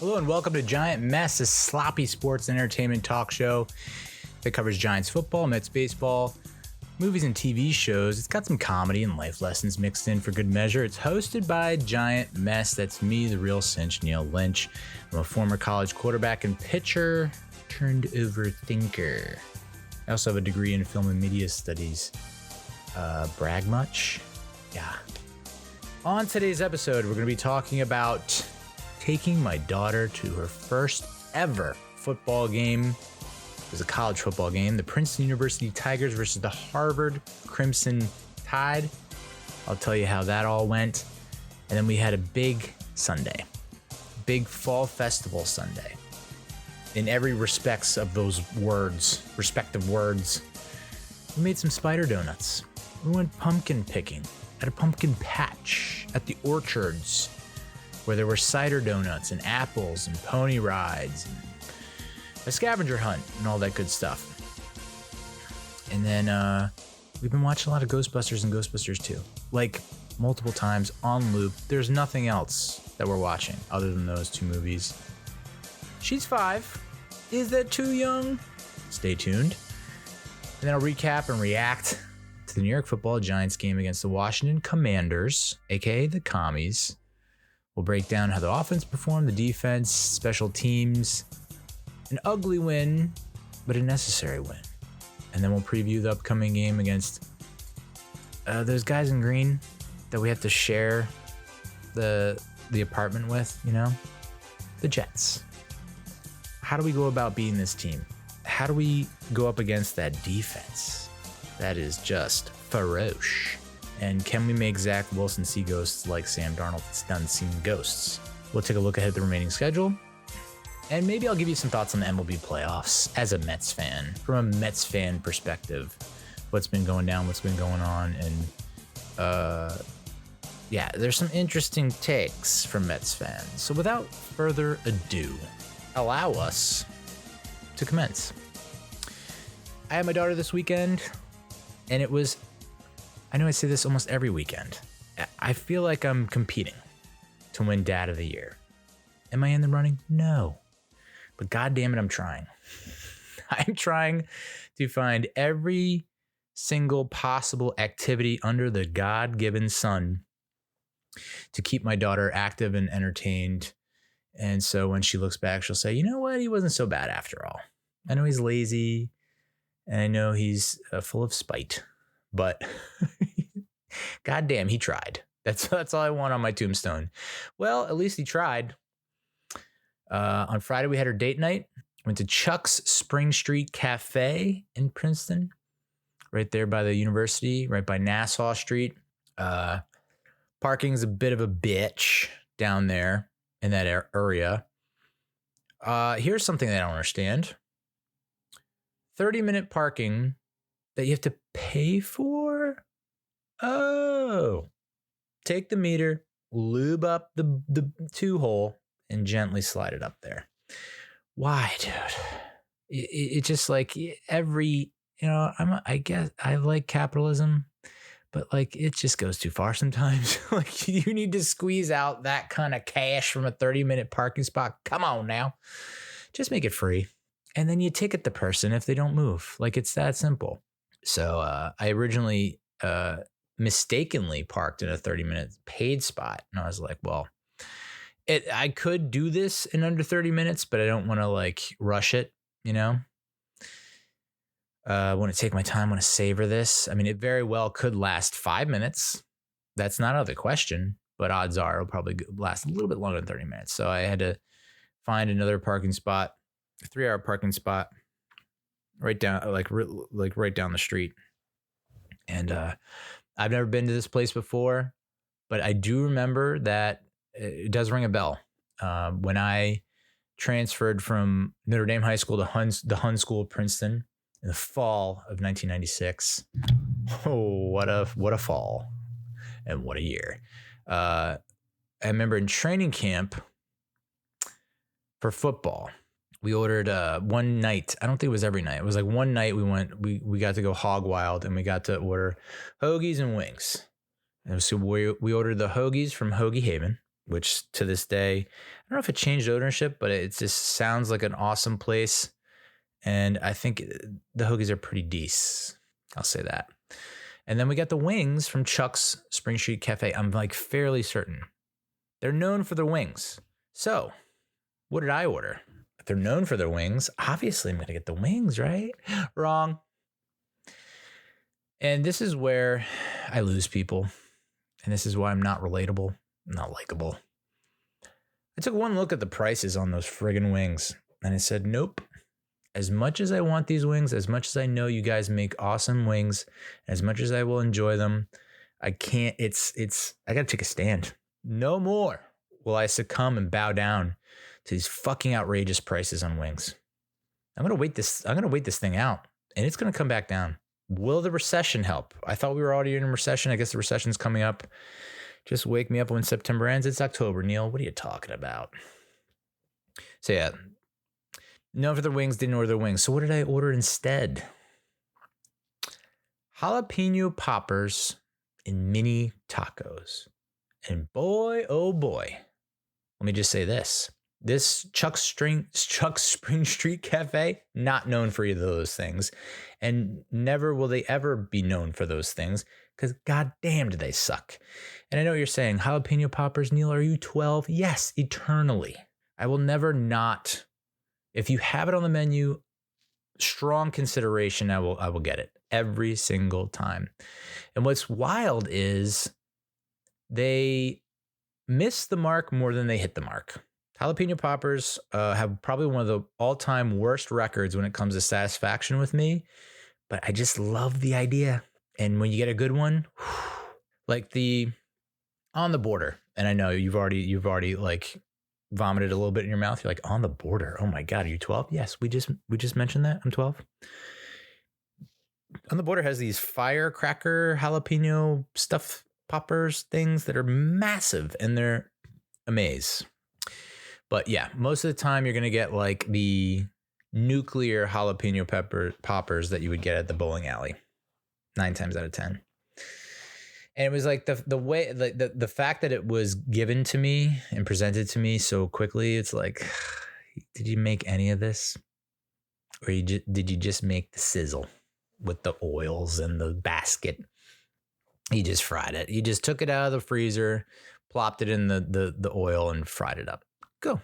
Hello and welcome to Giant Mess, a sloppy sports and entertainment talk show that covers Giants football, Mets baseball, movies and TV shows. It's got some comedy and life lessons mixed in for good measure. It's hosted by Giant Mess. That's me, the Real Cinch Neal Lynch. I'm a former college quarterback and pitcher turned over thinker. I also have a degree in film and media studies. Brag much? Yeah. On today's episode, we're going to be talking about taking my daughter to her first ever football game. It was a college football game. The Princeton University Tigers versus the Harvard Crimson Tide. I'll tell you how that all went. And then we had a big Sunday. Big fall festival Sunday. In every respects of those words, respective words. We made some spider donuts. We went pumpkin picking at a pumpkin patch at the orchards, where there were cider donuts and apples and pony rides and a scavenger hunt and all that good stuff. And then we've been watching a lot of Ghostbusters and Ghostbusters 2, like multiple times on loop. There's nothing else that we're watching other than those two movies. She's 5. Is that too young? Stay tuned. And then I'll recap and react to the New York Football Giants game against the Washington Commanders, aka the Commies. We'll break down how the offense performed, the defense, special teams. An ugly win, but a necessary win. And then we'll preview the upcoming game against those guys in green that we have to share the apartment with, you know? The Jets. How do we go about beating this team? How do we go up against that defense that is just ferocious? And can we make Zach Wilson see ghosts like Sam Darnold has done seeing ghosts? We'll take a look ahead at the remaining schedule. And maybe I'll give you some thoughts on the MLB playoffs as a Mets fan, from a Mets fan perspective. What's been going down, what's been going on. And yeah, there's some interesting takes from Mets fans. So without further ado, allow us to commence. I had my daughter this weekend, and it was, I know I say this almost every weekend. I feel like I'm competing to win Dad of the Year. Am I in the running? No. But goddamn it, I'm trying. I'm trying to find every single possible activity under the God-given sun to keep my daughter active and entertained. And so when she looks back, she'll say, you know what? He wasn't so bad after all. I know he's lazy, and I know he's full of spite, but goddamn, he tried. That's all I want on my tombstone. Well, at least he tried. On Friday, we had our date night. Went to Chuck's Spring Street Cafe in Princeton, right there by the university, right by Nassau Street. Parking's a bit of a bitch down there in that area. Here's something that I don't understand. 30-minute parking that you have to pay for? Oh. Take the meter, lube up the 2-hole, and gently slide it up there. Why, dude? It just like every, you know, I guess I like capitalism, but like it just goes too far sometimes. Like you need to squeeze out that kind of cash from a 30-minute parking spot. Come on now. Just make it free. And then you ticket the person if they don't move. Like it's that simple. So I originally mistakenly parked in a 30-minute paid spot. And I was like, well, I could do this in under 30 minutes, but I don't want to like rush it, you know? I want to take my time, want to savor this. I mean, it very well could last 5 minutes. That's not out of the question, but odds are it'll probably last a little bit longer than 30 minutes. So I had to find another parking spot, a 3-hour parking spot right down, like right down the street. And I've never been to this place before, but I do remember that it does ring a bell. When I transferred from Notre Dame High School to the Hun School of Princeton in the fall of 1996. Oh, what a fall and what a year. I remember in training camp for football, we ordered one night. I don't think it was every night. It was like one night we got to go hog wild and we got to order hoagies and wings. And so we ordered the hoagies from Hoagie Haven. which to this day, I don't know if it changed ownership, but it just sounds like an awesome place. And I think the hoagies are pretty decent. I'll say that. And then we got the wings from Chuck's Spring Street Cafe. I'm like fairly certain they're known for their wings. So what did I order? If they're known for their wings, obviously I'm going to get the wings, right? Wrong. And this is where I lose people. And this is why I'm not relatable, not likable. I took one look at the prices on those friggin' wings and I said, nope. As much as I want these wings, as much as I know you guys make awesome wings, as much as I will enjoy them, I can't, I got to take a stand. No more will I succumb and bow down to these fucking outrageous prices on wings. I'm going to wait this thing out and it's going to come back down. Will the recession help? I thought we were already in a recession. I guess the recession's coming up. Just wake me up when September ends. It's October, Neil. What are you talking about? So yeah, known for the wings, didn't order the wings. So what did I order instead? Jalapeno poppers and mini tacos. And boy, oh boy, let me just say this. This Chuck's Spring Street Cafe, not known for either of those things. And never will they ever be known for those things because goddamn do they suck. And I know what you're saying, jalapeno poppers, Neil, are you 12? Yes, eternally. I will never not. If you have it on the menu, strong consideration, I will get it every single time. And what's wild is they miss the mark more than they hit the mark. Jalapeno poppers have probably one of the all-time worst records when it comes to satisfaction with me, but I just love the idea. And when you get a good one, like the on the border, and I know you've already like vomited a little bit in your mouth. You're like, on the border. Oh my God, are you 12? Yes, we just mentioned that. I'm 12. On the border has these firecracker jalapeno stuff poppers things that are massive and they're amaze. But yeah, most of the time you're going to get like the nuclear jalapeno poppers that you would get at the bowling alley 9 times out of 10. And it was like the way, like the fact that it was given to me and presented to me so quickly. It's like, did you make any of this? Or did you just make the sizzle with the oils and the basket? You just fried it. You just took it out of the freezer, plopped it in the oil and fried it up. Go.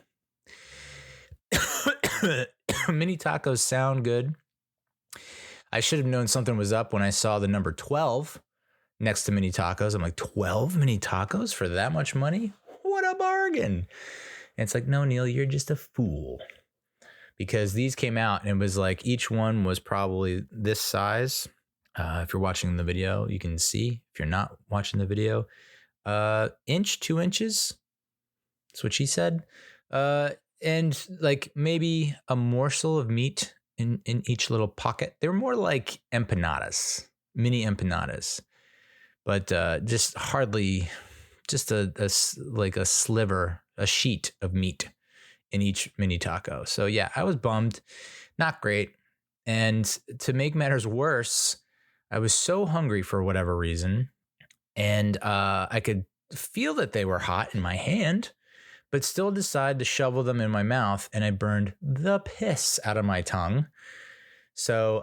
Mini tacos sound good. I should have known something was up when I saw the number 12 next to mini tacos. I'm like, 12 mini tacos for that much money? What a bargain. And it's like, no, Neil, you're just a fool. Because these came out and it was like each one was probably this size. If you're watching the video, you can see. If you're not watching the video, 2 inches. That's what she said. And like maybe a morsel of meat in each little pocket. They were more like empanadas, mini empanadas, but just hardly, just a sliver, a sheet of meat in each mini taco. So yeah, I was bummed, not great. And to make matters worse, I was so hungry for whatever reason, and I could feel that they were hot in my hand, but still decided to shovel them in my mouth, and I burned the piss out of my tongue. So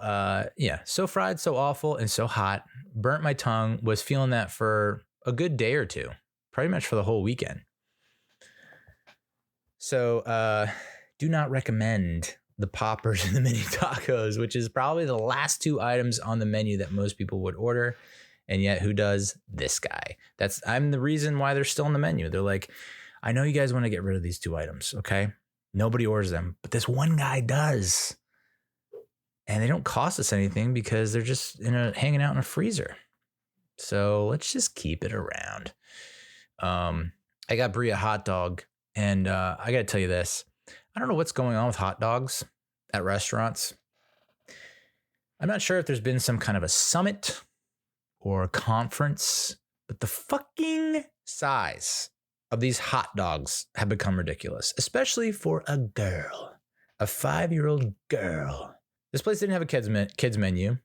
yeah, so fried, so awful, and so hot. Burnt my tongue, was feeling that for a good day or two, pretty much for the whole weekend. So do not recommend the poppers and the mini tacos, which is probably the last 2 items on the menu that most people would order. And yet who does? This guy. I'm the reason why they're still on the menu. They're like, I know you guys want to get rid of these 2 items. Okay. Nobody orders them, but this one guy does. And they don't cost us anything because they're just hanging out in a freezer. So let's just keep it around. I got Brie a hot dog, and I got to tell you this. I don't know what's going on with hot dogs at restaurants. I'm not sure if there's been some kind of a summit or a conference, but the fucking size of these hot dogs have become ridiculous, especially for a girl, a 5-year-old girl. This place didn't have a kids menu.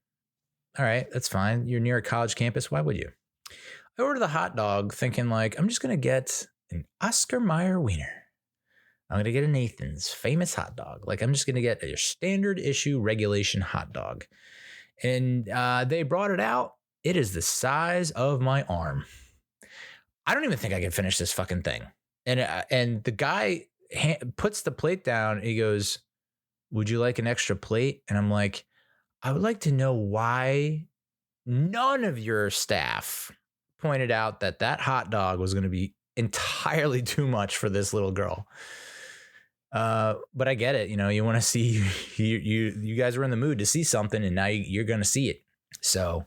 All right, that's fine. You're near a college campus. Why would you? I ordered the hot dog thinking like, I'm just going to get an Oscar Mayer wiener. I'm going to get a Nathan's famous hot dog. Like, I'm just going to get a standard issue regulation hot dog. And they brought it out. It is the size of my arm. I don't even think I can finish this fucking thing. And the guy puts the plate down. And he goes, would you like an extra plate? And I'm like, I would like to know why none of your staff pointed out that hot dog was going to be entirely too much for this little girl. But I get it. You know, you want to see, you guys were in the mood to see something, and now you're going to see it. So,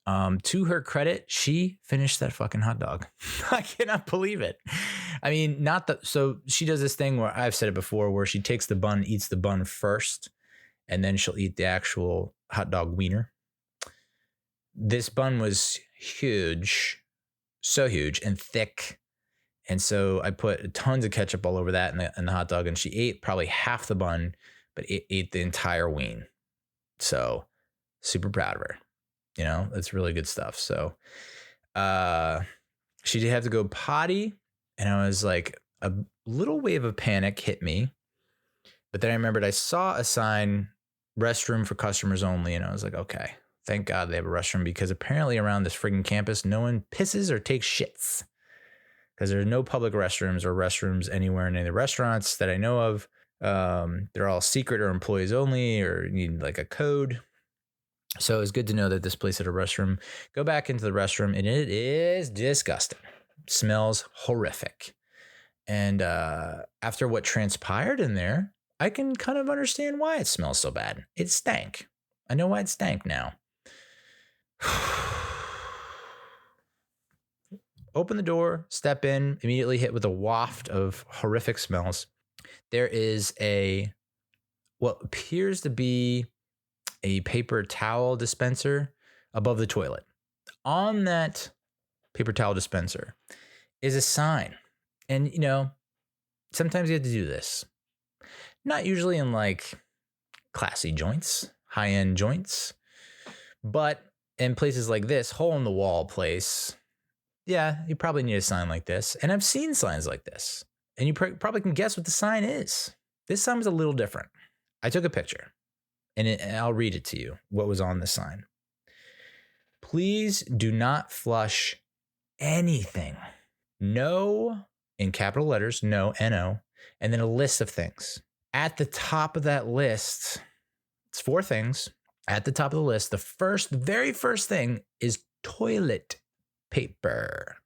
to her credit, she finished that fucking hot dog. I cannot believe it. I mean, so she does this thing where I've said it before, where she takes the bun, eats the bun first, and then she'll eat the actual hot dog wiener. This bun was huge, so huge and thick. And so I put tons of ketchup all over that in the hot dog, and she ate probably half the bun, but ate the entire wien. So super proud of her. You know, that's really good stuff. So she did have to go potty, and I was like, a little wave of panic hit me. But then I remembered I saw a sign, restroom for customers only, and I was like, okay, thank God they have a restroom, because apparently around this friggin' campus, no one pisses or takes shits. Because there's no public restrooms or restrooms anywhere in any of the restaurants that I know of. They're all secret or employees only, or need like a code. So it's good to know that this place had a restroom. Go back into the restroom, and it is disgusting. Smells horrific. And after what transpired in there, I can kind of understand why it smells so bad. It stank. I know why it stank now. Open the door, step in, immediately hit with a waft of horrific smells. There is what appears to be a paper towel dispenser above the toilet. On that paper towel dispenser is a sign. And, you know, sometimes you have to do this. Not usually in like classy joints, high-end joints, but in places like this, hole in the wall place, yeah, you probably need a sign like this. And I've seen signs like this, and you probably can guess what the sign is. This sign was a little different. I took a picture, and I'll read it to you, what was on the sign. Please do not flush anything. No, in capital letters, no, N-O, and then a list of things. At the top of that list, it's 4 things. At the top of the list, the very first thing is toilet paper.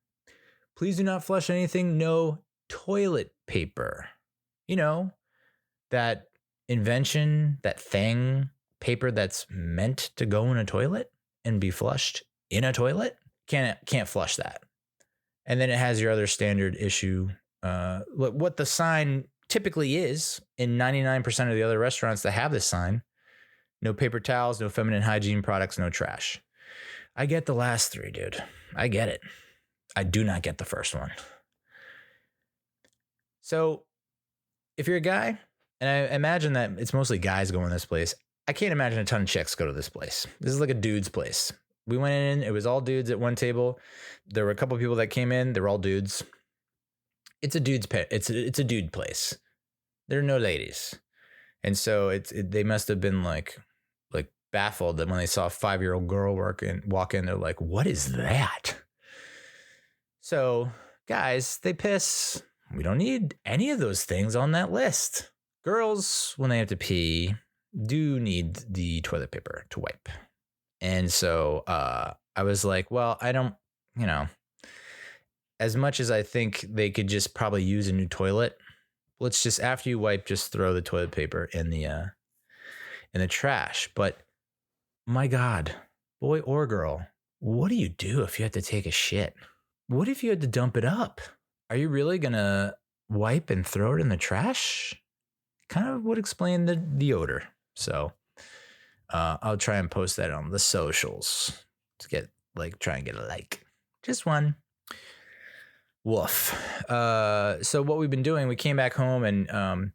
Please do not flush anything. No toilet paper. You know, that invention, that thing, paper that's meant to go in a toilet and be flushed in a toilet. Can't flush that. And then it has your other standard issue. What the sign typically is in 99% of the other restaurants that have this sign: no paper towels, no feminine hygiene products, no trash. I get the last 3, dude. I get it. I do not get the first one. So if you're a guy, and I imagine that it's mostly guys going to this place, I can't imagine a ton of chicks go to this place. This is like a dude's place. We went in, it was all dudes at one table. There were a couple of people that came in, they're all dudes. It's a dude's pet. It's a dude place. There are no ladies. And so they must have been like baffled that when they saw a 5-year-old girl walk in, they're like, what is that? So guys, they piss. We don't need any of those things on that list. Girls, when they have to pee, do need the toilet paper to wipe. And so I was like, well, I don't, you know, as much as I think they could just probably use a new toilet, let's just, after you wipe, just throw the toilet paper in the trash. But my God, boy or girl, what do you do if you have to take a shit? What if you had to dump it up? Are you really going to wipe and throw it in the trash? Kind of would explain the odor. So I'll try and post that on the socials to try and get a like. Just one. Woof. So what we've been doing, we came back home, and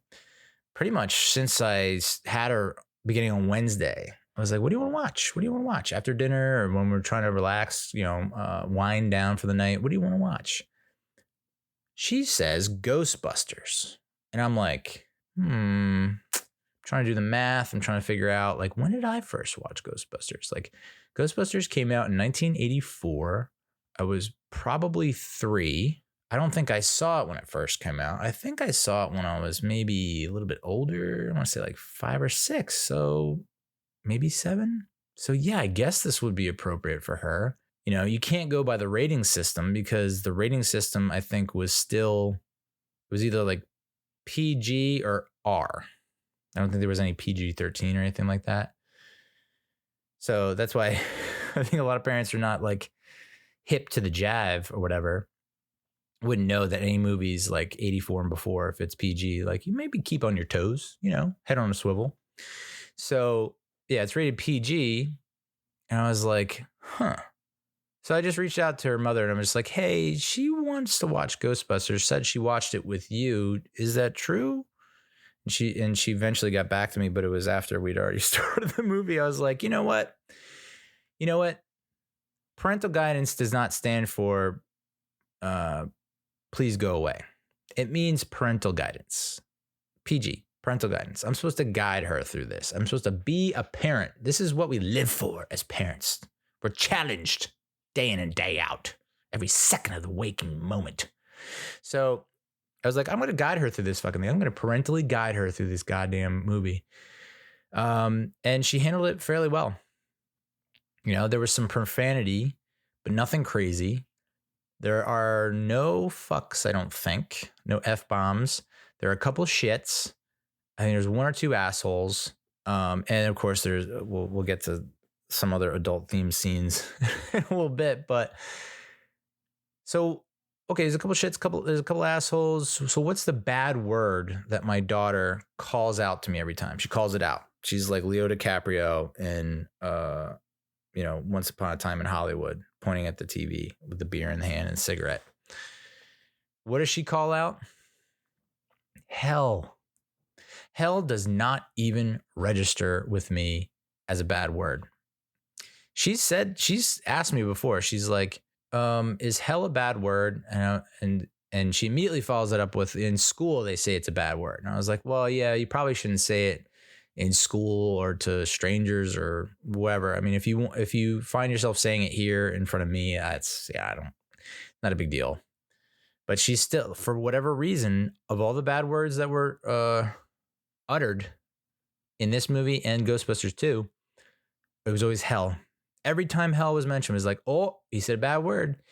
pretty much since I had her beginning on Wednesday, I was like, what do you want to watch? What do you want to watch after dinner, or when we're trying to relax, wind down for the night? What do you want to watch? She says Ghostbusters. And I'm like, trying to do the math. I'm trying to figure out, like, when did I first watch Ghostbusters? Like, Ghostbusters came out in 1984. I was probably 3. I don't think I saw it when it first came out. I think I saw it when I was maybe a little bit older. I want to say like 5 or 6. So maybe 7. So yeah, I guess this would be appropriate for her. You know, you can't go by the rating system because the rating system, I think, was either like PG or R. I don't think there was any PG-13 or anything like that. So that's why I think a lot of parents are not like hip to the jive or whatever. Wouldn't know that any movies like 84 and before, if it's PG, like you maybe keep on your toes, you know, head on a swivel. So yeah, it's rated PG. And I was like, huh. So I just reached out to her mother and I'm just like, hey, she wants to watch Ghostbusters, said she watched it with you. Is that true? And she eventually got back to me, but it was after we'd already started the movie. I was like, you know what? Parental guidance does not stand for please go away. It means parental guidance. PG, parental guidance. I'm supposed to guide her through this. I'm supposed to be a parent. This is what we live for as parents. We're challenged day in and day out, every second of the waking moment. So I was like, I'm going to guide her through this fucking thing. I'm going to parentally guide her through this goddamn movie. And she handled it fairly well. You know, there was some profanity, but nothing crazy. There are no fucks, I don't think. No F-bombs. There are a couple shits. I think there's 1 or 2 assholes. And of course, we'll get to some other adult themed scenes in a little bit. But so, okay, there's a couple shits, there's a couple assholes. So what's the bad word that my daughter calls out to me every time? She calls it out. She's like Leo DiCaprio in, Once Upon a Time in Hollywood, pointing at the TV with the beer in the hand and cigarette. What does she call out? Hell. Hell does not even register with me as a bad word. She's asked me before. She's like, is hell a bad word? And she immediately follows that up with, in school, they say it's a bad word. And I was like, well, yeah, you probably shouldn't say it in school or to strangers or whatever. I mean, if you find yourself saying it here in front of me, not a big deal. But she still, for whatever reason, of all the bad words that were uttered in this movie and Ghostbusters 2, it was always hell. Every time hell was mentioned, it was like, oh, he said a bad word.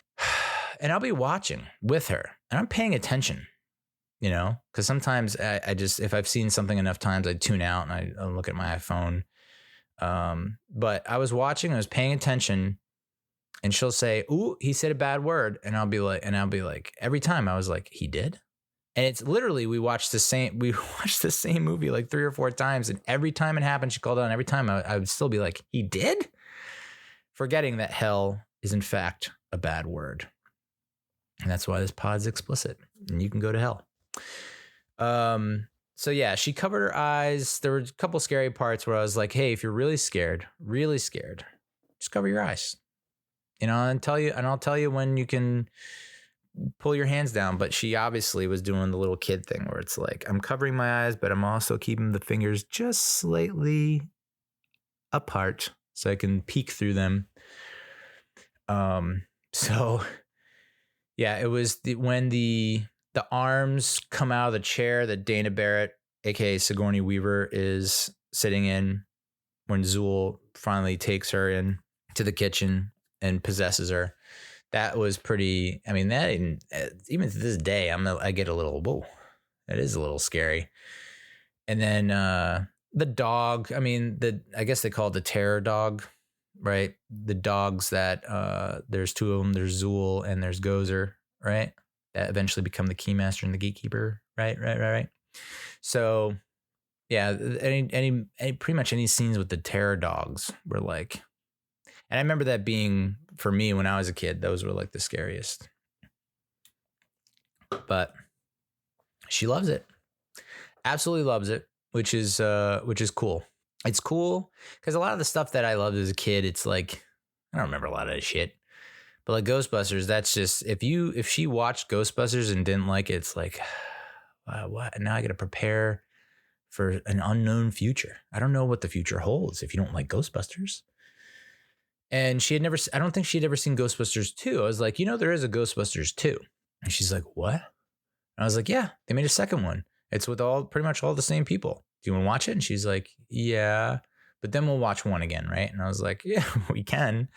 And I'll be watching with her and I'm paying attention, you know, because sometimes I just, if I've seen something enough times, I tune out and I look at my iPhone. But I was watching, I was paying attention, and she'll say, ooh, he said a bad word. And I'll be like, every time I was like, he did? And it's literally, we watched the same movie like 3 or 4 times. And every time it happened, she called out, and every time I would still be like, he did? Forgetting that hell is in fact a bad word. And that's why this pod's explicit and you can go to hell. So yeah, she covered her eyes. There were a couple scary parts where I was like, hey, if you're really scared, just cover your eyes, you know, and I'll tell you when you can pull your hands down. But she obviously was doing the little kid thing where it's like, I'm covering my eyes, but I'm also keeping the fingers just slightly apart so I can peek through them. So yeah, it was when the arms come out of the chair that Dana Barrett, aka Sigourney Weaver, is sitting in when Zool finally takes her in to the kitchen and possesses her. That was pretty. I mean, that even to this day, I get a little, whoa, that is a little scary. And then the dog. I mean, I guess they call it the terror dog, right? The dogs that there's 2 of them. There's Zool and there's Gozer, right? That eventually become the Keymaster and the Gatekeeper, right. So yeah, any pretty much any scenes with the terror dogs were like, and I remember that being, for me when I was a kid, those were like the scariest. But she loves it, absolutely loves it, which is cool. It's cool because a lot of the stuff that I loved as a kid, it's like, I don't remember a lot of that shit. But like Ghostbusters, that's just if she watched Ghostbusters and didn't like it, it's like, what? Now I got to prepare for an unknown future. I don't know what the future holds if you don't like Ghostbusters. And she had never, I don't think she had ever seen Ghostbusters 2. I was like, there is a Ghostbusters 2. And she's like, what? And I was like, yeah, they made a second one. It's with pretty much all the same people. Do you want to watch it? And she's like, yeah, but then we'll watch one again, right? And I was like, yeah, we can.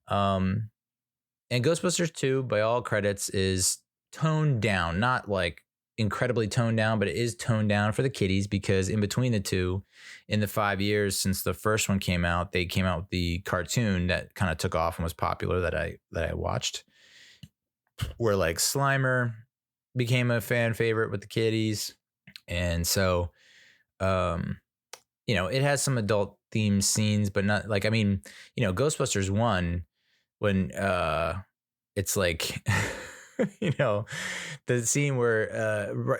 And Ghostbusters 2, by all credits, is toned down, not like incredibly toned down, but it is toned down for the kiddies, because in between the two, in the 5 years since the first one came out, they came out with the cartoon that kind of took off and was popular that I watched, where like Slimer became a fan favorite with the kiddies. And so, it has some adult themed scenes, but not like, Ghostbusters 1, when it's like, the scene where,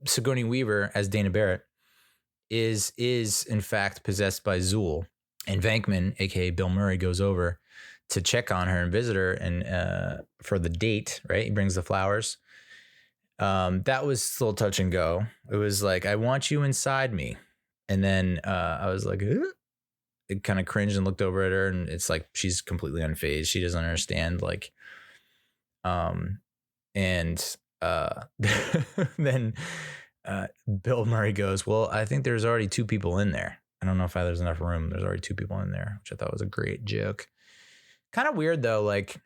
Sigourney Weaver as Dana Barrett is in fact possessed by Zool, and Venkman, aka Bill Murray, goes over to check on her and visit her, and for the date, right? He brings the flowers. That was still touch and go. It was like, I want you inside me. And then I was like, it kind of cringed and looked over at her, and it's like, she's completely unfazed. She doesn't understand. Like, then Bill Murray goes, well, I think there's already 2 people in there. I don't know if there's enough room. There's already 2 people in there, which I thought was a great joke. Kind of weird though. Like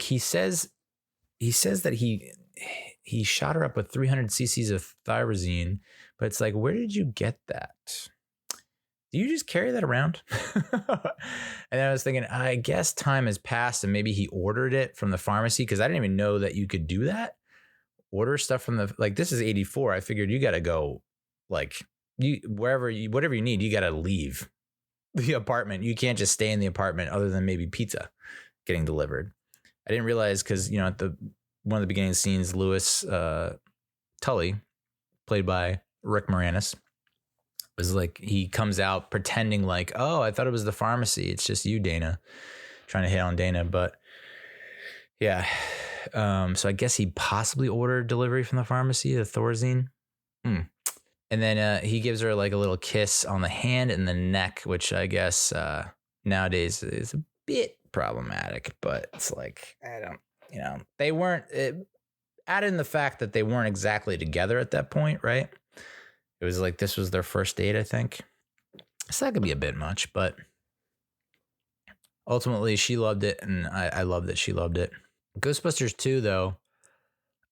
he says that he shot her up with 300 cc's of thyrazine, but it's like, where did you get that? Do you just carry that around? And I was thinking, I guess time has passed and maybe he ordered it from the pharmacy, because I didn't even know that you could do that. Order stuff from this is 84. I figured you got to go, like, whatever you need, you got to leave the apartment. You can't just stay in the apartment other than maybe pizza getting delivered. I didn't realize, because, at one of the beginning scenes, Louis Tully, played by Rick Moranis, was like, he comes out pretending like, oh, I thought it was the pharmacy. It's just you, Dana, trying to hit on Dana. But yeah. So I guess he possibly ordered delivery from the pharmacy, the Thorazine. And then he gives her like a little kiss on the hand and the neck, which I guess nowadays is a bit problematic, but it's like, I don't, they weren't, added in the fact that they weren't exactly together at that point, right? It was like, this was their first date, I think. So that could be a bit much, but ultimately she loved it, and I love that she loved it. Ghostbusters 2, though,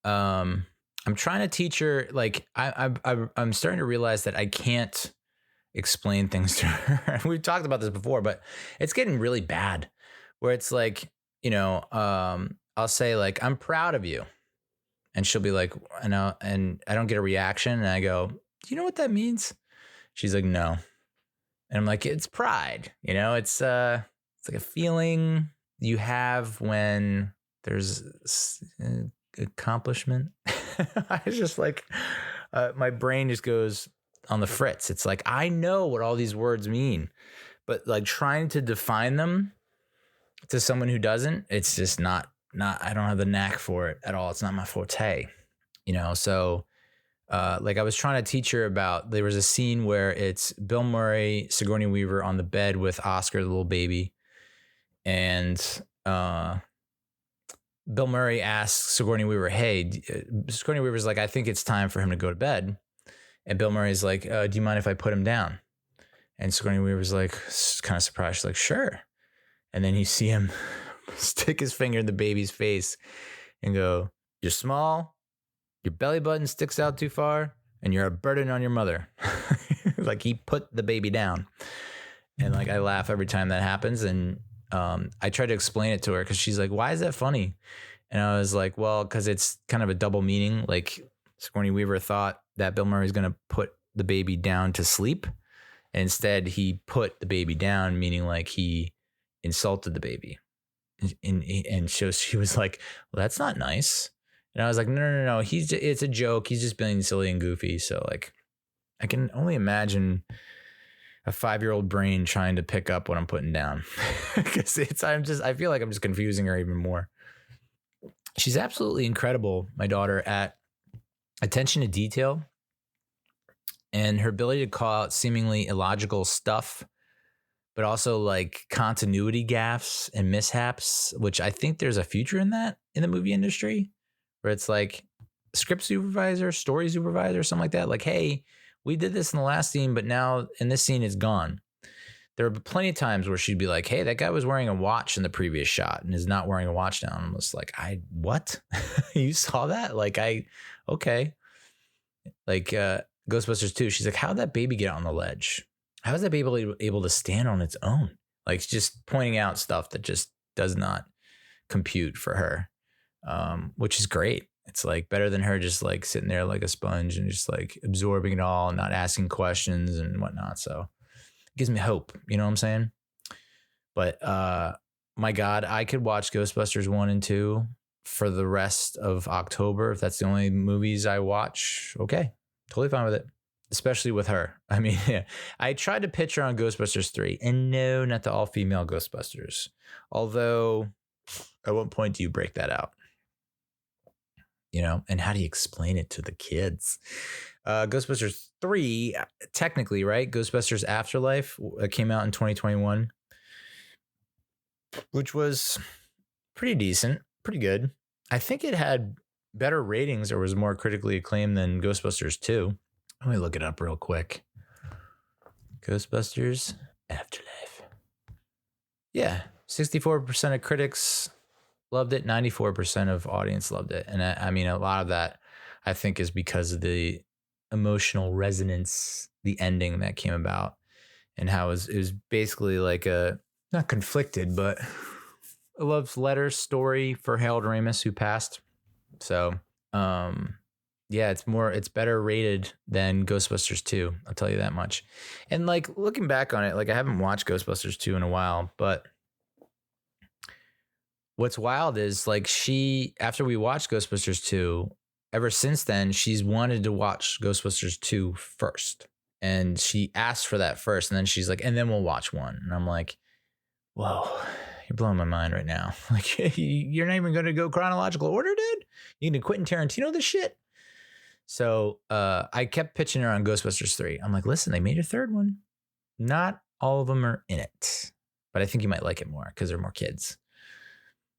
I'm trying to teach her, like, I'm starting to realize that I can't explain things to her. We've talked about this before, but it's getting really bad, where it's like, I'll say like, I'm proud of you. And she'll be like, and I don't get a reaction. And I go, do you know what that means? She's like, no. And I'm like, it's pride. It's like a feeling you have when there's accomplishment. I just like, my brain just goes on the fritz. It's like, I know what all these words mean, but like trying to define them to someone who doesn't, it's just not, I don't have the knack for it at all. It's not my forte, So, like I was trying to teach her about, there was a scene where it's Bill Murray, Sigourney Weaver on the bed with Oscar, the little baby. And, Bill Murray asks Sigourney Weaver, hey, Sigourney Weaver's like, I think it's time for him to go to bed. And Bill Murray's like, do you mind if I put him down? And Sigourney Weaver's like, kind of surprised. She's like, sure. And then you see him stick his finger in the baby's face and go, you're small, your belly button sticks out too far, and you're a burden on your mother. Like, he put the baby down. And like, I laugh every time that happens. And I try to explain it to her, because she's like, why is that funny? And I was like, well, because it's kind of a double meaning. Like, Sigourney Weaver thought that Bill Murray's going to put the baby down to sleep. And instead, he put the baby down, meaning like he insulted the baby. And so she was like, well, that's not nice. And I was like, no. It's a joke. He's just being silly and goofy. So like, I can only imagine a 5-year-old brain trying to pick up what I'm putting down. Because I feel like I'm just confusing her even more. She's absolutely incredible, my daughter, at attention to detail and her ability to call out seemingly illogical stuff, but also like continuity gaffes and mishaps, which I think there's a future in that in the movie industry, where it's like script supervisor, story supervisor, something like that. Like, hey, we did this in the last scene, but now in this scene it's gone. There were plenty of times where she'd be like, hey, that guy was wearing a watch in the previous shot and is not wearing a watch now. I'm just like, what? You saw that? Like, okay. Like Ghostbusters 2, she's like, how'd that baby get on the ledge? How is that baby able to stand on its own? Like, just pointing out stuff that just does not compute for her, which is great. It's like better than her just like sitting there like a sponge and just like absorbing it all and not asking questions and whatnot. So it gives me hope. You know what I'm saying? But my God, I could watch Ghostbusters 1 and 2 for the rest of October. If that's the only movies I watch, okay, totally fine with it. Especially with her. I mean, yeah, I tried to pitch her on Ghostbusters 3, and no, not the all-female Ghostbusters. Although, at what point do you break that out? You know, and how do you explain it to the kids? Ghostbusters 3, technically, right? Ghostbusters Afterlife came out in 2021, which was pretty decent, pretty good. I think it had better ratings or was more critically acclaimed than Ghostbusters 2. Let me look it up real quick. Ghostbusters Afterlife. Yeah, 64% of critics loved it. 94% of audience loved it. And I mean, a lot of that, I think, is because of the emotional resonance, the ending that came about, and how it was basically like a, not conflicted, but a love letter story for Harold Ramis, who passed. So, yeah, it's better rated than Ghostbusters 2. I'll tell you that much. And like looking back on it, like I haven't watched Ghostbusters 2 in a while, but what's wild is like after we watched Ghostbusters 2, ever since then, she's wanted to watch Ghostbusters 2 first. And she asked for that first. And then she's like, and then we'll watch 1. And I'm like, whoa, you're blowing my mind right now. Like, you're not even going to go chronological order, dude? You need to Quentin Tarantino this shit? So I kept pitching her on Ghostbusters 3. I'm like, listen, they made a third one. Not all of them are in it, but I think you might like it more because there are more kids.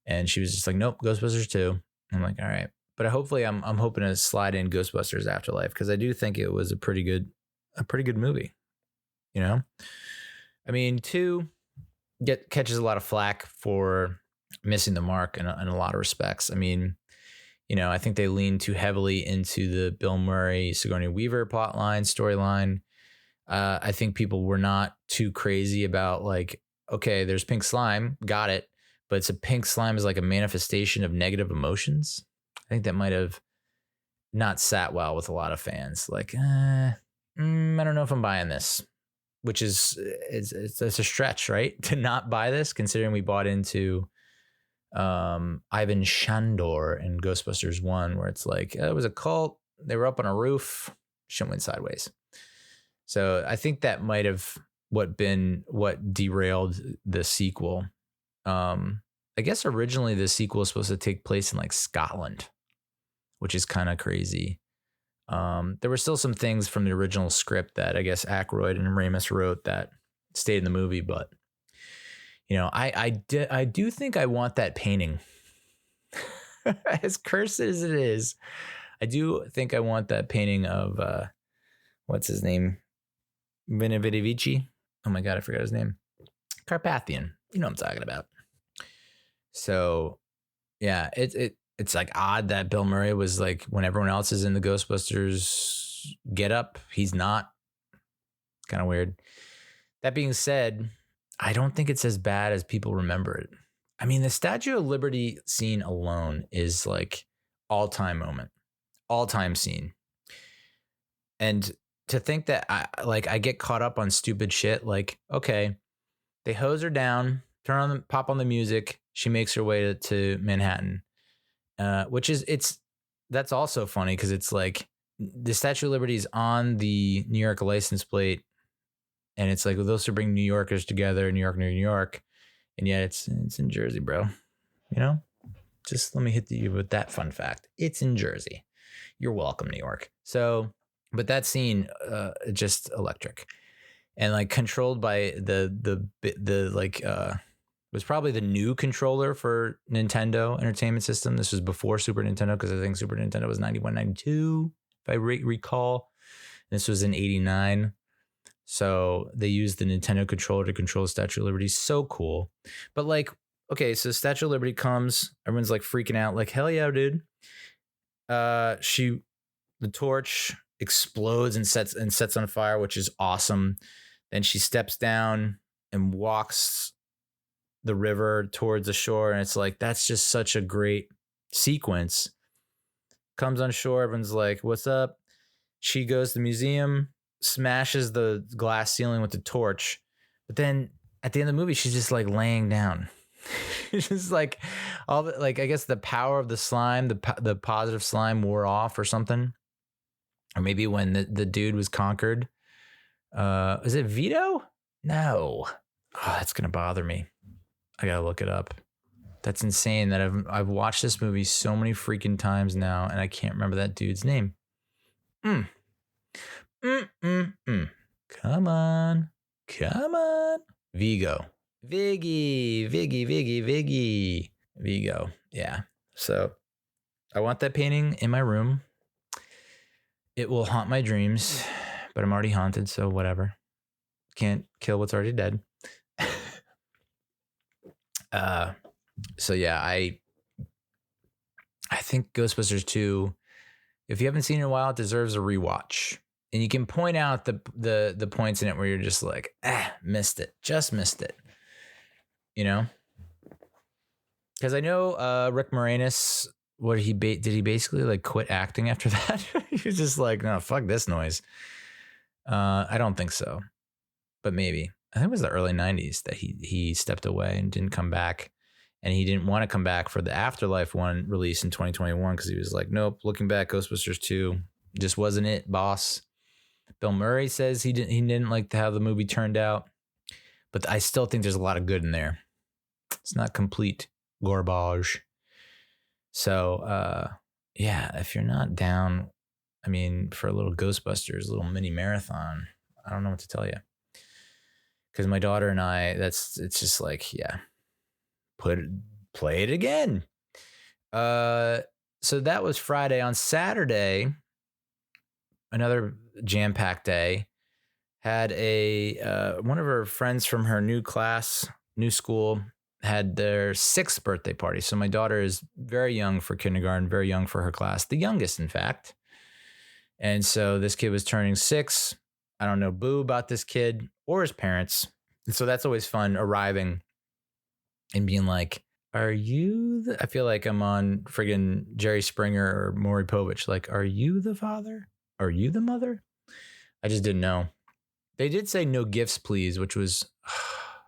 And she was just like, nope, Ghostbusters 2. I'm like, all right. But hopefully I'm hoping to slide in Ghostbusters Afterlife because I do think it was a pretty good movie. You know? I mean, 2 catches a lot of flack for missing the mark in a lot of respects. I mean, you know, I think they lean too heavily into the Bill Murray, Sigourney Weaver plotline, storyline. I think people were not too crazy about like, okay, there's pink slime, got it. But it's a pink slime is like a manifestation of negative emotions. I think that might have not sat well with a lot of fans. Like, I don't know if I'm buying this, which is it's a stretch, right? To not buy this, considering we bought into Ivan Shandor in Ghostbusters 1, where it's like it was a cult, they were up on a roof, shit went sideways. So I think that might have what derailed the sequel. I guess originally the sequel was supposed to take place in like Scotland, which is kind of crazy. There were still some things from the original script that I guess Aykroyd and Ramis wrote that stayed in the movie, but you know, I do think I want that painting. As cursed as it is, I do think I want that painting of what's his name? Benevici. Oh my God, I forgot his name. Carpathian. You know what I'm talking about. So yeah, it's like odd that Bill Murray was like, when everyone else is in the Ghostbusters get up, he's not. Kind of weird. That being said, I don't think it's as bad as people remember it. I mean, the Statue of Liberty scene alone is like all-time moment, all-time scene. And to think that I get caught up on stupid shit, like, okay, they hose her down, pop on the music. She makes her way to Manhattan, that's also funny because it's like the Statue of Liberty is on the New York license plate And it's like, well, those to bring New Yorkers together, New York. And yet it's in Jersey, bro. You know, just let me hit you with that fun fact. It's in Jersey. You're welcome, New York. So, but that scene, just electric, and like controlled by the was probably the new controller for Nintendo Entertainment System. This was before Super Nintendo, because I think Super Nintendo was 91, 92, if I recall. This was in 89. So they used the Nintendo controller to control the Statue of Liberty. So cool. But like, okay, so Statue of Liberty comes, everyone's like freaking out, like, hell yeah, dude. The torch explodes and sets on fire, which is awesome. Then she steps down and walks the river towards the shore, and it's like, that's just such a great sequence. Comes on shore, everyone's like, what's up? She goes to the museum, smashes the glass ceiling with the torch, but then at the end of the movie, she's just like laying down. It's just like all the, like, I guess the power of the slime, the positive slime wore off or something. Or maybe when the dude was conquered. Is it Vito? No. Oh, that's gonna bother me. I gotta look it up. That's insane that I've watched this movie so many freaking times now, and I can't remember that dude's name. Come on. Vigo. Vigo. Yeah. So I want that painting in my room. It will haunt my dreams, but I'm already haunted, so whatever. Can't kill what's already dead. So yeah, I think Ghostbusters 2, if you haven't seen it in a while, it deserves a rewatch. And you can point out the points in it where you're just like, missed it. Just missed it. You know? Because I know Rick Moranis, did he basically like quit acting after that? He was just like, no, fuck this noise. I don't think so. But maybe. I think it was the early 90s that he stepped away and didn't come back. And he didn't want to come back for the Afterlife one release in 2021 because he was like, nope, looking back, Ghostbusters 2 just wasn't it, boss. Bill Murray says he didn't like how the movie turned out. But I still think there's a lot of good in there. It's not complete garbage. So, yeah, if you're not down, I mean, for a little Ghostbusters, a little mini marathon, I don't know what to tell you. Because my daughter and I, it's just like, yeah, play it again. So that was Friday. On Saturday, another jam-packed day, had one of her friends from her new school, had their 6th birthday party. So my daughter is very young for kindergarten, very young for her class, the youngest, in fact. And so this kid was turning 6. I don't know boo about this kid or his parents. And so that's always fun, arriving and being like, are you I feel like I'm on friggin' Jerry Springer or Maury Povich. Like, are you the father? Are you the mother? I just didn't know. They did say no gifts, please, which was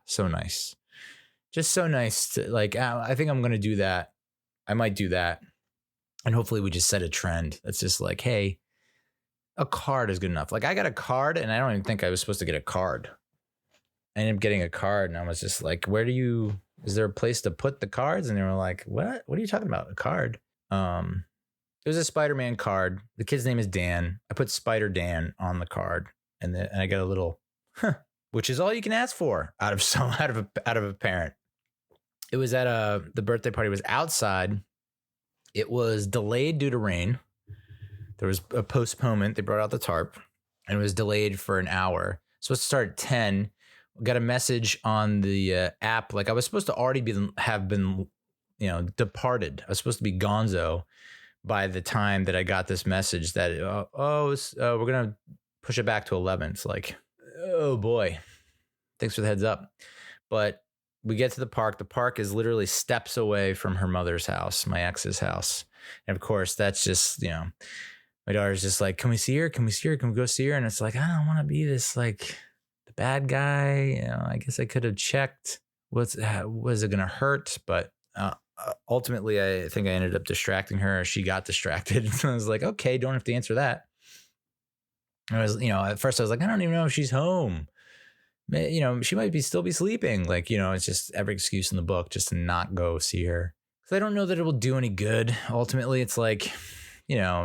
so nice. Just so nice to, like, I think I'm going to do that. I might do that. And hopefully we just set a trend. That's just like, hey, a card is good enough. Like, I got a card and I don't even think I was supposed to get a card. I ended up getting a card and I was just like, is there a place to put the cards? And they were like, what are you talking about? A card? It was a Spider-Man card. The kid's name is Dan. I put Spider Dan on the card and I got a little, which is all you can ask for out of a parent. It was at the birthday party was outside. It was delayed due to rain. There was a postponement. They brought out the tarp and it was delayed for an hour. Supposed to start at 10. Got a message on the app. Like I was supposed to already have been, departed. I was supposed to be gonzo by the time that I got this message that, we're going to push it back to 11. It's like, oh boy, thanks for the heads up. But we get to the park. The park is literally steps away from her mother's house, my ex's house. And of course, that's just, my daughter's just like, can we see her? Can we see her? Can we go see her? And it's like, I don't want to be this, like, the bad guy. I guess I could have checked. Was it going to hurt? But ultimately, I think I ended up distracting her. She got distracted. So I was like, okay, don't have to answer that. I was, at first I was like, I don't even know if she's home. she might still be sleeping. Like, it's just every excuse in the book just to not go see her. Because I don't know that it will do any good. Ultimately, it's like,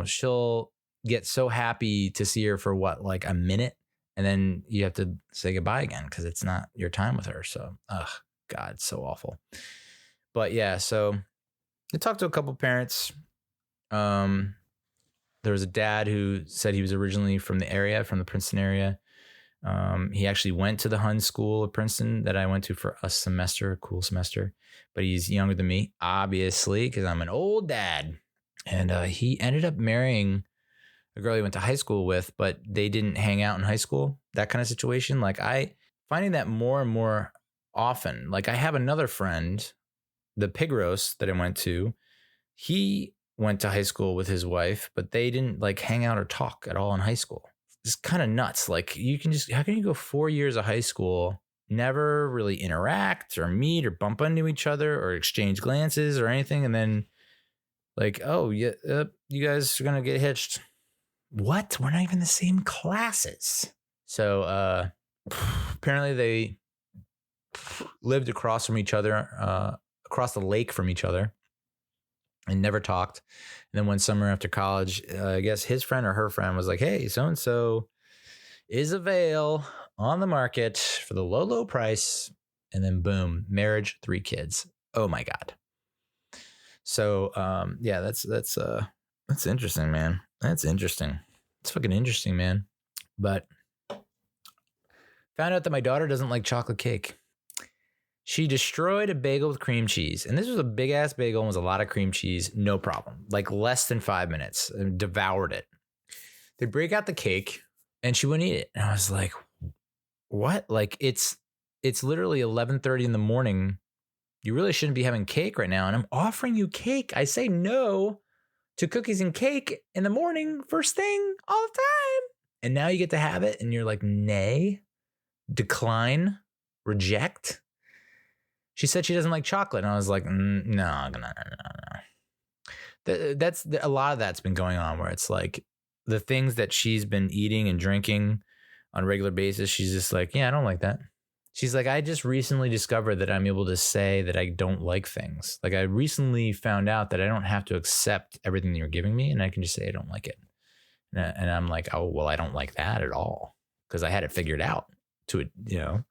she'll get so happy to see her for what, like a minute? And then you have to say goodbye again because it's not your time with her. So, God, it's so awful. But yeah, so I talked to a couple parents. There was a dad who said he was originally from the area, from the Princeton area. He actually went to the Hun School of Princeton that I went to for a semester, a cool semester. But he's younger than me, obviously, because I'm an old dad. And he ended up marrying a girl he went to high school with, but they didn't hang out in high school, that kind of situation. Like finding that more and more often. Like I have another friend, the pig roast that I went to, he went to high school with his wife, but they didn't like hang out or talk at all in high school. It's kind of nuts. Like how can you go 4 years of high school, never really interact or meet or bump into each other or exchange glances or anything. And then like, oh yeah, you guys are going to get hitched. What? We're not even the same classes. So apparently they lived across from each other, across the lake from each other, and never talked. And then one summer after college, I guess his friend or her friend was like, hey, so-and-so is available on the market for the low, low price. And then boom, marriage, 3 kids. Oh my God. So yeah, that's interesting, man. That's interesting. It's fucking interesting, man. But found out that my daughter doesn't like chocolate cake. She destroyed a bagel with cream cheese. And this was a big ass bagel and was a lot of cream cheese. No problem. Like less than 5 minutes. And devoured it. They break out the cake and she wouldn't eat it. And I was like, what? Like it's literally 11:30 in the morning. You really shouldn't be having cake right now. And I'm offering you cake. I say no to cookies and cake in the morning, first thing, all the time. And now you get to have it. And you're like, nay, decline, reject. She said she doesn't like chocolate. And I was like, no. That's a lot of that's been going on where it's like the things that she's been eating and drinking on a regular basis. She's just like, yeah, I don't like that. She's like, I just recently discovered that I'm able to say that I don't like things. Like I recently found out that I don't have to accept everything that you're giving me. And I can just say, I don't like it. And I'm like, oh, well, I don't like that at all. Because I had it figured out to it, I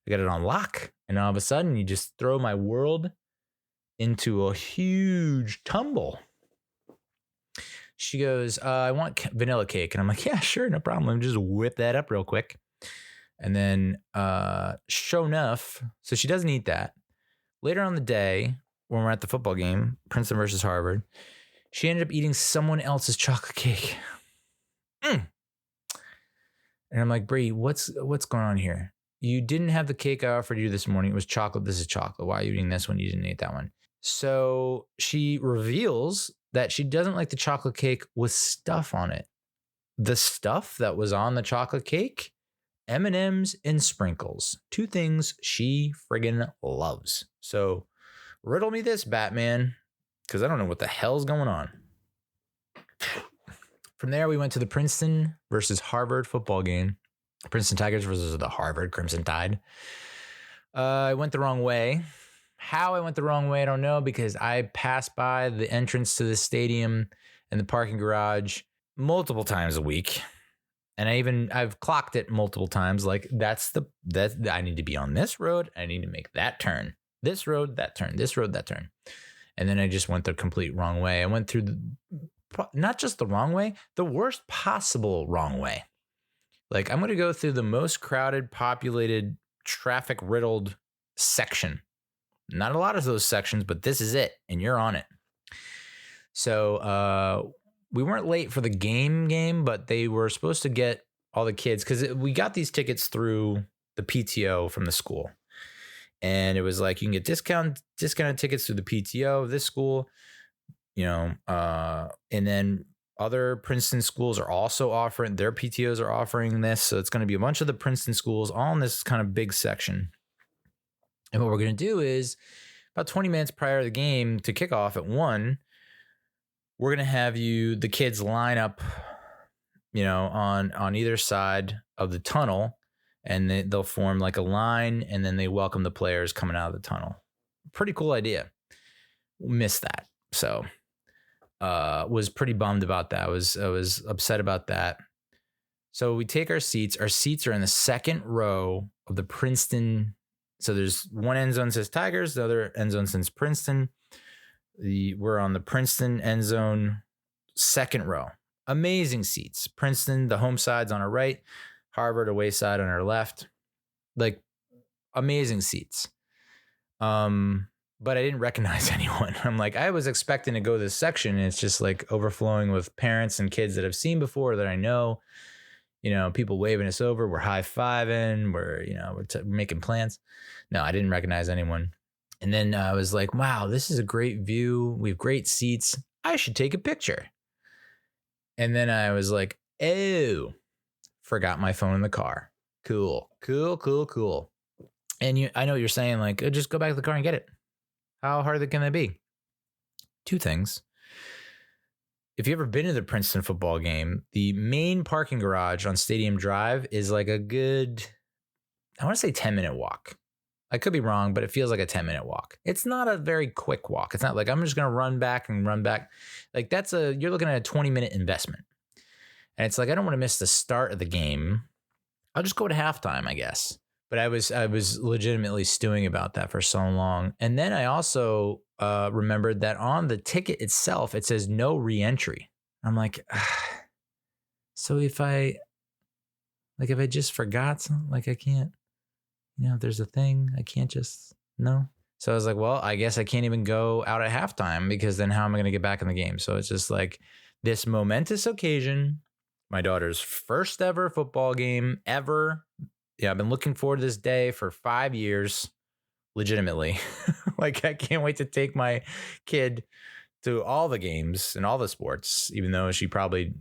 got it on lock. And all of a sudden you just throw my world into a huge tumble. She goes, I want vanilla cake. And I'm like, yeah, sure. No problem. Let me just whip that up real quick. And then sure enough, so she doesn't eat that. Later on the day, when we're at the football game, Princeton versus Harvard, she ended up eating someone else's chocolate cake. And I'm like, Bree, what's going on here? You didn't have the cake I offered you this morning. It was chocolate. This is chocolate. Why are you eating this one? You didn't eat that one. So she reveals that she doesn't like the chocolate cake with stuff on it. The stuff that was on the chocolate cake, M&Ms and sprinkles. 2 things she friggin' loves. So riddle me this, Batman, because I don't know what the hell's going on. From there, we went to the Princeton versus Harvard football game. Princeton Tigers versus the Harvard Crimson Tide. I went the wrong way. How I went the wrong way, I don't know, because I passed by the entrance to the stadium and the parking garage multiple times a week. And I've clocked it multiple times. Like I need to be on this road. I need to make that turn. This road, that turn. This road, that turn. And then I just went the complete wrong way. I went through not just the wrong way, the worst possible wrong way. Like I'm going to go through the most crowded, populated, traffic riddled section. Not a lot of those sections, but this is it. And you're on it. So, we weren't late for the game, but they were supposed to get all the kids because we got these tickets through the PTO from the school. And it was like, you can get discounted tickets through the PTO of this school, and then other Princeton schools are also offering, their PTOs are offering this. So it's going to be a bunch of the Princeton schools all in this kind of big section. And what we're going to do is about 20 minutes prior to the game to kick off at 1, we're going to have the kids line up, on either side of the tunnel. and they'll form like a line, and then they welcome the players coming out of the tunnel. Pretty cool idea. Missed that. So was pretty bummed about that. I was upset about that. So we take our seats. Our seats are in the second row of the Princeton. So there's one end zone says Tigers, the other end zone says Princeton. We're on the Princeton end zone, second row. Amazing seats. Princeton, the home side's on our right, Harvard away side on our left. Like amazing seats. But I didn't recognize anyone. I'm like, I was expecting to go this section, and it's just like overflowing with parents and kids that I've seen before that I know. You know, people waving us over. We're high-fiving. We're making plans. No, I didn't recognize anyone. And then I was like, wow, this is a great view. We have great seats. I should take a picture. And then I was like, oh, forgot my phone in the car. Cool. And I know you're saying like, just go back to the car and get it. How hard can that be? Two things. If you've ever been to the Princeton football game, the main parking garage on Stadium Drive is like a good, I want to say 10-minute walk. I could be wrong, but it feels like a 10-minute walk. It's not a very quick walk. It's not like I'm just going to run back. Like you're looking at a 20-minute investment. And it's like, I don't want to miss the start of the game. I'll just go to halftime, I guess. But I was legitimately stewing about that for so long. And then I also remembered that on the ticket itself, it says no re-entry. I'm like, so if I just forgot something, like I can't, if there's a thing, I can't just, no. So I was like, well, I guess I can't even go out at halftime, because then how am I going to get back in the game? So it's just like this momentous occasion, my daughter's first ever football game ever. Yeah, I've been looking forward to this day for 5 years, legitimately. Like, I can't wait to take my kid to all the games and all the sports, even though she probably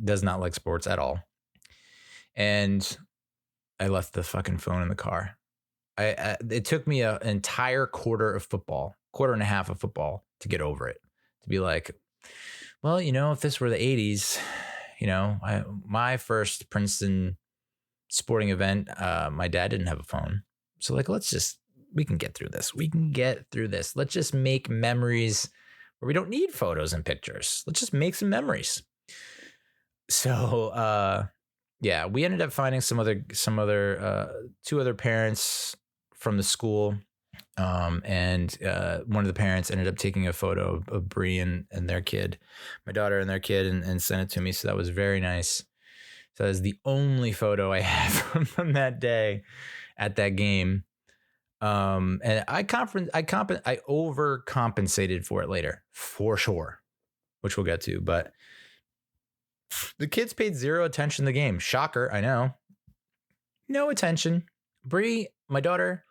does not like sports at all. And I left the fucking phone in the car. It took me an entire quarter and a half of football to get over it. To be like, well, if this were the 80s, my first Princeton sporting event, my dad didn't have a phone. So like, we can get through this. Let's just make memories where we don't need photos and pictures. Let's just make some memories. So, yeah, we ended up finding two other parents from the school. And one of the parents ended up taking a photo of Bree and their kid, my daughter and their kid, and sent it to me. So that was very nice. So that is the only photo I have from that day at that game. And I overcompensated for it later, for sure, which we'll get to. But the kids paid zero attention to the game. Shocker, I know. No attention. Bree, my daughter,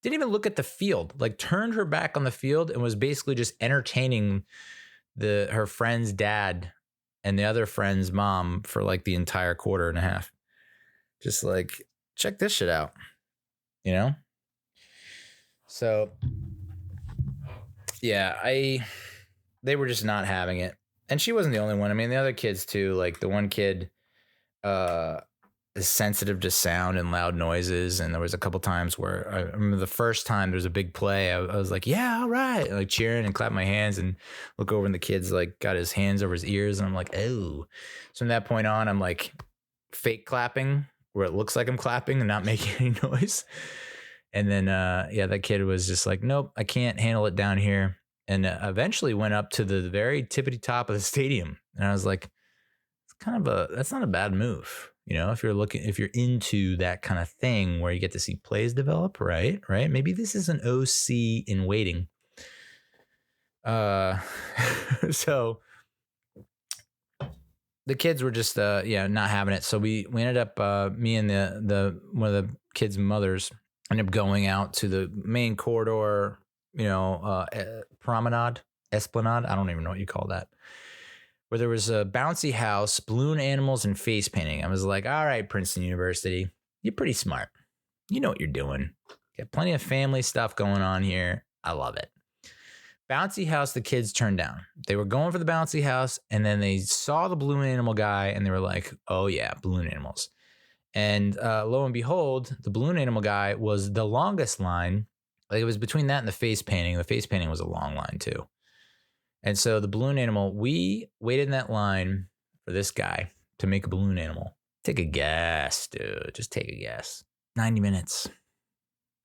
didn't even look at the field. Like, turned her back on the field and was basically just entertaining her friend's dad and the other friend's mom for like the entire quarter and a half. Just like, check this shit out, So, yeah, they were just not having it. And she wasn't the only one. I mean, the other kids too, like the one kid is sensitive to sound and loud noises. And there was a couple times where I remember the first time there was a big play. I was like, yeah, all right. And like cheering and clap my hands and look over, and the kid's like got his hands over his ears. And I'm like, oh. So from that point on, I'm like fake clapping where it looks like I'm clapping and not making any noise. And then, that kid was just like, nope, I can't handle it down here. And eventually went up to the very tippity top of the stadium. And I was like, that's not a bad move. If you're into that kind of thing where you get to see plays develop, right? Maybe this is an OC in waiting. So the kids were just, not having it. So we ended up, me and the one of the kids' mothers ended up going out to the main corridor, promenade, esplanade. I don't even know what you call that. Where there was a bouncy house, balloon animals, and face painting. I was like, all right, Princeton University, you're pretty smart. You know what you're doing. Got plenty of family stuff going on here. I love it. Bouncy house, the kids turned down. They were going for the bouncy house, and then they saw the balloon animal guy, and they were like, oh yeah, balloon animals. And lo and behold, the balloon animal guy was the longest line. Like it was between that and the face painting. The face painting was a long line too. And so the balloon animal, we waited in that line for this guy to make a balloon animal. Take a guess, dude. Just take a guess. 90 minutes.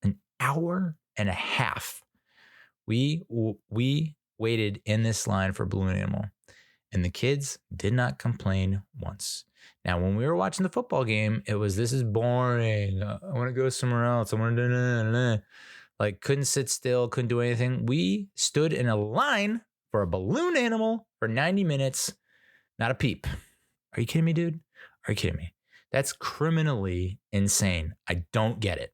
An hour and a half. We waited in this line for a balloon animal. And the kids did not complain once. Now, when we were watching the football game, it was, this is boring. I want to go somewhere else. I want to do like couldn't sit still, couldn't do anything. We stood in a line for a balloon animal for 90 minutes. Not a peep. Are you kidding me, dude? Are you kidding me? That's criminally insane. I don't get it.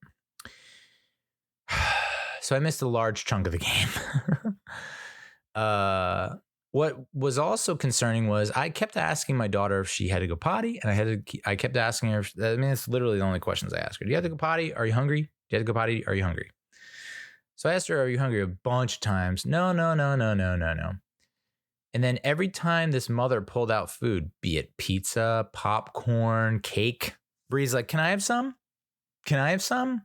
So I missed a large chunk of the game. What was also concerning was I kept asking my daughter if she had to go potty, and I kept asking her. I mean, it's literally the only questions I ask her. Do you have to go potty? Are you hungry? Do you have to go potty? Are you hungry? So I asked her, are you hungry? A bunch of times. No. And then every time this mother pulled out food, be it pizza, popcorn, cake, Bree's like, can I have some? Can I have some?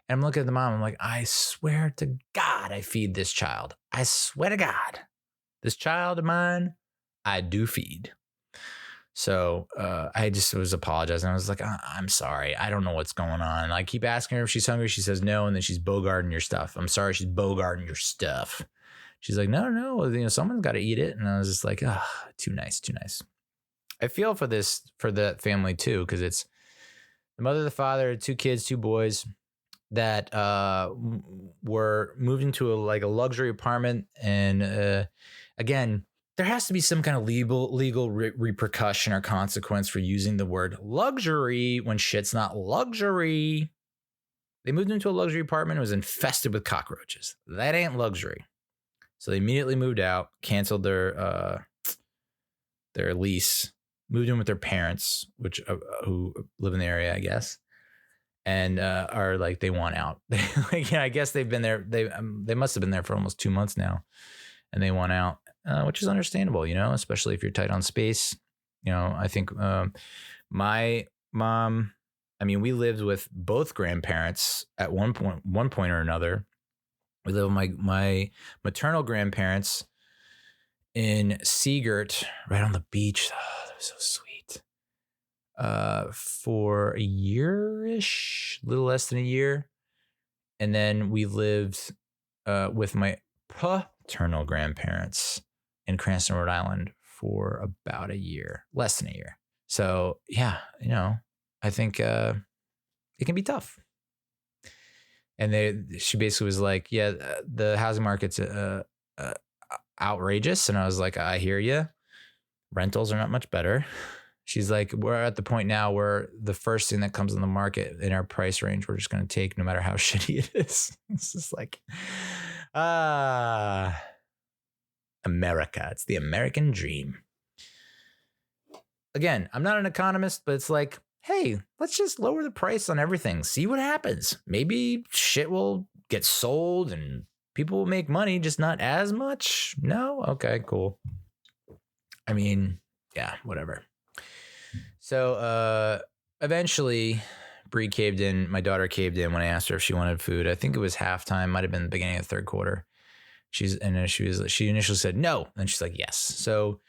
And I'm looking at the mom. I'm like, I swear to God, I feed this child. I swear to God, this child of mine, I do feed. So I just was apologizing. I was like, I'm sorry. I don't know what's going on. I keep asking her if she's hungry. She says no. And then she's bogarting your stuff. I'm sorry. She's bogarting your stuff. She's like, no, someone's got to eat it. And I was just like, too nice. I feel for that family too, because it's the mother, the father, 2 kids, 2 boys that were moved into a luxury apartment. And again, there has to be some kind of legal repercussion or consequence for using the word luxury when shit's not luxury. They moved into a luxury apartment. It was infested with cockroaches. That ain't luxury. So they immediately moved out, canceled their lease, moved in with their parents, which who live in the area, I guess, and are like, they want out. I guess they've been there. They must have been there for almost 2 months now, and they want out, which is understandable, especially if you're tight on space. I think my mom. I mean, we lived with both grandparents at one point or another. We lived with my maternal grandparents in Seagirt, right on the beach. Oh, that was so sweet. For a year-ish, a little less than a year. And then we lived with my paternal grandparents in Cranston, Rhode Island for about a year, less than a year. So, yeah, I think it can be tough. And she basically was like, yeah, the housing market's outrageous. And I was like, I hear you. Rentals are not much better. She's like, we're at the point now where the first thing that comes on the market in our price range, we're just going to take no matter how shitty it is. It's just like, America. It's the American dream. Again, I'm not an economist, but it's like, hey, let's just lower the price on everything. See what happens. Maybe shit will get sold and people will make money, just not as much. No? Okay, cool. I mean, yeah, whatever. So eventually, Bree caved in. My daughter caved in when I asked her if she wanted food. I think it was halftime. Might have been the beginning of the third quarter. She initially said no. Then she's like, yes. So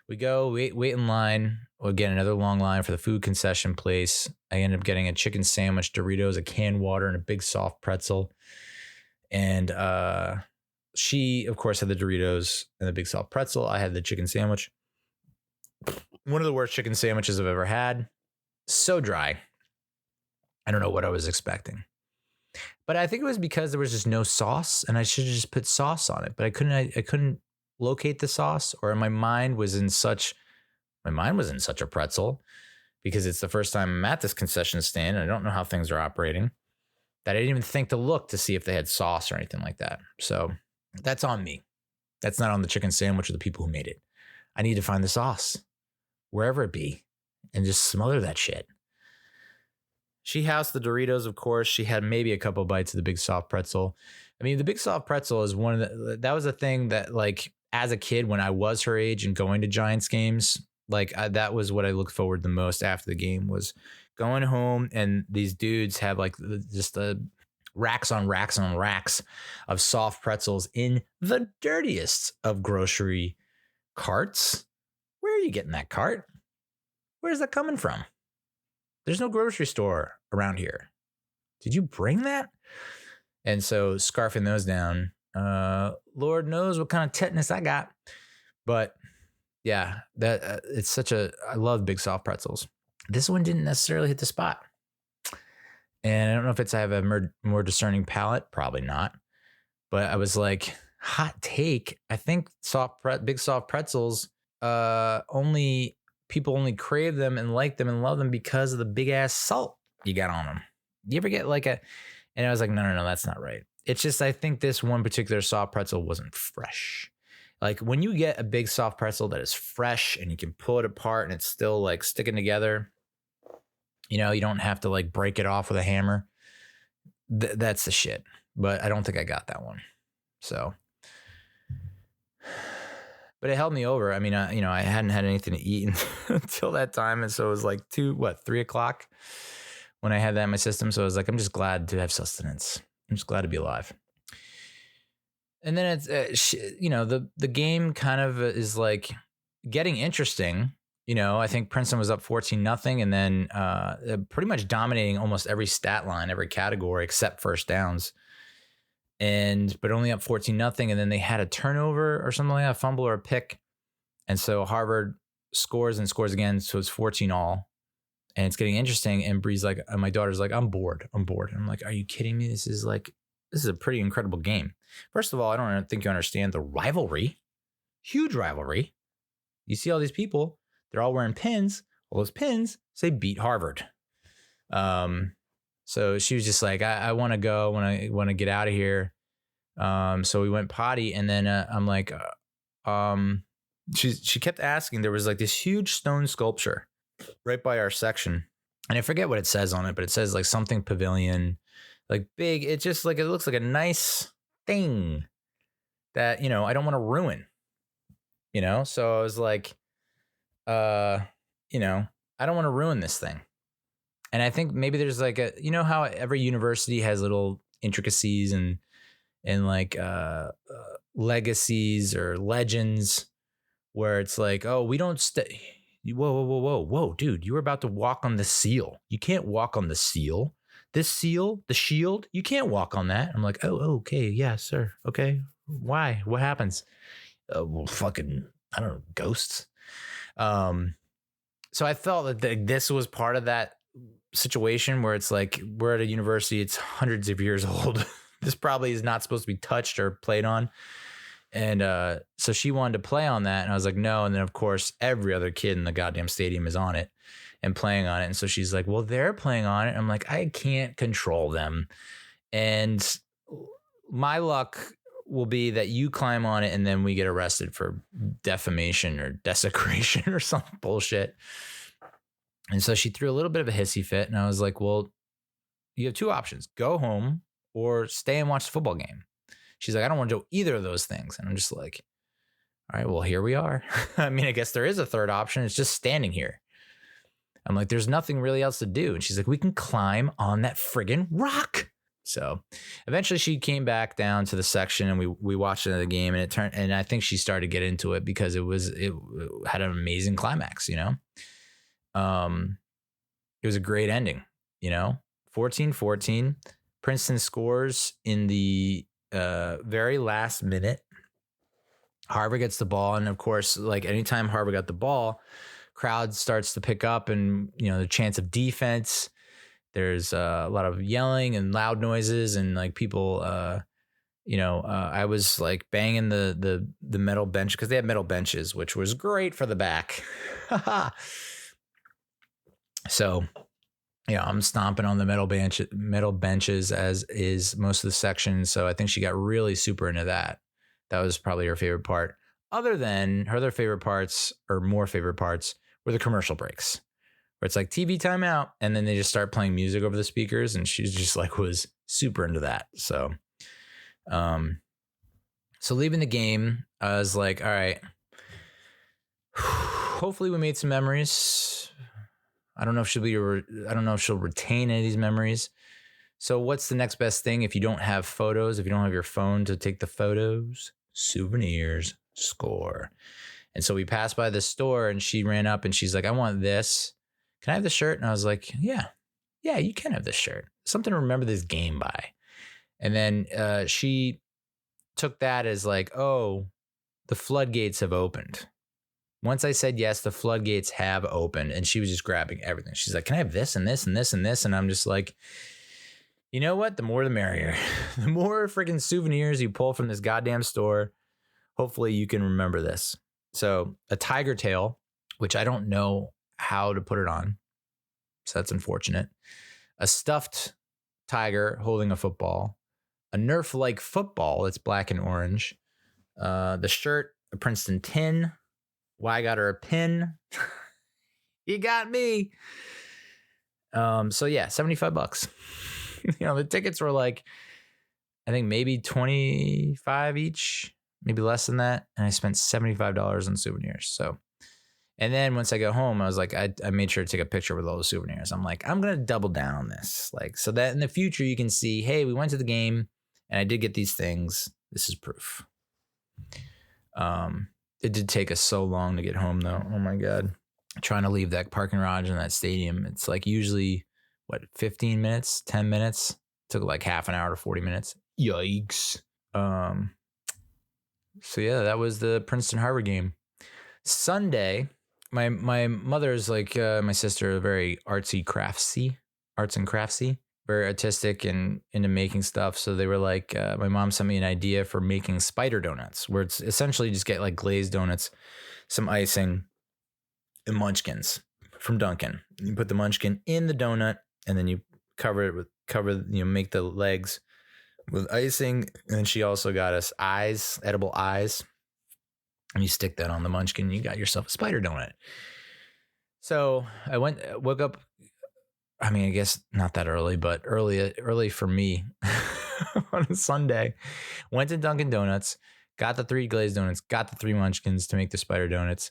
we go, wait in line. Again, another long line for the food concession place. I ended up getting a chicken sandwich, Doritos, a canned water, and a big soft pretzel. And she, of course, had the Doritos and the big soft pretzel. I had the chicken sandwich. One of the worst chicken sandwiches I've ever had. So dry. I don't know what I was expecting. But I think it was because there was just no sauce, and I should have just put sauce on it. But I couldn't locate the sauce, or my mind was in such a pretzel because it's the first time I'm at this concession stand and I don't know how things are operating, that I didn't even think to look to see if they had sauce or anything like that. So that's on me. That's not on the chicken sandwich or the people who made it. I need to find the sauce wherever it be and just smother that shit. She housed the Doritos, of course. She had maybe a couple bites of the big soft pretzel. I mean, the big soft pretzel is that was a thing that, like, as a kid, when I was her age and going to Giants games, Like that was what I looked forward the most after the game, was going home, and these dudes have like just the racks on racks on racks of soft pretzels in the dirtiest of grocery carts. Where are you getting that cart? Where's that coming from? There's no grocery store around here. Did you bring that? And so scarfing those down, Lord knows what kind of tetanus I got. But yeah, that it's such I love big soft pretzels. This one didn't necessarily hit the spot. And I don't know if I have a more discerning palate. Probably not. But I was like, hot take. I think big soft pretzels, people only crave them and like them and love them because of the big ass salt you got on them. You ever get and I was like, no, that's not right. It's just, I think this one particular soft pretzel wasn't fresh. Like when you get a big soft pretzel that is fresh and you can pull it apart and it's still like sticking together, you don't have to like break it off with a hammer. That's the shit. But I don't think I got that one. So, but it held me over. I mean, I hadn't had anything to eat until that time. And so it was like 3 o'clock when I had that in my system. So I was like, I'm just glad to have sustenance. I'm just glad to be alive. And then it's, the game kind of is like getting interesting. I think Princeton was up 14-0 and then pretty much dominating almost every stat line, every category except first downs. But only up 14-0. And then they had a turnover or something like that, a fumble or a pick. And so Harvard scores and scores again. So it's 14-all. And it's getting interesting. And Bree's like, my daughter's like, I'm bored. And I'm like, are you kidding me? This is a pretty incredible game. First of all, I don't think you understand the rivalry. Huge rivalry. You see all these people, they're all wearing pins. All those pins say beat Harvard. So she was just like, I want to go, want to get out of here. So we went potty, and then I'm like, she kept asking. There was like this huge stone sculpture right by our section, and I forget what it says on it, but it says like something pavilion, like big. It just like, it looks like a nice thing that, I don't want to ruin, So I was like, I don't want to ruin this thing. And I think maybe there's like how every university has little intricacies and like legacies or legends where it's like, oh, we don't stay. Whoa, dude, you were about to walk on the seal. You can't walk on the seal. This seal, the shield, you can't walk on that. I'm like, oh, okay, yeah, sir. Okay, why? What happens? Well, fucking, I don't know, ghosts. So I felt that this was part of that situation where it's like, we're at a university, it's hundreds of years old. This probably is not supposed to be touched or played on. And so she wanted to play on that. And I was like, no. And then, of course, every other kid in the goddamn stadium is on it and playing on it. And so she's like, well, they're playing on it. I'm like, I can't control them. And my luck will be that you climb on it and then we get arrested for defamation or desecration or some bullshit. And so she threw a little bit of a hissy fit. And I was like, well, you have two options. Go home or stay and watch the football game. She's like, I don't want to do either of those things. And I'm just like, all right, well, here we are. I mean, I guess there is a third option. It's just standing here. I'm like, there's nothing really else to do. And she's like, we can climb on that friggin' rock. So eventually she came back down to the section and we watched another game, and and I think she started to get into it because it had an amazing climax, It was a great ending, 14-14. Princeton scores in the very last minute. Harvard gets the ball. And of course, like anytime Harvard got the ball, crowd starts to pick up and, the chance of defense. There's a lot of yelling and loud noises and like people, I was like banging the metal bench because they had metal benches, which was great for the back. So, I'm stomping on the metal benches as is most of the section. So I think she got really super into that. That was probably her favorite part. Other than her other favorite parts or more favorite parts were the commercial breaks, where it's like TV timeout, and then they just start playing music over the speakers, and she's just like was super into that. So, so leaving the game, I was like, all right, hopefully we made some memories. I don't know if she'll retain any of these memories. So what's the next best thing if you don't have photos, if you don't have your phone to take the photos? Souvenirs score. And so we passed by the store and she ran up and she's like, I want this. Can I have the shirt? And I was like, yeah, you can have this shirt. Something to remember this game by. And then she took that as like, oh, the floodgates have opened. Once I said yes, the floodgates have opened, and she was just grabbing everything. She's like, can I have this and this and this and this? And I'm just like, you know what? The more the merrier. The more freaking souvenirs you pull from this goddamn store, hopefully you can remember this. So a tiger tail, which I don't know how to put it on. So that's unfortunate. A stuffed tiger holding a football. A Nerf-like football that's black and orange. The shirt, a Princeton tin. Why I got her a pin. You got me. So yeah, $75. The tickets were like, I think maybe 25 each, maybe less than that. And I spent $75 on souvenirs. So, and then once I got home, I was like, I made sure to take a picture with all the souvenirs. I'm like, I'm going to double down on this. Like, so that in the future you can see, hey, we went to the game and I did get these things. This is proof. It did take us so long to get home though. Oh my God. Trying to leave that parking garage in that stadium. It's like usually 15 minutes, 10 minutes. Took like half an hour to 40 minutes. Yikes. So yeah, that was the Princeton Harvard game. Sunday, my mother's like my sister, very arts and craftsy, very artistic and into making stuff. So they were like, my mom sent me an idea for making spider donuts, where it's essentially just get like glazed donuts, some icing, and munchkins from Dunkin'. You put the munchkin in the donut, and then you make the legs with icing. And then she also got us eyes, edible eyes. And you stick that on the munchkin, and you got yourself a spider donut. So I woke up, I mean, I guess not that early, but early for me on a Sunday. Went to Dunkin' Donuts, got the 3 glazed donuts, got the 3 munchkins to make the spider donuts,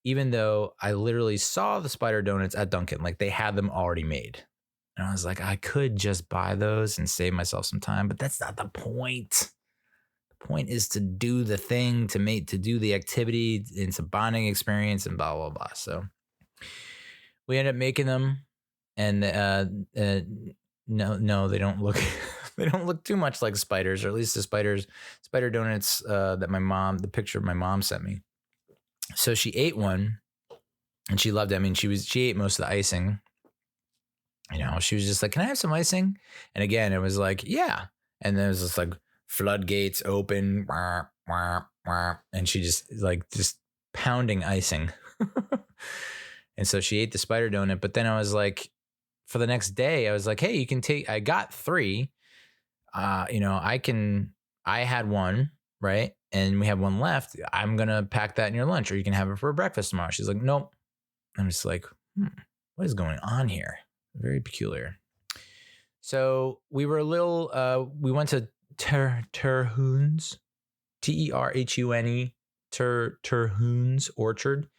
even though I literally saw the spider donuts at Dunkin', like they had them already made. And I was like, I could just buy those and save myself some time, but that's not the point. The point is to do the thing, to do the activity. It's a bonding experience and blah, blah, blah. So we ended up making them. And no, they don't look they don't look too much like spiders, or at least the spider donuts that the picture my mom sent me. So she ate one and she loved it. I mean, she ate most of the icing. She was just like, can I have some icing? And again, it was like, yeah. And then it was just like floodgates open, and she just pounding icing. And so she ate the spider donut, but then I was like, for the next day, I was like, hey, I got 3. I had one, right? And we have one left. I'm going to pack that in your lunch, or you can have it for breakfast tomorrow. She's like, nope. I'm just like, what is going on here? Very peculiar. So we were we went to Terhune, Terhune, Terhune's Orchard.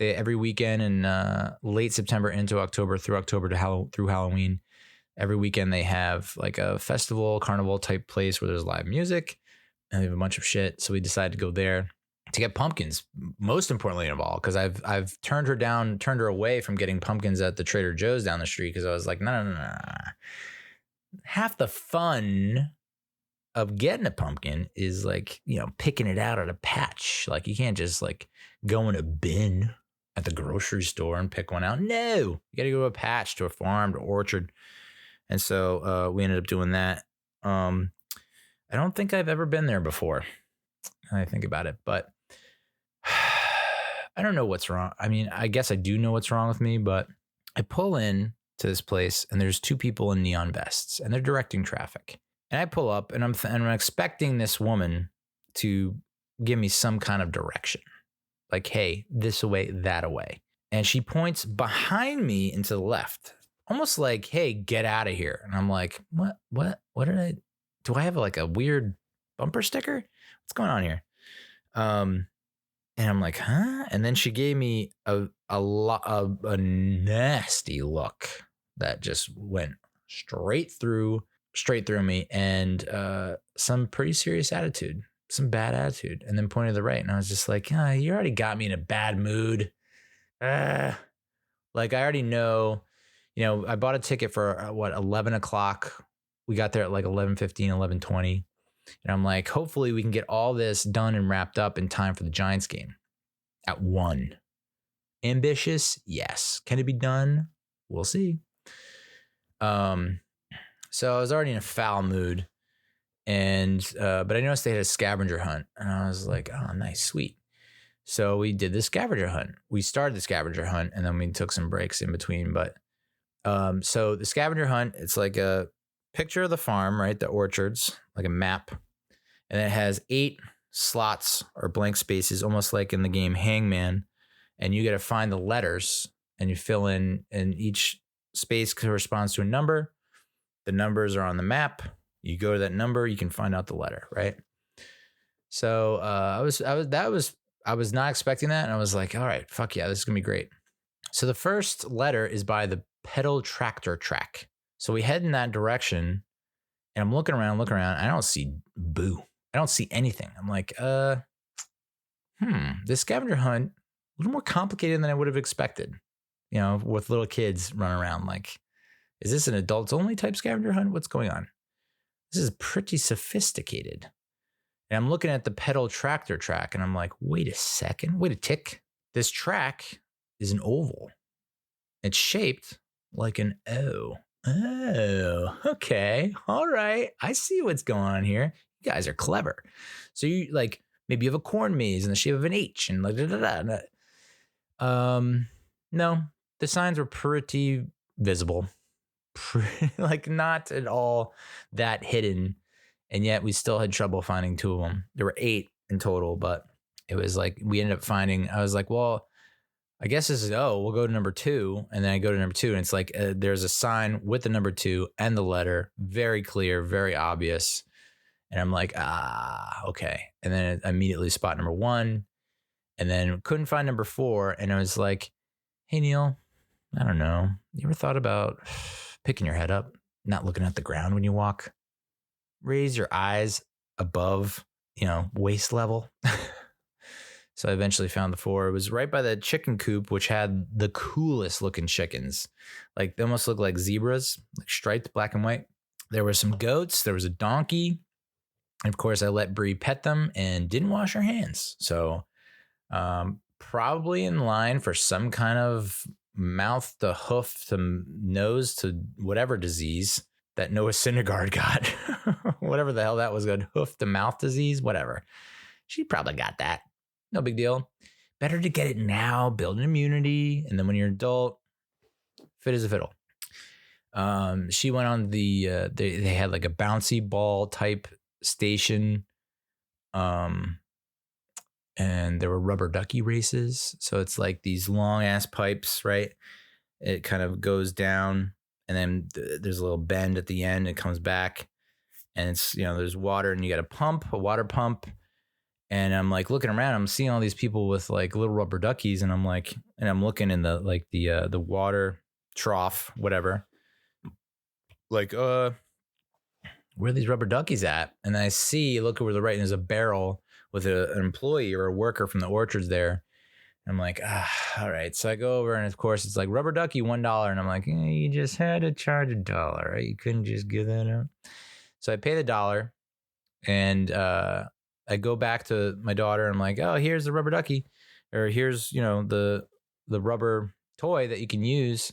Every weekend in late September into October, through October through Halloween, every weekend they have like a festival, carnival type place where there's live music and they have a bunch of shit. So we decided to go there to get pumpkins, most importantly of all, because I've turned her away from getting pumpkins at the Trader Joe's down the street, because I was like, no. Half the fun of getting a pumpkin is like, picking it out of a patch. Like you can't just like go in a bin at the grocery store and pick one out. No, you got to go to a patch, to a farm, to orchard. And so we ended up doing that. I don't think I've ever been there before. I think about it, but I don't know what's wrong. I mean, I guess I do know what's wrong with me, but I pull in to this place and there's 2 people in neon vests and they're directing traffic. And I pull up and I'm expecting this woman to give me some kind of direction. Like, hey, this away, that away. And she points behind me and to the left, almost like, hey, get out of here. And I'm like, what do I have like a weird bumper sticker? What's going on here? And I'm like, huh? And then she gave me a nasty look that just went straight through me, and some pretty serious attitude, some bad attitude, and then pointed to the right. And I was just like, you already got me in a bad mood. Like I already know, I bought a ticket for 11 o'clock. We got there at like 11:15, 11:20. And I'm like, hopefully we can get all this done and wrapped up in time for the Giants game at 1. Ambitious? Yes. Can it be done? We'll see. So I was already in a foul mood, and but I noticed they had a scavenger hunt, and I was like, oh, nice, sweet. So we did the scavenger hunt. We started the scavenger hunt, and then we took some breaks in between. But so the scavenger hunt, it's like a picture of the farm, right? The orchards, like a map, and it has 8 slots or blank spaces, almost like in the game Hangman. And you got to find the letters, and you fill in, and each space corresponds to a number. The numbers are on the map. You go to that number, you can find out the letter, right? So I was not expecting that, and I was like, all right, fuck yeah, this is gonna be great. So the first letter is by the pedal tractor track. So we head in that direction, and I'm looking around. I don't see boo. I don't see anything. I'm like, this scavenger hunt, a little more complicated than I would have expected, with little kids running around. Like, is this an adults only type scavenger hunt? What's going on? This is pretty sophisticated. And I'm looking at the pedal tractor track, and I'm like, wait a second, wait a tick. This track is an oval. It's shaped like an O. Oh, okay. All right. I see what's going on here. You guys are clever. So you like, maybe you have a corn maze in the shape of an H and like, no, the signs were pretty visible. Like not at all that hidden. And yet we still had trouble finding 2 of them. There were 8 in total, but it was like, we ended up finding, I was like, well, I guess this is, we'll go to number 2. And then I go to number 2, and it's like, there's a sign with the number 2 and the letter, very clear, very obvious. And I'm like, okay. And then I immediately spot number 1, and then couldn't find number 4. And I was like, hey, Neil, I don't know. You ever thought about picking your head up, not looking at the ground when you walk? Raise your eyes above, waist level. So I eventually found the 4. It was right by the chicken coop, which had the coolest looking chickens. Like they almost looked like zebras, like striped black and white. There were some goats. There was a donkey. And of course, I let Bree pet them and didn't wash her hands. So probably in line for some kind of mouth to hoof to nose to whatever disease that Noah Syndergaard got. Whatever the hell that was good. Hoof to mouth disease, whatever. She probably got that. No big deal. Better to get it now, build an immunity. And then when you're an adult, fit as a fiddle. She went on the, they had like a bouncy ball type station. And there were rubber ducky races. So it's like these long ass pipes, right? It kind of goes down, and then there's a little bend at the end. It comes back, and it's, there's water, and you got a water pump. And I'm like looking around, I'm seeing all these people with like little rubber duckies. And I'm like, and I'm looking in the water trough, whatever. Like, where are these rubber duckies at? And I look over the right, and there's a barrel with an employee or a worker from the orchards there. I'm like, all right. So I go over, and of course it's like rubber ducky, $1. And I'm like, you just had to charge $1, right? You couldn't just give that up. So I pay the $1, and I go back to my daughter. I'm like, oh, here's the rubber ducky, or here's, the rubber toy that you can use.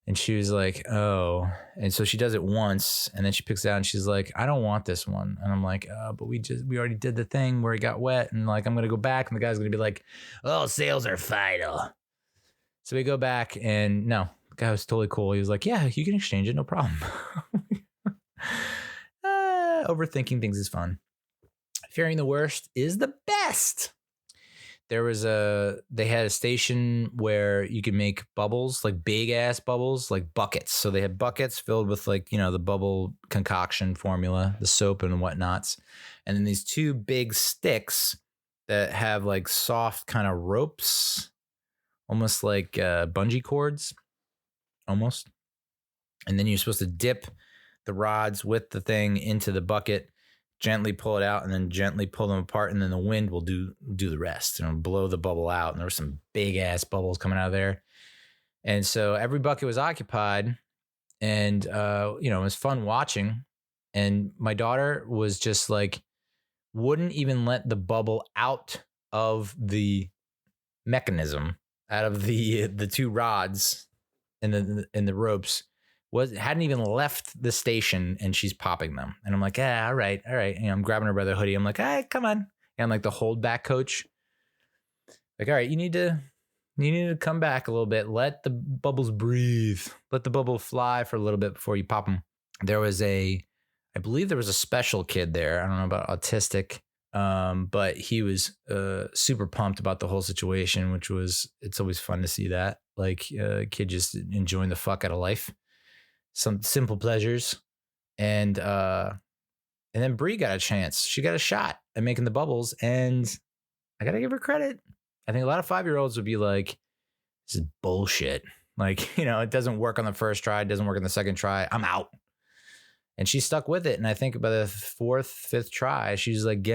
And she was like, oh. And so she does it once, and then she picks it out, and she's like, I don't want this one. And I'm like, but we already did the thing where it got wet. And like, I'm going to go back, and the guy's going to be like, oh, sales are final. So we go back, and no, the guy was totally cool. He was like, yeah, you can exchange it. No problem. Overthinking things is fun. Fearing the worst is the best. They had a station where you could make bubbles, like big ass bubbles, like buckets. So they had buckets filled with like, the bubble concoction formula, the soap and whatnots. And then these 2 big sticks that have like soft kind of ropes, almost like bungee cords, almost. And then you're supposed to dip the rods with the thing into the bucket, gently pull it out, and then gently pull them apart. And then the wind will do the rest and blow the bubble out. And there were some big ass bubbles coming out of there. And so every bucket was occupied, and, it was fun watching. And my daughter was just like, wouldn't even let the bubble out of the mechanism, out of the two rods and the ropes. Hadn't even left the station, and she's popping them. And I'm like, yeah, all right. I'm grabbing her by the hoodie. I'm like, hey, come on. And I'm like the holdback coach. Like, all right, you need to come back a little bit. Let the bubbles breathe. Let the bubble fly for a little bit before you pop them. I believe there was a special kid there. I don't know about autistic, but he was super pumped about the whole situation, it's always fun to see that. Like a kid just enjoying the fuck out of life. Some simple pleasures. And then Bree got a chance. She got a shot at making the bubbles, and I got to give her credit. I think a lot of 5-year-olds would be like, this is bullshit. Like, it doesn't work on the first try. It doesn't work on the second try. I'm out. And she stuck with it. And I think by the 4th, 5th try, she's like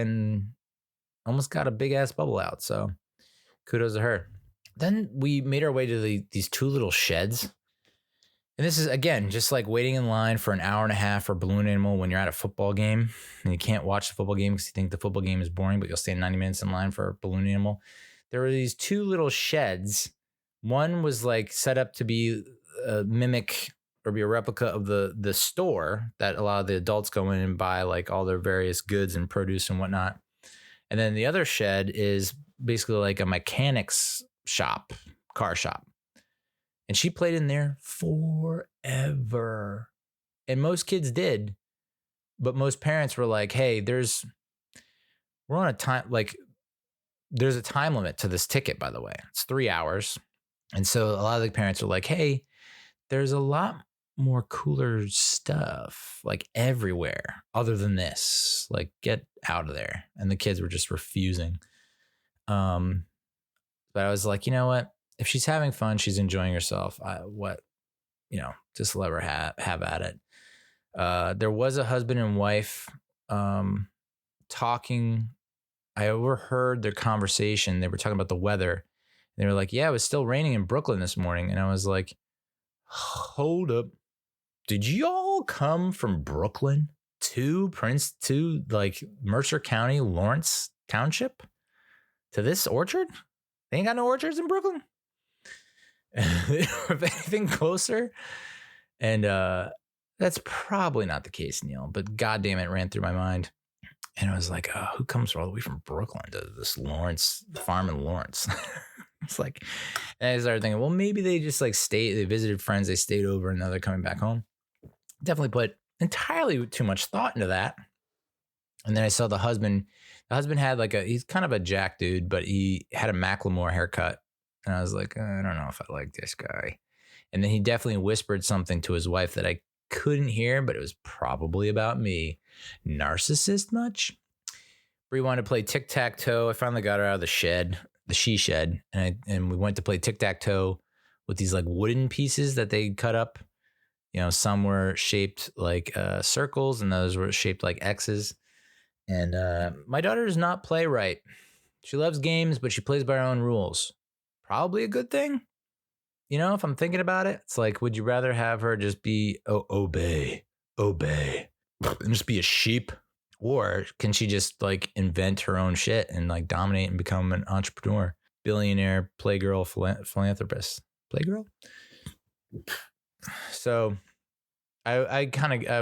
almost got a big ass bubble out. So kudos to her. Then we made our way to these two little sheds. And this is, again, just like waiting in line for an hour and a half for a balloon animal when you're at a football game and you can't watch the football game because you think the football game is boring, but you'll stand 90 minutes in line for a balloon animal. There were these two little sheds. One was like set up to be a mimic or be a replica of the store that a lot of the adults go in and buy like all their various goods and produce and whatnot. And then the other shed is basically like a mechanic's shop, car shop. And she played in there forever. And most kids did. But most parents were like, hey, there's a time limit to this ticket, by the way. It's 3 hours. And so a lot of the parents are like, hey, there's a lot more cooler stuff like everywhere other than this. Like, get out of there. And the kids were just refusing. But I was like, you know what? If she's having fun, she's enjoying herself. Just let her have at it. There was a husband and wife talking. I overheard their conversation. They were talking about the weather. They were like, yeah, it was still raining in Brooklyn this morning. And I was like, hold up. Did y'all come from Brooklyn to like Mercer County, Lawrence Township to this orchard? They ain't got no orchards in Brooklyn. If anything closer. And that's probably not the case, Neil, but goddamn, it ran through my mind. And I was like, oh, who comes all the way from Brooklyn to this Lawrence farm in Lawrence? It's like, and I started thinking, well, maybe they just like they visited friends, they stayed over, and now they're coming back home. Definitely put entirely too much thought into that. And then I saw the husband. The husband had he's kind of a jack dude, but he had a Macklemore haircut. And I was like, I don't know if I like this guy. And then he definitely whispered something to his wife that I couldn't hear, but it was probably about me. Narcissist much? Bree wanted to play tic-tac-toe. I finally got her out of the shed, the she shed, and we went to play tic-tac-toe with these like wooden pieces that they cut up. Some were shaped like circles and those were shaped like X's. And my daughter does not play right. She loves games, but she plays by her own rules. Probably a good thing. If I'm thinking about it, it's like, would you rather have her just be obey, and just be a sheep? Or can she just like invent her own shit and like dominate and become an entrepreneur, billionaire, playgirl, philanthropist? Playgirl? So I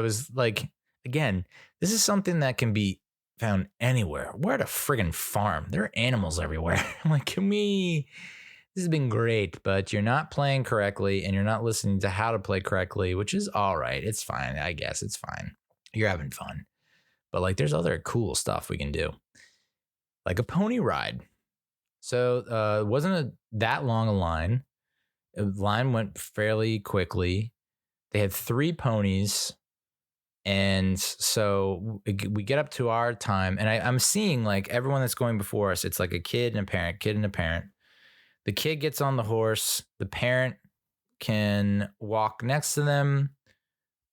was like, again, this is something that can be found anywhere. We're at a friggin' farm. There are animals everywhere. I'm like, this has been great, but you're not playing correctly and you're not listening to how to play correctly, which is all right. It's fine. I guess it's fine. You're having fun. But like, there's other cool stuff we can do. Like a pony ride. So it wasn't that long a line. The line went fairly quickly. They had 3 ponies And so we get up to our time, and I'm seeing like everyone that's going before us. It's like a kid and a parent, kid and a parent. The kid gets on the horse. The parent can walk next to them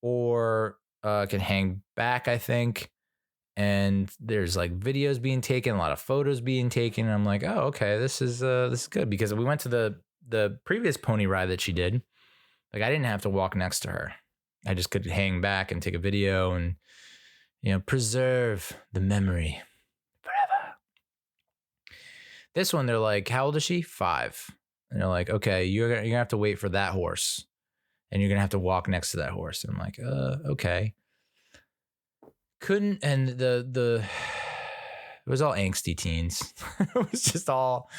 or can hang back, I think. And there's like videos being taken, a lot of photos being taken. And I'm like, oh, okay, this is good, because we went to the previous pony ride that she did. Like, I didn't have to walk next to her. I just could hang back and take a video and, preserve the memory forever. This one, they're like, how old is she? 5. And they're like, okay, you're gonna have to wait for that horse, and you're gonna have to walk next to that horse. And I'm like, okay. Couldn't, and it was all angsty teens. It was just all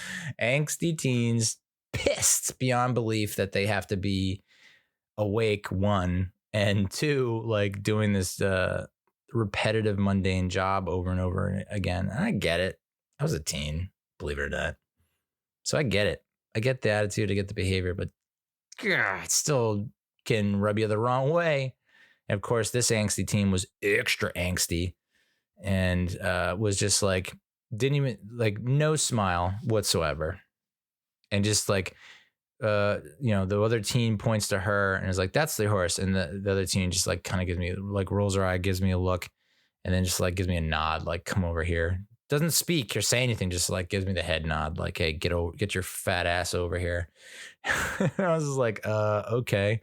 angsty teens, pissed beyond belief that they have to be awake, 1, and 2, like doing this repetitive, mundane job over and over again. And I get it. I was a teen, believe it or not. So I get it. I get the attitude, I get the behavior, but it still can rub you the wrong way. And of course, this angsty teen was extra angsty and was just like, didn't even, like, no smile whatsoever. And just like, the other teen points to her and is like, that's the horse. And the other teen just like kind of gives me, like, rolls her eye, gives me a look, and then just like gives me a nod, like, come over here. Doesn't speak or say anything, just like gives me the head nod, like, hey, get your fat ass over here. I was just like, okay.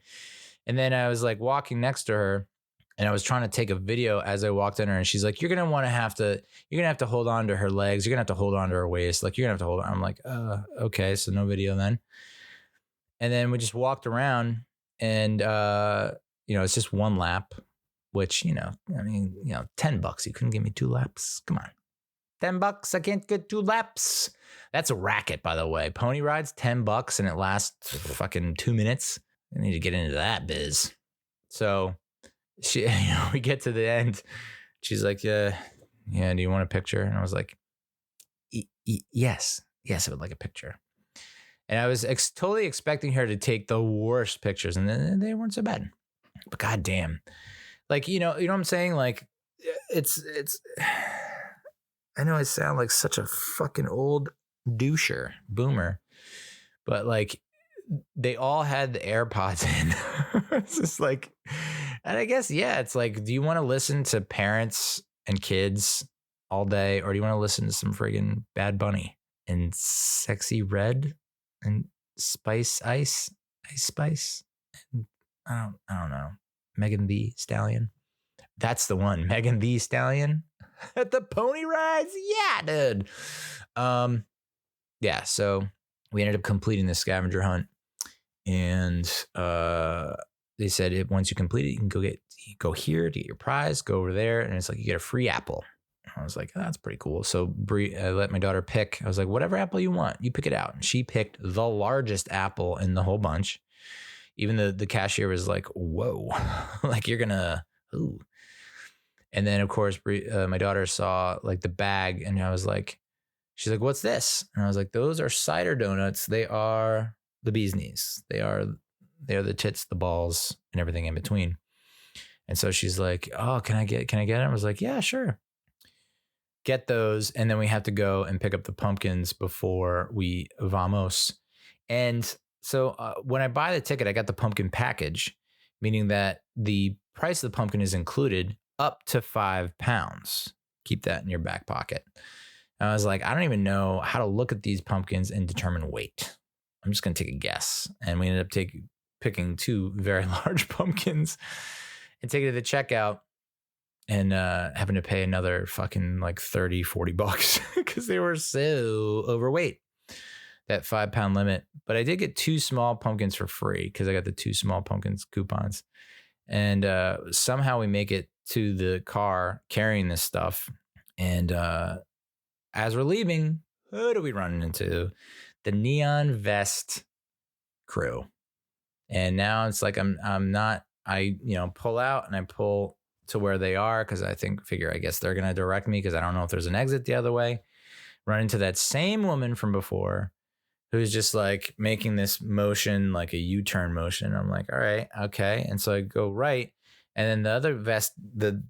And then I was like walking next to her, and I was trying to take a video as I walked in her, and she's like, you're going to have to hold on to her legs. You're going to have to hold on to her waist. Like, you're going to have to hold on. I'm like, okay. So no video then. And then we just walked around, and, it's just 1 lap, which, $10. You couldn't give me 2 laps. Come on. $10. I can't get 2 laps. That's a racket, by the way. Pony rides, $10, and it lasts fucking 2 minutes. I need to get into that biz. So we get to the end. She's like, yeah, do you want a picture? And I was like, yes, I would like a picture. And I was totally expecting her to take the worst pictures, and then they weren't so bad. But goddamn, like, you know what I'm saying? Like, it's. I know I sound like such a fucking old boomer, but like, they all had the AirPods in. It's just like, and I guess, yeah, it's like, do you want to listen to parents and kids all day, or do you want to listen to some friggin' Bad Bunny and Sexy Red and Ice Spice? And I don't know. Megan Thee Stallion. That's the one. Megan Thee Stallion at the pony rides. Yeah, dude. Yeah. So we ended up completing the scavenger hunt, and they said, once you complete it, you can go here to get your prize, go over there, and it's like you get a free apple. I was like, oh, that's pretty cool. So I let my daughter pick. I was like, whatever apple you want, you pick it out. And she picked the largest apple in the whole bunch. Even the cashier was like, whoa, like, you're gonna, ooh. And then, of course, my daughter saw like the bag, and I was like, she's like, what's this? And I was like, those are cider donuts. They are the bee's knees. They are the tits, the balls, and everything in between. And so she's like, oh, can I get it? I was like, yeah, sure. Get those. And then we have to go and pick up the pumpkins before we vamos. And so when I buy the ticket, I got the pumpkin package, meaning that the price of the pumpkin is included up to 5 pounds. Keep that in your back pocket. And I was like, I don't even know how to look at these pumpkins and determine weight. I'm just going to take a guess. And we ended up picking 2 very large pumpkins and taking it to the checkout, and having to pay another fucking like $30-$40 because they were so overweight, that 5 pound limit. But I did get 2 small pumpkins for free because I got the 2 small pumpkins coupons. And somehow we make it to the car carrying this stuff. And as we're leaving, who do we run into? The neon vest crew. And now it's like, I pull out and I pull to where they are, because I guess they're going to direct me, because I don't know if there's an exit the other way. Run into that same woman from before, who's just like making this motion, like a U-turn motion. I'm like, all right, okay. And so I go right, And then the other vest, the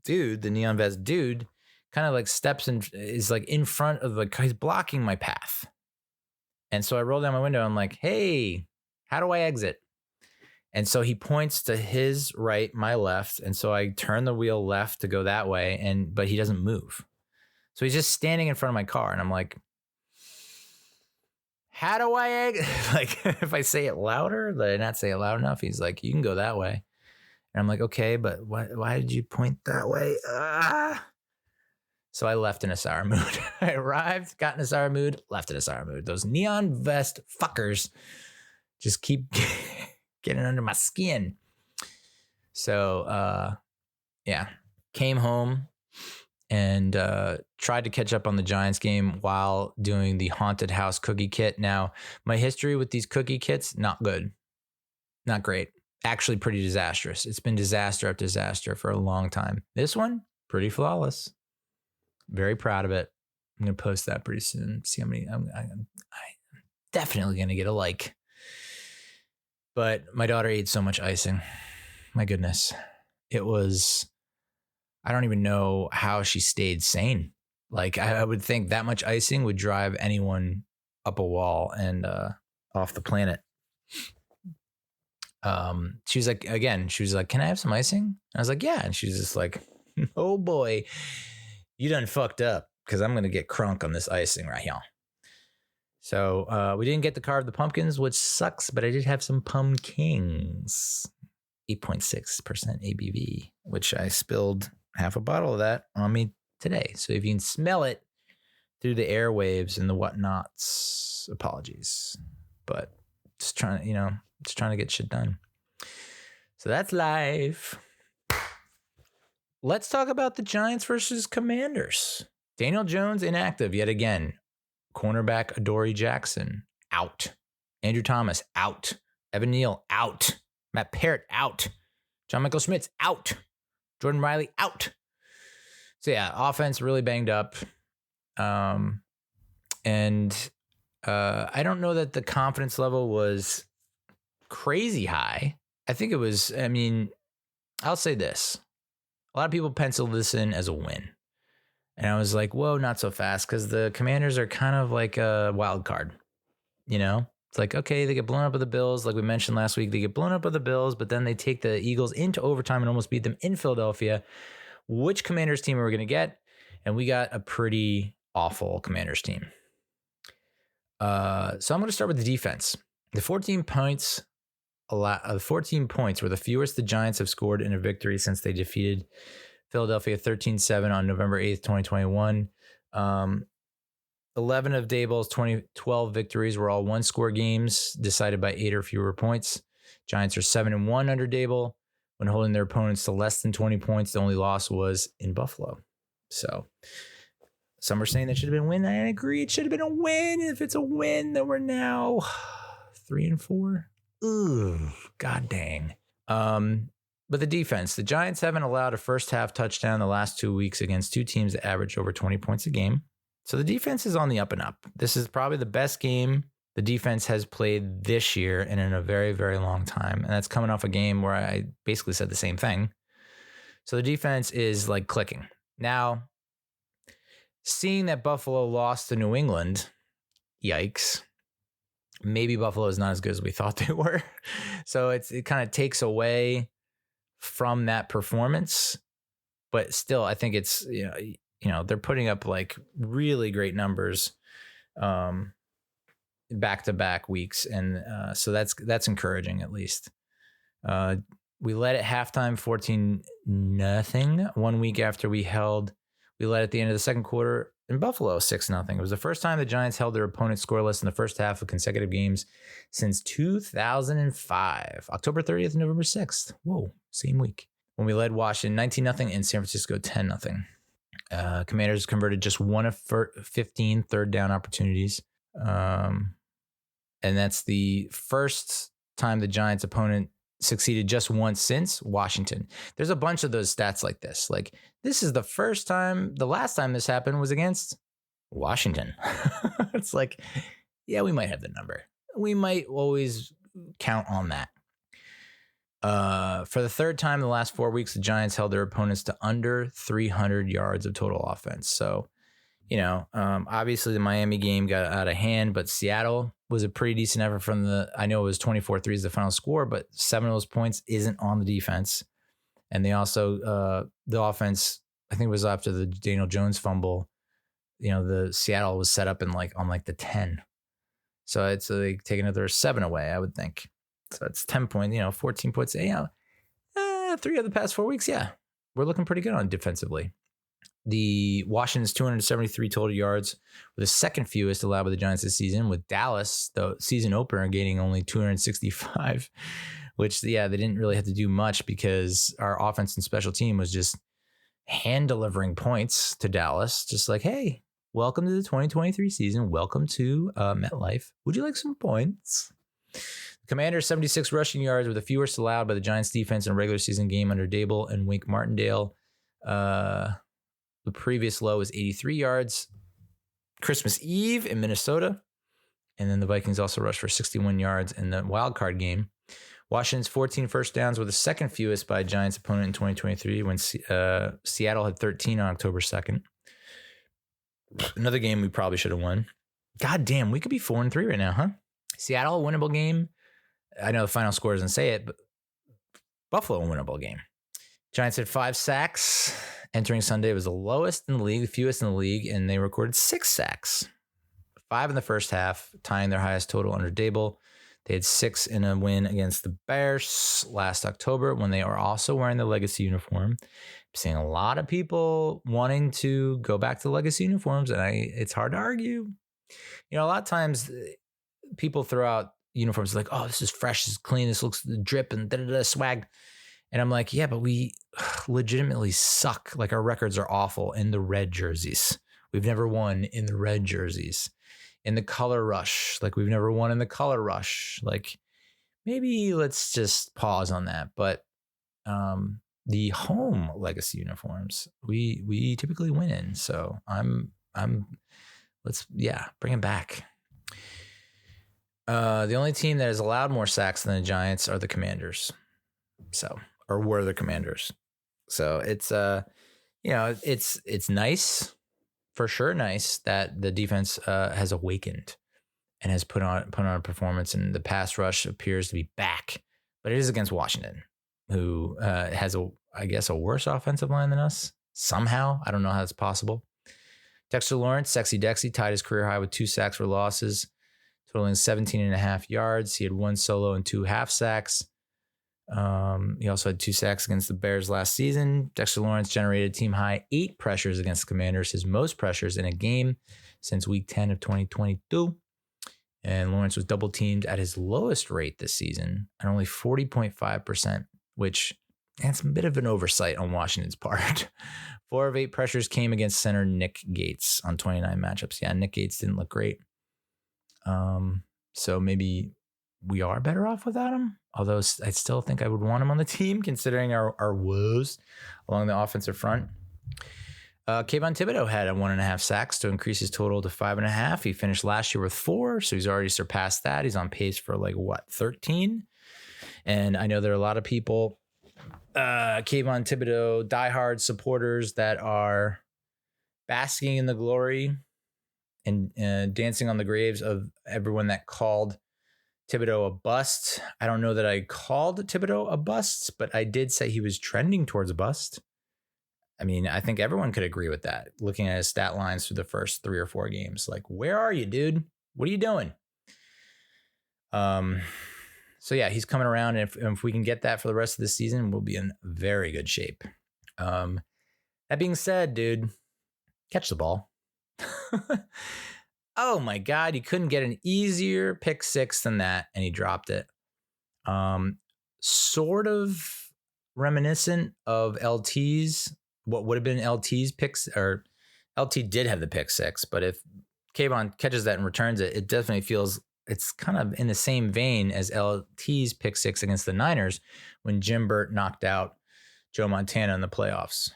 neon vest dude, kind of like steps and is like in front of he's blocking my path. And so I roll down my window. I'm like, hey, how do I exit? And so he points to his right, my left. And so I turn the wheel left to go that way. But he doesn't move. So he's just standing in front of my car. And I'm like, how do I exit? Like, if I say it louder, did I not say it loud enough? He's like, you can go that way. And I'm like, okay, but why did you point that way? So I left in a sour mood. I arrived, got in a sour mood, left in a sour mood. Those neon vest fuckers just keep getting under my skin. So, came home and tried to catch up on the Giants game while doing the haunted house cookie kit. Now, my history with these cookie kits, not good. Not great. Actually pretty disastrous. It's been disaster after disaster for a long time. This one, pretty flawless. Very proud of it. I'm going to post that pretty soon. See how many, I'm definitely going to get a like. But my daughter ate so much icing. My goodness. It was, I don't even know how she stayed sane. Like I would think that much icing would drive anyone up a wall and off the planet. She was like, can I have some icing? I was like, yeah. And she was just like, oh boy, you done fucked up because I'm going to get crunk on this icing right here. So we didn't get the carve the pumpkins, which sucks, but I did have some pumpkins. 8.6% ABV, which I spilled half a bottle of that on me today. So if you can smell it through the airwaves and the whatnots, apologies. But just trying to get shit done. So that's life. Let's talk about the Giants versus Commanders. Daniel Jones inactive yet again. Cornerback Adoree Jackson out. Andrew Thomas out. Evan Neal out. Matt Parrott out. John Michael Schmitz out. Jordan Riley out. So yeah, offense really banged up. I don't know that the confidence level was crazy high. I think it was, I'll say this. A lot of people penciled this in as a win. And I was like, whoa, not so fast, because the Commanders are kind of like a wild card. It's like, okay, they get blown up with the Bills. Like we mentioned last week, they get blown up with the Bills, but then they take the Eagles into overtime and almost beat them in Philadelphia. Which Commanders team are we going to get? And we got a pretty awful Commanders team. So I'm going to start with the defense. The 14 points were the fewest the Giants have scored in a victory since they defeated Philadelphia 13-7 on November 8th, 2021. 11 of Daboll's 12 victories were all one-score games decided by 8 or fewer points. Giants are 7-1 under Daboll when holding their opponents to less than 20 points. The only loss was in Buffalo. So some are saying that should have been a win. I agree. It should have been a win. If it's a win, then we're now 3-4. Ooh, god dang. But the defense, the Giants haven't allowed a first half touchdown the last 2 weeks against two teams that average over 20 points a game. So the defense is on the up and up. This is probably the best game the defense has played this year and in a very, very long time. And that's coming off a game where I basically said the same thing. So the defense is like clicking. Now, seeing that Buffalo lost to New England, yikes. Maybe Buffalo is not as good as we thought they were. So it kind of takes away from that performance. But still, I think it's, they're putting up like really great numbers back-to-back weeks. And so that's encouraging at least. We led at halftime 14-0. 1 week after we led at the end of the second quarter in Buffalo 6-0. It was the first time the Giants held their opponent scoreless in the first half of consecutive games since 2005. October 30th, November 6th. Whoa, same week. When we led Washington 19-0 and San Francisco 10-0. Commanders converted just 1 of 15 third down opportunities. And that's the first time the Giants opponent succeeded just once since Washington. There's a bunch of those stats like this. Like, this is the last time this happened was against Washington. It's like, yeah, we might have the number. We might always count on that. For the third time in the last 4 weeks, the Giants held their opponents to under 300 yards of total offense. So, obviously the Miami game got out of hand, but Seattle was a pretty decent effort I know it was 24-3 is the final score, but 7 of those points isn't on the defense. And they also, the offense, I think it was after the Daniel Jones fumble, the Seattle was set up on the 10. So it's like taking another 7 away, I would think. So it's 10 points, 14 points. 3 of the past 4 weeks. Yeah, we're looking pretty good on defensively. The Washington's 273 total yards were the second fewest allowed by the Giants this season, with Dallas, the season opener, gaining only 265, which, they didn't really have to do much because our offense and special team was just hand delivering points to Dallas. Just like, hey, welcome to the 2023 season. Welcome to MetLife. Would you like some points? Commanders 76 rushing yards were the fewest allowed by the Giants defense in a regular season game under Dable and Wink Martindale. The previous low was 83 yards. Christmas Eve in Minnesota. And then the Vikings also rushed for 61 yards in the wild card game. Washington's 14 first downs were the second fewest by a Giants opponent in 2023 when Seattle had 13 on October 2nd. Another game we probably should have won. God damn, we could be 4-3 right now, huh? Seattle, a winnable game. I know the final score doesn't say it, but Buffalo, a winnable game. Giants had 5 sacks. Entering Sunday was the lowest in the league, the fewest in the league, and they recorded 6 sacks. 5 in the first half, tying their highest total under Dable. They had 6 in a win against the Bears last October when they are also wearing the legacy uniform. I'm seeing a lot of people wanting to go back to the legacy uniforms, and it's hard to argue. A lot of times people throw out uniforms like, oh, this is fresh, this is clean, this looks drip and da-da-da swag. And I'm like, yeah, but we legitimately suck. Like, our records are awful in the red jerseys. We've never won in the red jerseys. In the color rush, like, we've never won in the color rush. Like, maybe let's just pause on that. But the home legacy uniforms, we typically win in. So let's bring them back. The only team that has allowed more sacks than the Giants are the Commanders. Were the Commanders. So it's it's nice, for sure nice, that the defense has awakened and has put on a performance, and the pass rush appears to be back. But it is against Washington, who has a worse offensive line than us somehow. I don't know how that's possible. Dexter Lawrence, Sexy Dexy, tied his career high with 2 sacks for losses, totaling 17.5 yards. He had 1 solo and 2 half sacks. He also had 2 sacks against the Bears last season. Dexter Lawrence generated team high 8 pressures against the Commanders, his most pressures in a game since week 10 of 2022. And Lawrence was double teamed at his lowest rate this season at only 40.5%, which that's a bit of an oversight on Washington's part. 4 of 8 pressures came against center Nick Gates on 29 matchups. Yeah, Nick Gates didn't look great. So maybe we are better off without him. Although I still think I would want him on the team, considering our woes along the offensive front. Kayvon Thibodeau had 1.5 sacks to increase his total to 5.5. He finished last year with 4, so he's already surpassed that. He's on pace for 13? And I know there are a lot of people, Kayvon Thibodeau diehard supporters, that are basking in the glory and dancing on the graves of everyone that called Thibodeau a bust. I don't know that I called Thibodeau a bust, but I did say he was trending towards a bust. I mean, I think everyone could agree with that, looking at his stat lines through the first 3 or 4 games. Like, where are you, dude? What are you doing? So yeah, he's coming around, and if we can get that for the rest of the season, we'll be in very good shape. That being said, dude, catch the ball. Oh my God, you couldn't get an easier pick 6 than that, and he dropped it. Sort of reminiscent of LT's, what would have been LT's picks, or LT did have the pick 6, but if Kayvon catches that and returns it, it definitely feels it's kind of in the same vein as LT's pick 6 against the Niners when Jim Burt knocked out Joe Montana in the playoffs.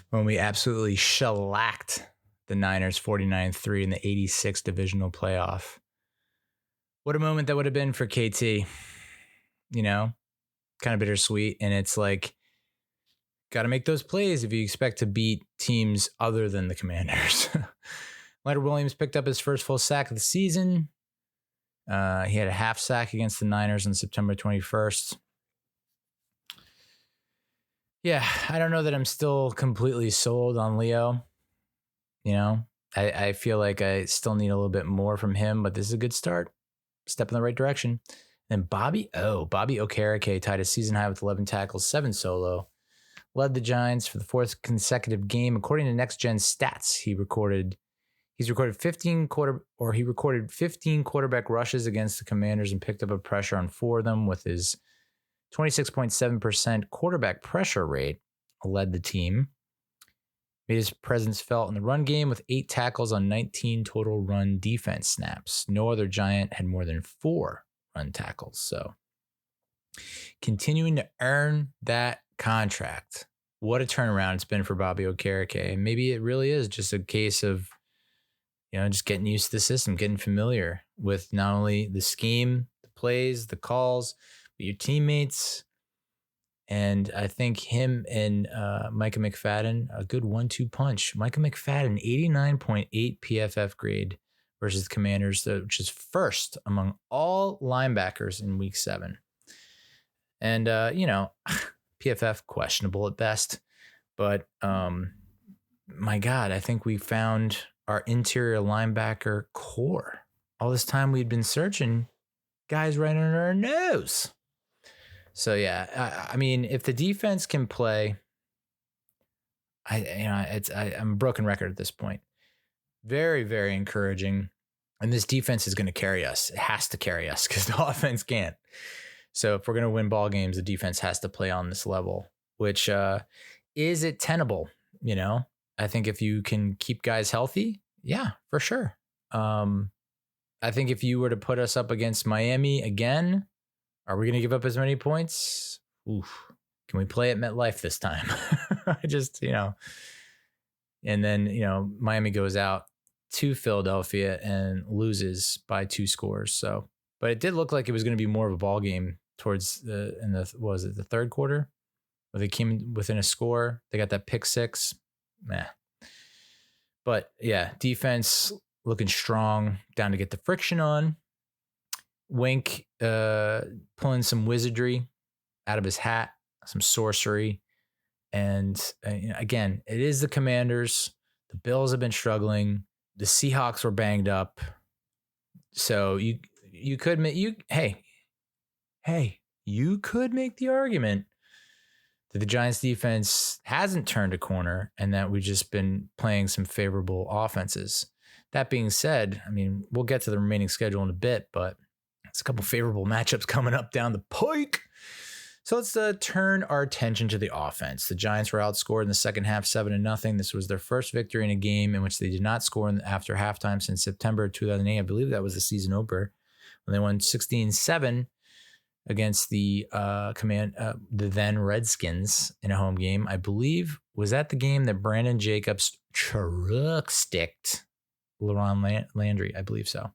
When we absolutely shellacked the Niners 49-3 in the 86 divisional playoff. What a moment that would have been for KT. kind of bittersweet. And it's like, got to make those plays if you expect to beat teams other than the Commanders. Leonard Williams picked up his first full sack of the season. He had a half sack against the Niners on September 21st. Yeah, I don't know that I'm still completely sold on Leo. I feel like I still need a little bit more from him, but this is a good start. Step in the right direction. And Bobby Okereke tied a season high with 11 tackles, 7 solo. Led the Giants for the 4th consecutive game. According to Next Gen Stats, he recorded 15 quarterback rushes against the Commanders and picked up a pressure on 4 of them with his 26.7% quarterback pressure rate. Led the team. Made his presence felt in the run game with 8 tackles on 19 total run defense snaps. No other Giant had more than 4 run tackles. So continuing to earn that contract. What a turnaround it's been for Bobby Okereke. And maybe it really is just a case of, just getting used to the system, getting familiar with not only the scheme, the plays, the calls, but your teammates. And I think him and Micah McFadden, a good 1-2 punch. Micah McFadden, 89.8 PFF grade versus the Commanders, which is first among all linebackers in week 7. And, PFF questionable at best. But, my God, I think we found our interior linebacker core. All this time we'd been searching, guys right under our nose. So yeah, I mean, if the defense can play, I'm a broken record at this point. Very, very encouraging, and this defense is going to carry us. It has to carry us because the offense can't. So if we're going to win ball games, the defense has to play on this level, which is it tenable? I think if you can keep guys healthy, yeah, for sure. I think if you were to put us up against Miami again, are we going to give up as many points? Oof. Can we play at MetLife this time? I just, and then, Miami goes out to Philadelphia and loses by 2 scores. So, but it did look like it was going to be more of a ball game towards the third quarter where they came within a score. They got that pick 6. Meh. But yeah, defense looking strong, down to get the friction on. Wink pulling some wizardry out of his hat, some sorcery. And again, it is the Commanders. The Bills have been struggling. The Seahawks were banged up. So you could make you could make the argument that the Giants defense hasn't turned a corner and that we've just been playing some favorable offenses. That being said, I mean, we'll get to the remaining schedule in a bit, but it's a couple favorable matchups coming up down the pike. So let's turn our attention to the offense. The Giants were outscored in the second half 7-0. This was their first victory in a game in which they did not score after halftime since September 2008. I believe that was the season opener when they won 16-7 against the then Redskins in a home game. I believe, was that the game that Brandon Jacobs truck sticked LaRon Landry? I believe so.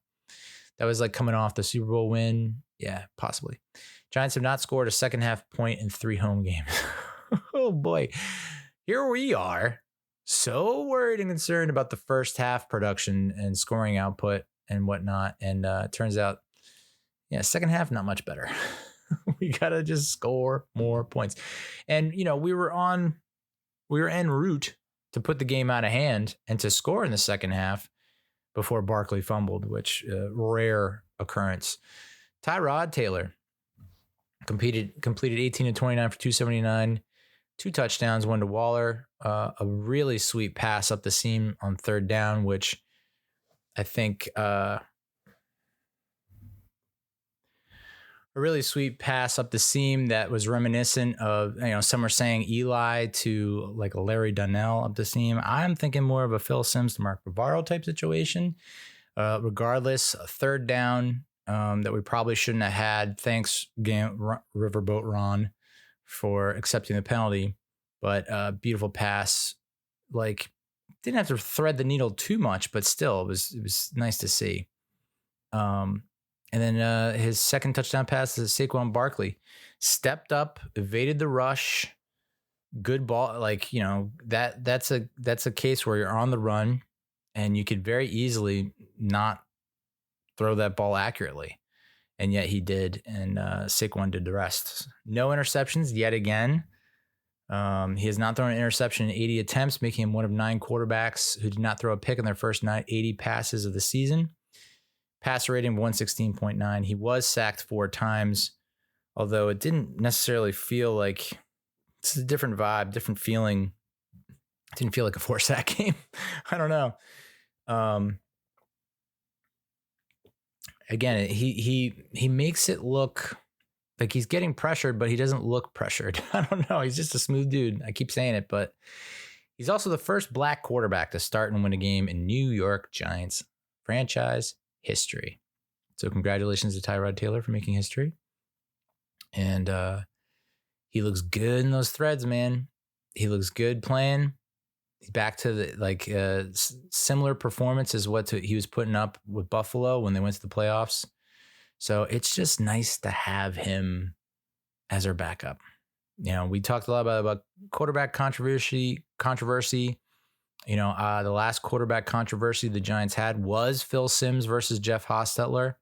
That was like coming off the Super Bowl win. Yeah, possibly. Giants have not scored a second half point in 3 home games. Oh boy. Here we are, so worried and concerned about the first half production and scoring output and whatnot. And it turns out, second half, not much better. We got to just score more points. And, we were en route to put the game out of hand and to score in the second half before Barkley fumbled, which rare occurrence. Tyrod Taylor completed 18 of 29 for 279, 2 touchdowns, 1 to Waller. A really sweet pass up the seam on third down, which I think a really sweet pass up the seam that was reminiscent of, some are saying Eli to like a Larry Donnell up the seam. I'm thinking more of a Phil Simms to Mark Bavaro type situation. Regardless, a third down that we probably shouldn't have had. Thanks, Riverboat Ron, for accepting the penalty. But beautiful pass. Like, didn't have to thread the needle too much, but still, it was nice to see. And then his second touchdown pass is Saquon Barkley. Stepped up, evaded the rush. Good ball. Like, that's a case where you're on the run and you could very easily not throw that ball accurately. And yet he did. And Saquon did the rest. No interceptions yet again. He has not thrown an interception in 80 attempts, making him one of 9 quarterbacks who did not throw a pick in their first 80 passes of the season. Passer rating 116.9. He was sacked 4 times, although it didn't necessarily feel like it's a different vibe, different feeling. It didn't feel like a 4-sack game. I don't know. Again, he makes it look like he's getting pressured, but he doesn't look pressured. I don't know. He's just a smooth dude. I keep saying it, but he's also the first black quarterback to start and win a game in New York Giants franchise history. So congratulations to Tyrod Taylor for making history. And he looks good in those threads, man. He looks good playing. He's back to the similar performance as what he was putting up with Buffalo when they went to the playoffs. So it's just nice to have him as our backup. We talked a lot about quarterback controversy. The last quarterback controversy the Giants had was Phil Simms versus Jeff Hostetler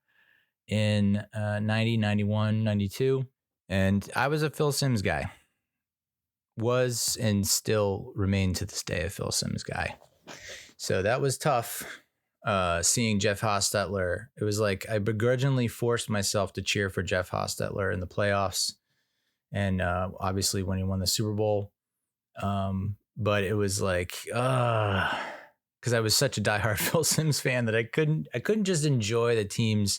in 90, 91, 92. And I was a Phil Simms guy. Was and still remain to this day a Phil Simms guy. So that was tough. Seeing Jeff Hostetler, it was like I begrudgingly forced myself to cheer for Jeff Hostetler in the playoffs, and obviously when he won the Super Bowl. But it was like, because I was such a diehard Phil Simms fan that I couldn't just enjoy the team's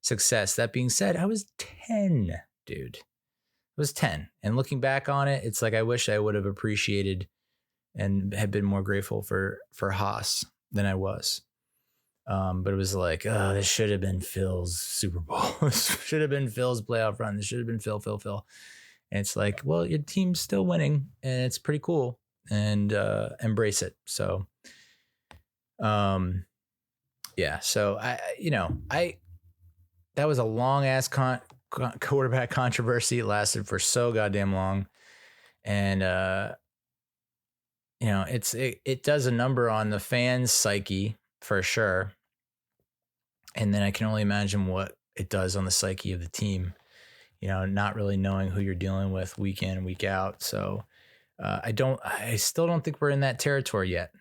success. That being said, I was 10, dude. I was 10, and looking back on it, it's like I wish I would have appreciated and had been more grateful for Haas than I was. But it was like, this should have been Phil's Super Bowl. This should have been Phil's playoff run. This should have been Phil. And it's like, well, your team's still winning, and it's pretty cool, and embrace it. So, yeah. So I that was a long ass quarterback controversy. It lasted for so goddamn long, and it does a number on the fans' psyche for sure. And then I can only imagine what it does on the psyche of the team, not really knowing who you're dealing with week in, week out. So I still don't think we're in that territory yet.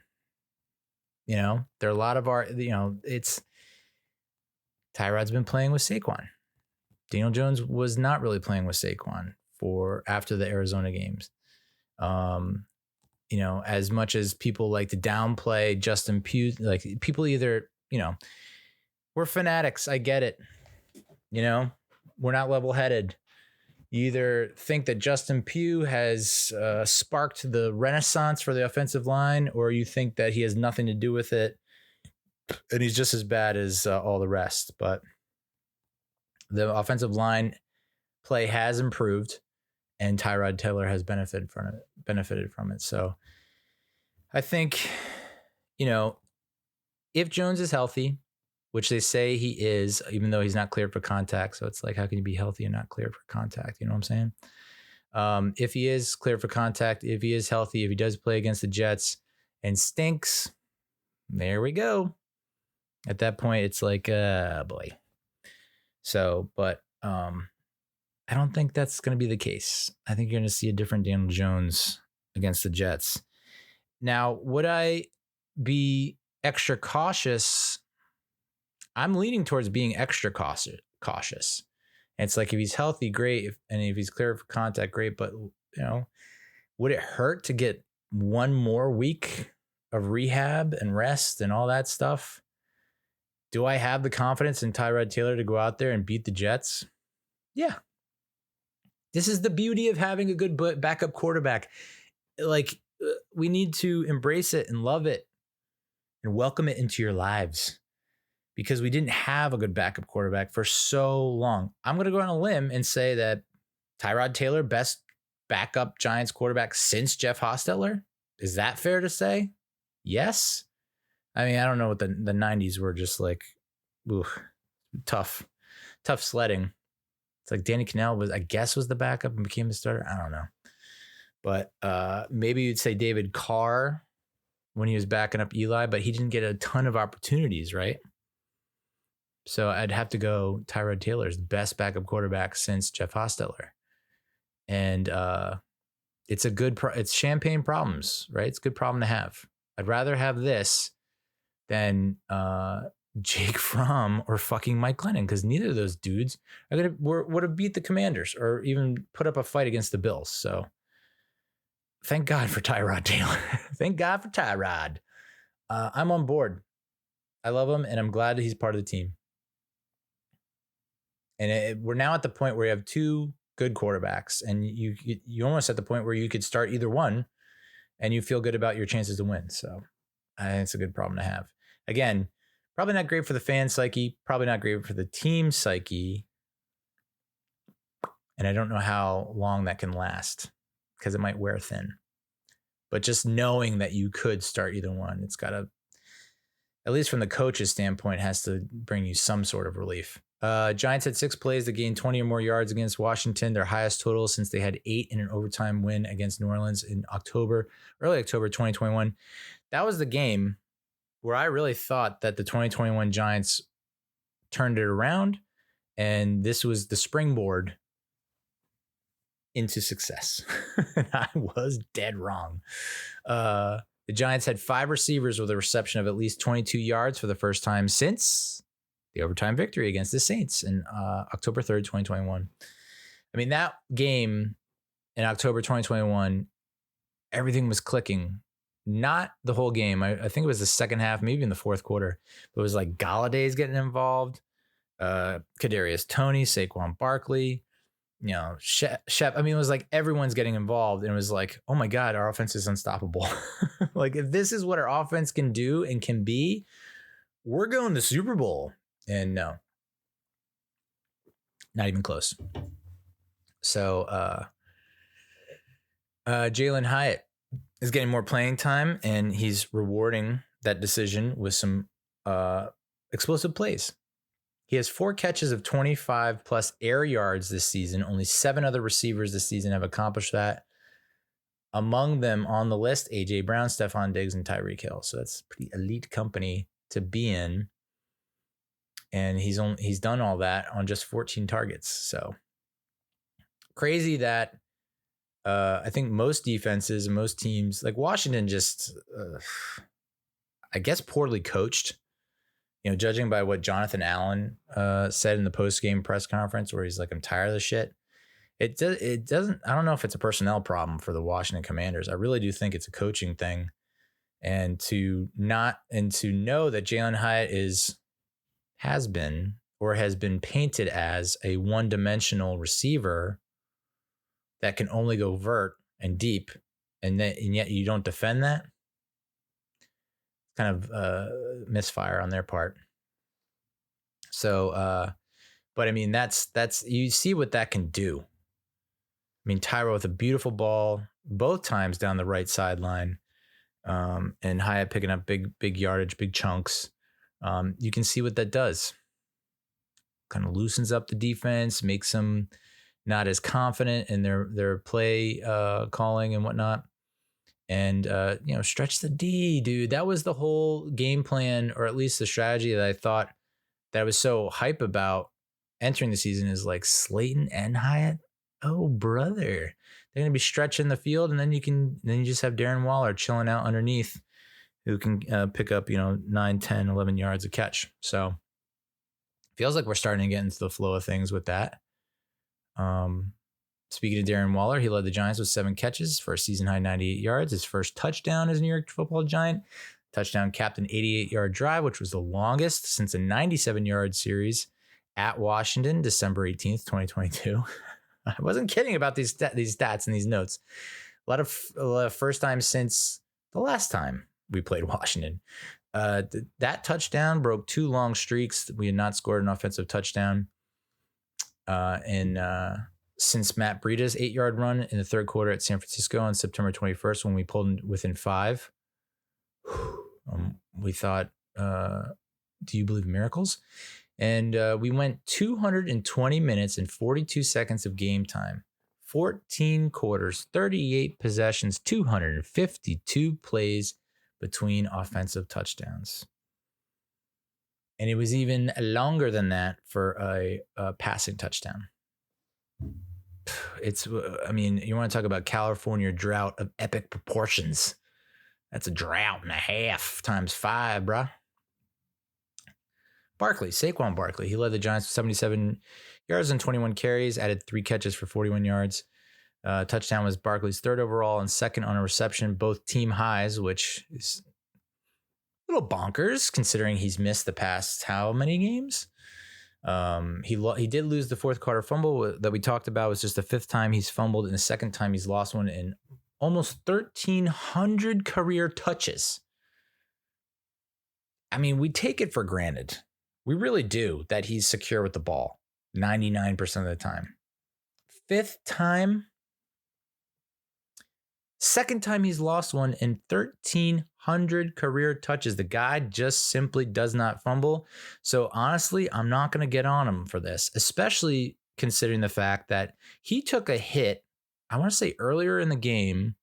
There are a lot of it's Tyrod's been playing with Saquon. Daniel Jones was not really playing with Saquon after the Arizona games. As much as people like to downplay Justin Pugh, like people either, we're fanatics. I get it. We're not level-headed. You either think that Justin Pugh has sparked the renaissance for the offensive line, or you think that he has nothing to do with it and he's just as bad as all the rest. But the offensive line play has improved, and Tyrod Taylor has benefited from it. So I think, if Jones is healthy, which they say he is, even though he's not cleared for contact. So it's like, how can you be healthy and not cleared for contact? You know what I'm saying? If he is cleared for contact, if he is healthy, if he does play against the Jets and stinks, there we go. At that point, it's like, boy. So, but I don't think that's going to be the case. I think you're going to see a different Daniel Jones against the Jets. Now, would I be extra cautious? I'm leaning towards being extra cautious. And it's like, if he's healthy, great. And if he's cleared for contact, great. But, would it hurt to get one more week of rehab and rest and all that stuff? Do I have the confidence in Tyrod Taylor to go out there and beat the Jets? Yeah. This is the beauty of having a good backup quarterback. Like, we need to embrace it and love it and welcome it into your lives, because we didn't have a good backup quarterback for so long. I'm going to go on a limb and say that Tyrod Taylor, best backup Giants quarterback since Jeff Hostetler. Is that fair to say? Yes. I mean, I don't know what the 90s were just like. Tough. tough sledding. It's like Danny Cannell was the backup and became the starter. I don't know. But maybe you'd say David Carr when he was backing up Eli, but he didn't get a ton of opportunities, right? So I'd have to go Tyrod Taylor's the best backup quarterback since Jeff Hostetler. And it's it's champagne problems, right? It's a good problem to have. I'd rather have this than Jake Fromm or fucking Mike Glennon, because neither of those dudes would have beat the Commanders or even put up a fight against the Bills. So thank God for Tyrod Taylor. Thank God for Tyrod. I'm on board. I love him, and I'm glad that he's part of the team. And we're now at the point where you have two good quarterbacks, and you almost at the point where you could start either one, and you feel good about your chances to win. So I think it's a good problem to have. Again, probably not great for the fan psyche, probably not great for the team psyche, and I don't know how long that can last because it might wear thin. But just knowing that you could start either one, it's got to, at least from the coach's standpoint, has to bring you some sort of relief. Giants had 6 plays to gain 20 or more yards against Washington, their highest total since they had 8 in an overtime win against New Orleans in early October 2021. That was the game where I really thought that the 2021 Giants turned it around, and this was the springboard into success. And I was dead wrong. The Giants had 5 receivers with a reception of at least 22 yards for the first time since the overtime victory against the Saints in October 3rd, 2021. I mean, that game in October 2021, everything was clicking. Not the whole game. I think it was the second half, maybe in the fourth quarter. But it was like Galladay's getting involved, Kadarius Toney, Saquon Barkley, Shep. I mean, it was like everyone's getting involved, and it was like, oh my God, our offense is unstoppable. Like, if this is what our offense can do and can be, we're going to Super Bowl. And no, not even close. So Jalen Hyatt is getting more playing time, and he's rewarding that decision with some explosive plays. He has 4 catches of 25 plus air yards this season. Only 7 other receivers this season have accomplished that. Among them on the list, A.J. Brown, Stephon Diggs, and Tyreek Hill. So that's pretty elite company to be in. And he's done all that on just 14 targets. So crazy that I think most defenses and most teams, like Washington, just I guess poorly coached. Judging by what Jonathan Allen said in the post-game press conference, where he's like, "I'm tired of this shit." It doesn't. I don't know if it's a personnel problem for the Washington Commanders. I really do think it's a coaching thing, and to know that Jalen Hyatt has been painted as a one-dimensional receiver that can only go vert and deep, and yet you don't defend that. Kind of misfire on their part. So, but I mean, that's you see what that can do. I mean, Tyro with a beautiful ball both times down the right sideline, and Hyatt picking up big yardage, big chunks. You can see what that does. Kind of loosens up the defense, makes them not as confident in their play calling and whatnot. And, stretch the D, dude. That was the whole game plan, or at least the strategy that I thought that I was so hype about entering the season, is like Slayton and Hyatt. Oh, brother. They're going to be stretching the field, and then you just have Darren Waller chilling out underneath, who can pick up, 9, 10, 11 yards a catch. So feels like we're starting to get into the flow of things with that. Speaking of Darren Waller, he led the Giants with 7 catches for a season-high 98 yards. His first touchdown as a New York Football Giant. Touchdown capped an 88-yard drive, which was the longest since a 97-yard series at Washington, December 18th, 2022. I wasn't kidding about these stats and these notes. A lot of first time since the last time we played Washington. That touchdown broke 2 long streaks. We had not scored an offensive touchdown since Matt Breida's 8-yard run in the third quarter at San Francisco on September 21st, when we pulled within 5. We thought, do you believe in miracles? And we went 220 minutes and 42 seconds of game time, 14 quarters, 38 possessions, 252 plays between offensive touchdowns. And it was even longer than that for a passing touchdown. You want to talk about California drought of epic proportions. That's a drought and a half times 5, bruh. Saquon Barkley, he led the Giants with 77 yards and 21 carries, added 3 catches for 41 yards. Touchdown was Barkley's 3rd overall and 2nd on a reception, both team highs, which is a little bonkers considering he's missed the past how many games? He did lose the 4th quarter fumble that we talked about. It was just the 5th time he's fumbled and the 2nd time he's lost one in almost 1,300 career touches. I mean, we take it for granted. We really do that he's secure with the ball 99% of the time. 5th time. 2nd time he's lost one in 1,300 career touches. The guy just simply does not fumble. So honestly, I'm not going to get on him for this, especially considering the fact that he took a hit, I want to say earlier in the game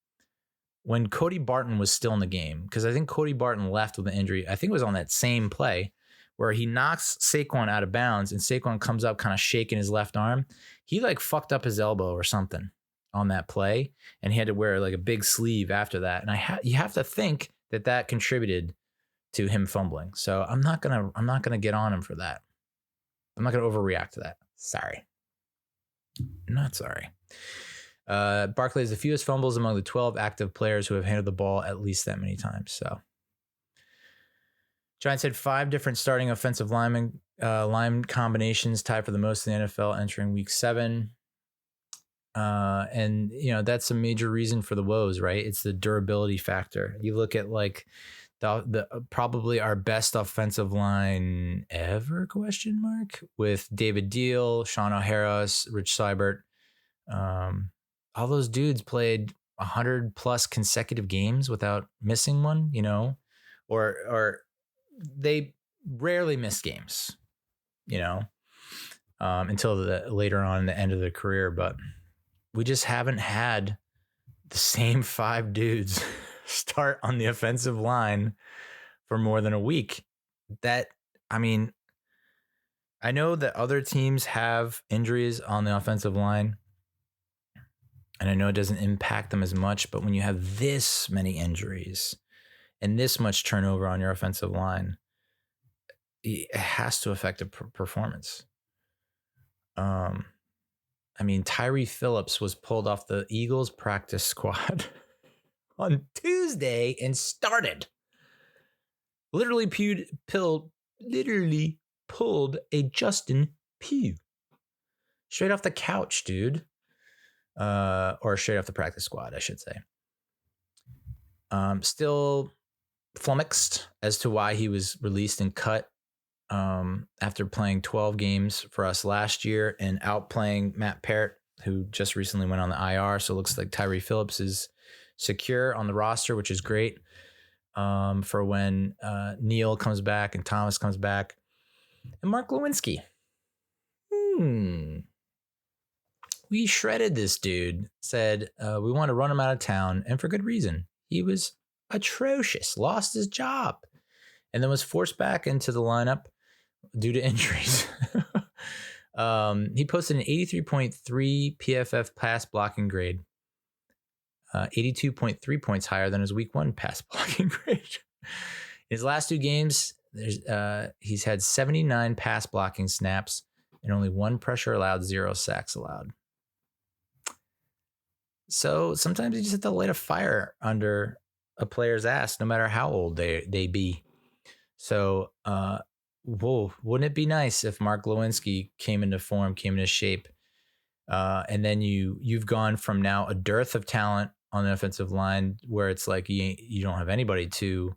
when Cody Barton was still in the game, because I think Cody Barton left with an injury. I think it was on that same play where he knocks Saquon out of bounds and Saquon comes up kind of shaking his left arm. He like fucked up his elbow or something on that play, and he had to wear like a big sleeve after that. And you have to think that contributed to him fumbling. So I'm not gonna get on him for that. I'm not gonna overreact to that. Sorry. Not sorry. Barkley has the fewest fumbles among the 12 active players who have handled the ball at least that many times. So Giants had 5 different starting offensive line combinations, tied for the most in the NFL entering week 7. And that's a major reason for the woes, right? It's the durability factor. You look at like the probably our best offensive line ever ? With David Deal, Sean O'Hara, Rich Seibert. All those dudes played 100 plus consecutive games without missing one, or they rarely miss games, until later on in the end of their career. But we just haven't had the same 5 dudes start on the offensive line for more than a week. I know that other teams have injuries on the offensive line, and I know it doesn't impact them as much, but when you have this many injuries and this much turnover on your offensive line, it has to affect the performance. Tyree Phillips was pulled off the Eagles practice squad on Tuesday and started. Literally pulled a Justin Pugh straight off the couch, dude. Or straight off the practice squad, I should say. Still flummoxed as to why he was released and cut after playing 12 games for us last year and outplaying Matt Parrott, who just recently went on the IR. So it looks like Tyree Phillips is secure on the roster, which is great for when Neal comes back and Thomas comes back. And Mark Lewinsky. We shredded this dude, said we want to run him out of town, and for good reason. He was atrocious, lost his job, and then was forced back into the lineup due to injuries. He posted an 83.3 PFF pass blocking grade, 82.3 points higher than his week 1 pass blocking grade. In his last 2 games, he's had 79 pass blocking snaps and only 1 pressure allowed, 0 sacks allowed. So sometimes you just have to light a fire under a player's ass, no matter how old they be. So, wouldn't it be nice if Mark Lewinsky came into form, came into shape, and then you've gone from now a dearth of talent on the offensive line where it's like you don't have anybody to,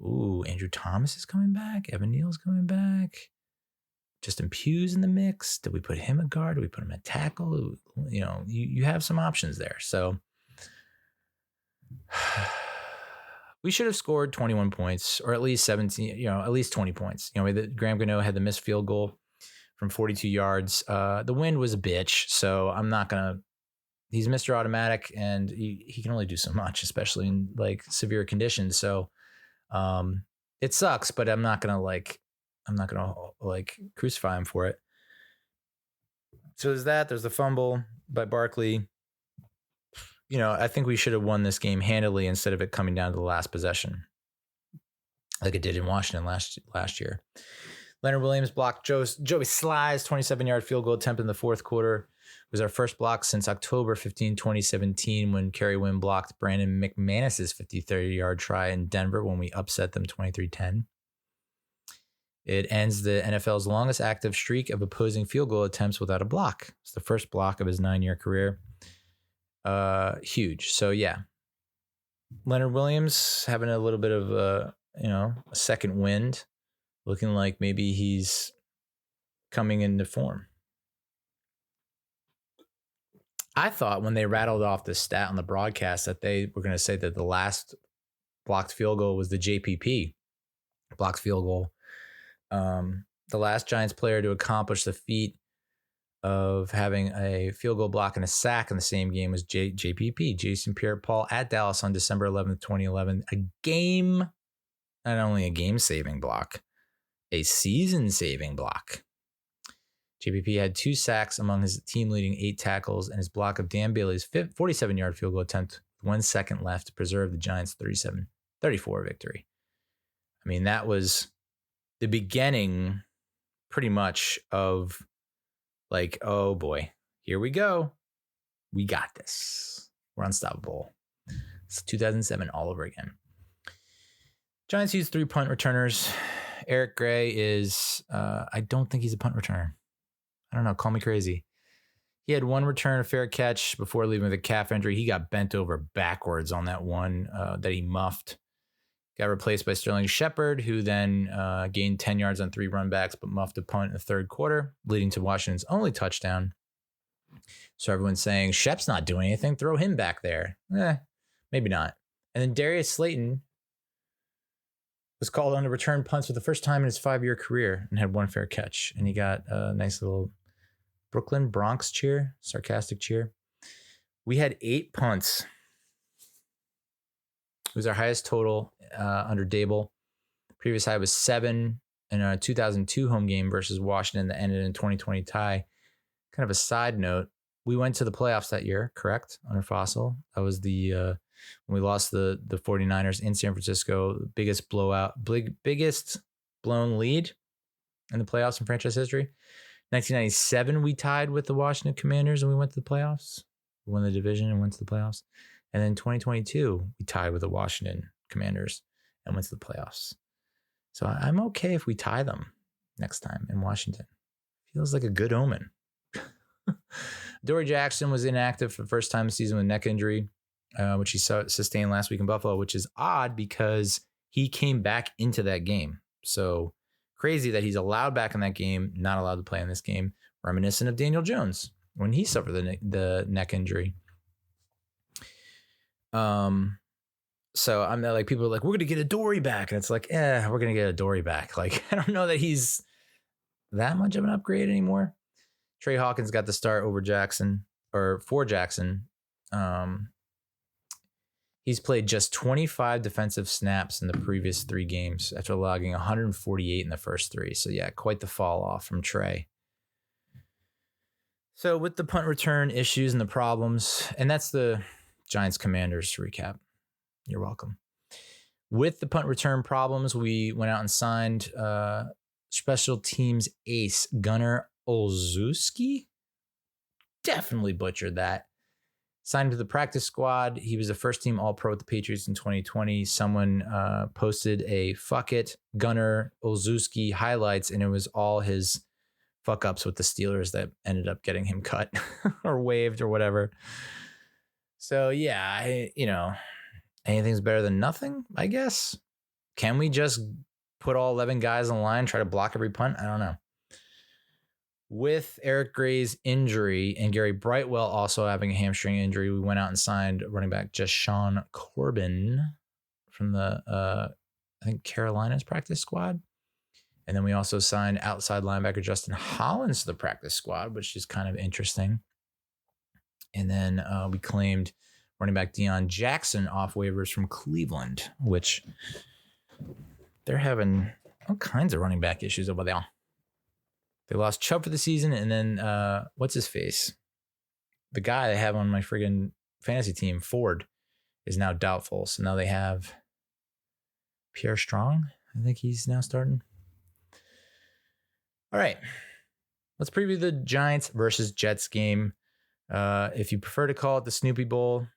Andrew Thomas is coming back, Evan Neal's coming back, Justin Pugh's in the mix. Did we put him at guard? Did we put him at tackle? You have some options there. So We should have scored 21 points or at least 17, at least 20 points. Graham Gano had the missed field goal from 42 yards. The wind was a bitch, so I'm not going to. He's Mr. Automatic, and he can only do so much, especially in like severe conditions. So it sucks, but I'm not going to crucify him for it. So there's that. There's the fumble by Barkley. I think we should have won this game handily instead of it coming down to the last possession, like it did in Washington last year. Leonard Williams blocked Joey Sly's 27-yard field goal attempt in the fourth quarter. It was our first block since October 15, 2017, when Kerry Wynn blocked Brandon McManus's 53-yard try in Denver when we upset them 23-10. It ends the NFL's longest active streak of opposing field goal attempts without a block. It's the first block of his 9-year career. Huge. So yeah, Leonard Williams having a little bit of a second wind, looking like maybe he's coming into form. I thought when they rattled off the stat on the broadcast that they were going to say that the last blocked field goal was the JPP blocked field goal. The last Giants player to accomplish the feat of having a field goal block and a sack in the same game was JPP, Jason Pierre-Paul, at Dallas on December 11th, 2011. Not only a game-saving block, a season-saving block. JPP had 2 sacks among his team-leading 8 tackles, and his block of Dan Bailey's 47-yard field goal attempt with 1 second left to preserve the Giants' 37-34 victory. I mean, that was the beginning pretty much of like, oh boy, here we go. We got this. We're unstoppable. It's 2007 all over again. Giants used 3 punt returners. Eric Gray is, I don't think he's a punt returner. I don't know. Call me crazy. He had 1 return, a fair catch before leaving with a calf injury. He got bent over backwards on that one that he muffed. Got replaced by Sterling Shepard, who then gained 10 yards on 3 runbacks, but muffed a punt in the third quarter, leading to Washington's only touchdown. So everyone's saying, Shep's not doing anything. Throw him back there. Maybe not. And then Darius Slayton was called on to return punts for the first time in his 5-year career and had 1 fair catch. And he got a nice little Brooklyn Bronx cheer, sarcastic cheer. We had 8 punts. It was our highest total under Dable. Previous high was 7 in a 2002 home game versus Washington that ended in 2020 tie. Kind of a side note, we went to the playoffs that year, correct, under Fossil. That was the when we lost the 49ers in San Francisco, biggest blown lead in the playoffs in franchise history. 1997, we tied with the Washington Commanders and we went to the playoffs. We won the division and went to the playoffs. And then 2022, we tied with the Washington Commanders and went to the playoffs. So I'm okay if we tie them next time in Washington. Feels like a good omen. Dory Jackson was inactive for the first time this season with neck injury, which he sustained last week in Buffalo, which is odd because he came back into that game. So crazy that he's allowed back in that game, not allowed to play in this game, reminiscent of Daniel Jones when he suffered the neck injury. So I'm like, people are like, we're going to get a Dory back. And it's like, we're going to get a Dory back. Like, I don't know that he's that much of an upgrade anymore. Trey Hawkins got the start over Jackson or for Jackson. He's played just 25 defensive snaps in the previous 3 games after logging 148 in the first 3. So yeah, quite the fall off from Trey. So with the punt return issues and the problems, and that's the Giants Commanders recap. You're welcome. With the punt return problems, we went out and signed special teams ace Gunnar Olszewski. Definitely butchered that. Signed to the practice squad. He was a first team All-Pro with the Patriots in 2020. Someone posted a fuck it Gunnar Olszewski highlights, and it was all his fuck ups with the Steelers that ended up getting him cut or waived or whatever. So yeah, anything's better than nothing, I guess. Can we just put all 11 guys on the line, try to block every punt? I don't know. With Eric Gray's injury and Gary Brightwell also having a hamstring injury, we went out and signed running back Jashawn Corbin from the I think Carolina's practice squad. And then we also signed outside linebacker Justin Hollins to the practice squad, which is kind of interesting. And then we claimed running back Deion Jackson off waivers from Cleveland, which they're having all kinds of running back issues over there. They lost Chubb for the season, and then what's his face? The guy I have on my friggin' fantasy team, Ford, is now doubtful. So now they have Pierre Strong. I think he's now starting. All right. Let's preview the Giants versus Jets game. If you prefer to call it the Snoopy Bowl,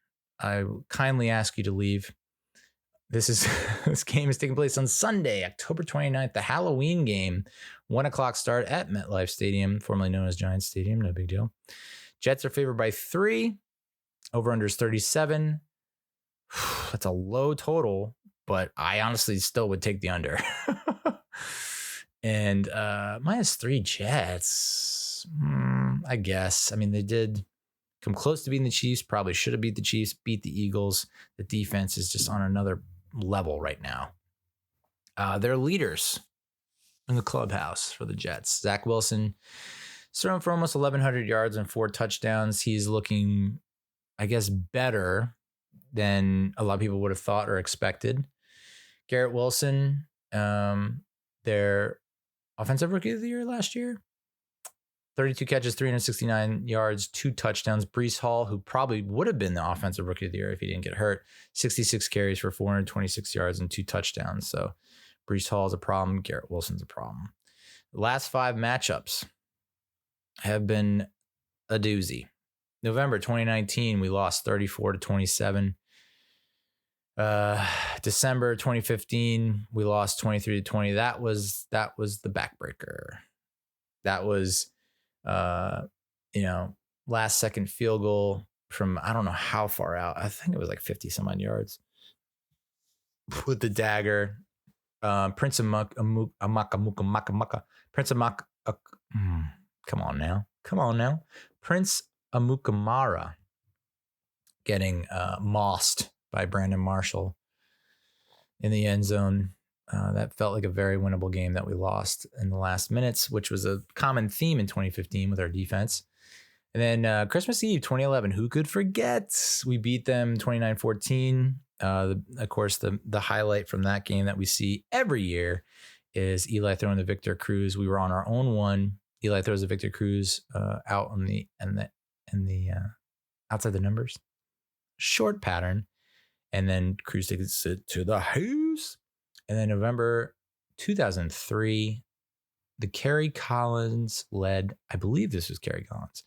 I kindly ask you to leave. This game is taking place on Sunday, October 29th, the Halloween game. 1 o'clock start at MetLife Stadium, formerly known as Giants Stadium. No big deal. Jets are favored by 3. Over-under is 37. That's a low total, but I honestly still would take the under. And -3 Jets, I guess. I mean, they did come close to beating the Chiefs. Probably should have beat the Chiefs, beat the Eagles. The defense is just on another level right now. They're leaders in the clubhouse for the Jets. Zach Wilson is throwing for almost 1,100 yards and 4 touchdowns. He's looking, I guess, better than a lot of people would have thought or expected. Garrett Wilson, their offensive rookie of the year last year, 32 catches, 369 yards, 2 touchdowns. Breece Hall, who probably would have been the offensive rookie of the year if he didn't get hurt, 66 carries for 426 yards and 2 touchdowns. So Breece Hall is a problem. Garrett Wilson's a problem. The last 5 matchups have been a doozy. November 2019, we lost 34-27. December 2015, we lost 23-20. That was the backbreaker. That was last second field goal from I don't know how far out. I think it was like 50 some odd yards with the dagger. Prince Amukamara getting mossed by Brandon Marshall in the end zone. That felt like a very winnable game that we lost in the last minutes, which was a common theme in 2015 with our defense. And then Christmas Eve 2011, who could forget? We beat them 29-14. Of course, the highlight from that game that we see every year is Eli throwing the Victor Cruz. We were on our own one. Eli throws the Victor Cruz out on the outside the numbers. Short pattern. And then Cruz takes it to the house. And then November 2003, the Kerry Collins led, I believe this was Kerry Collins,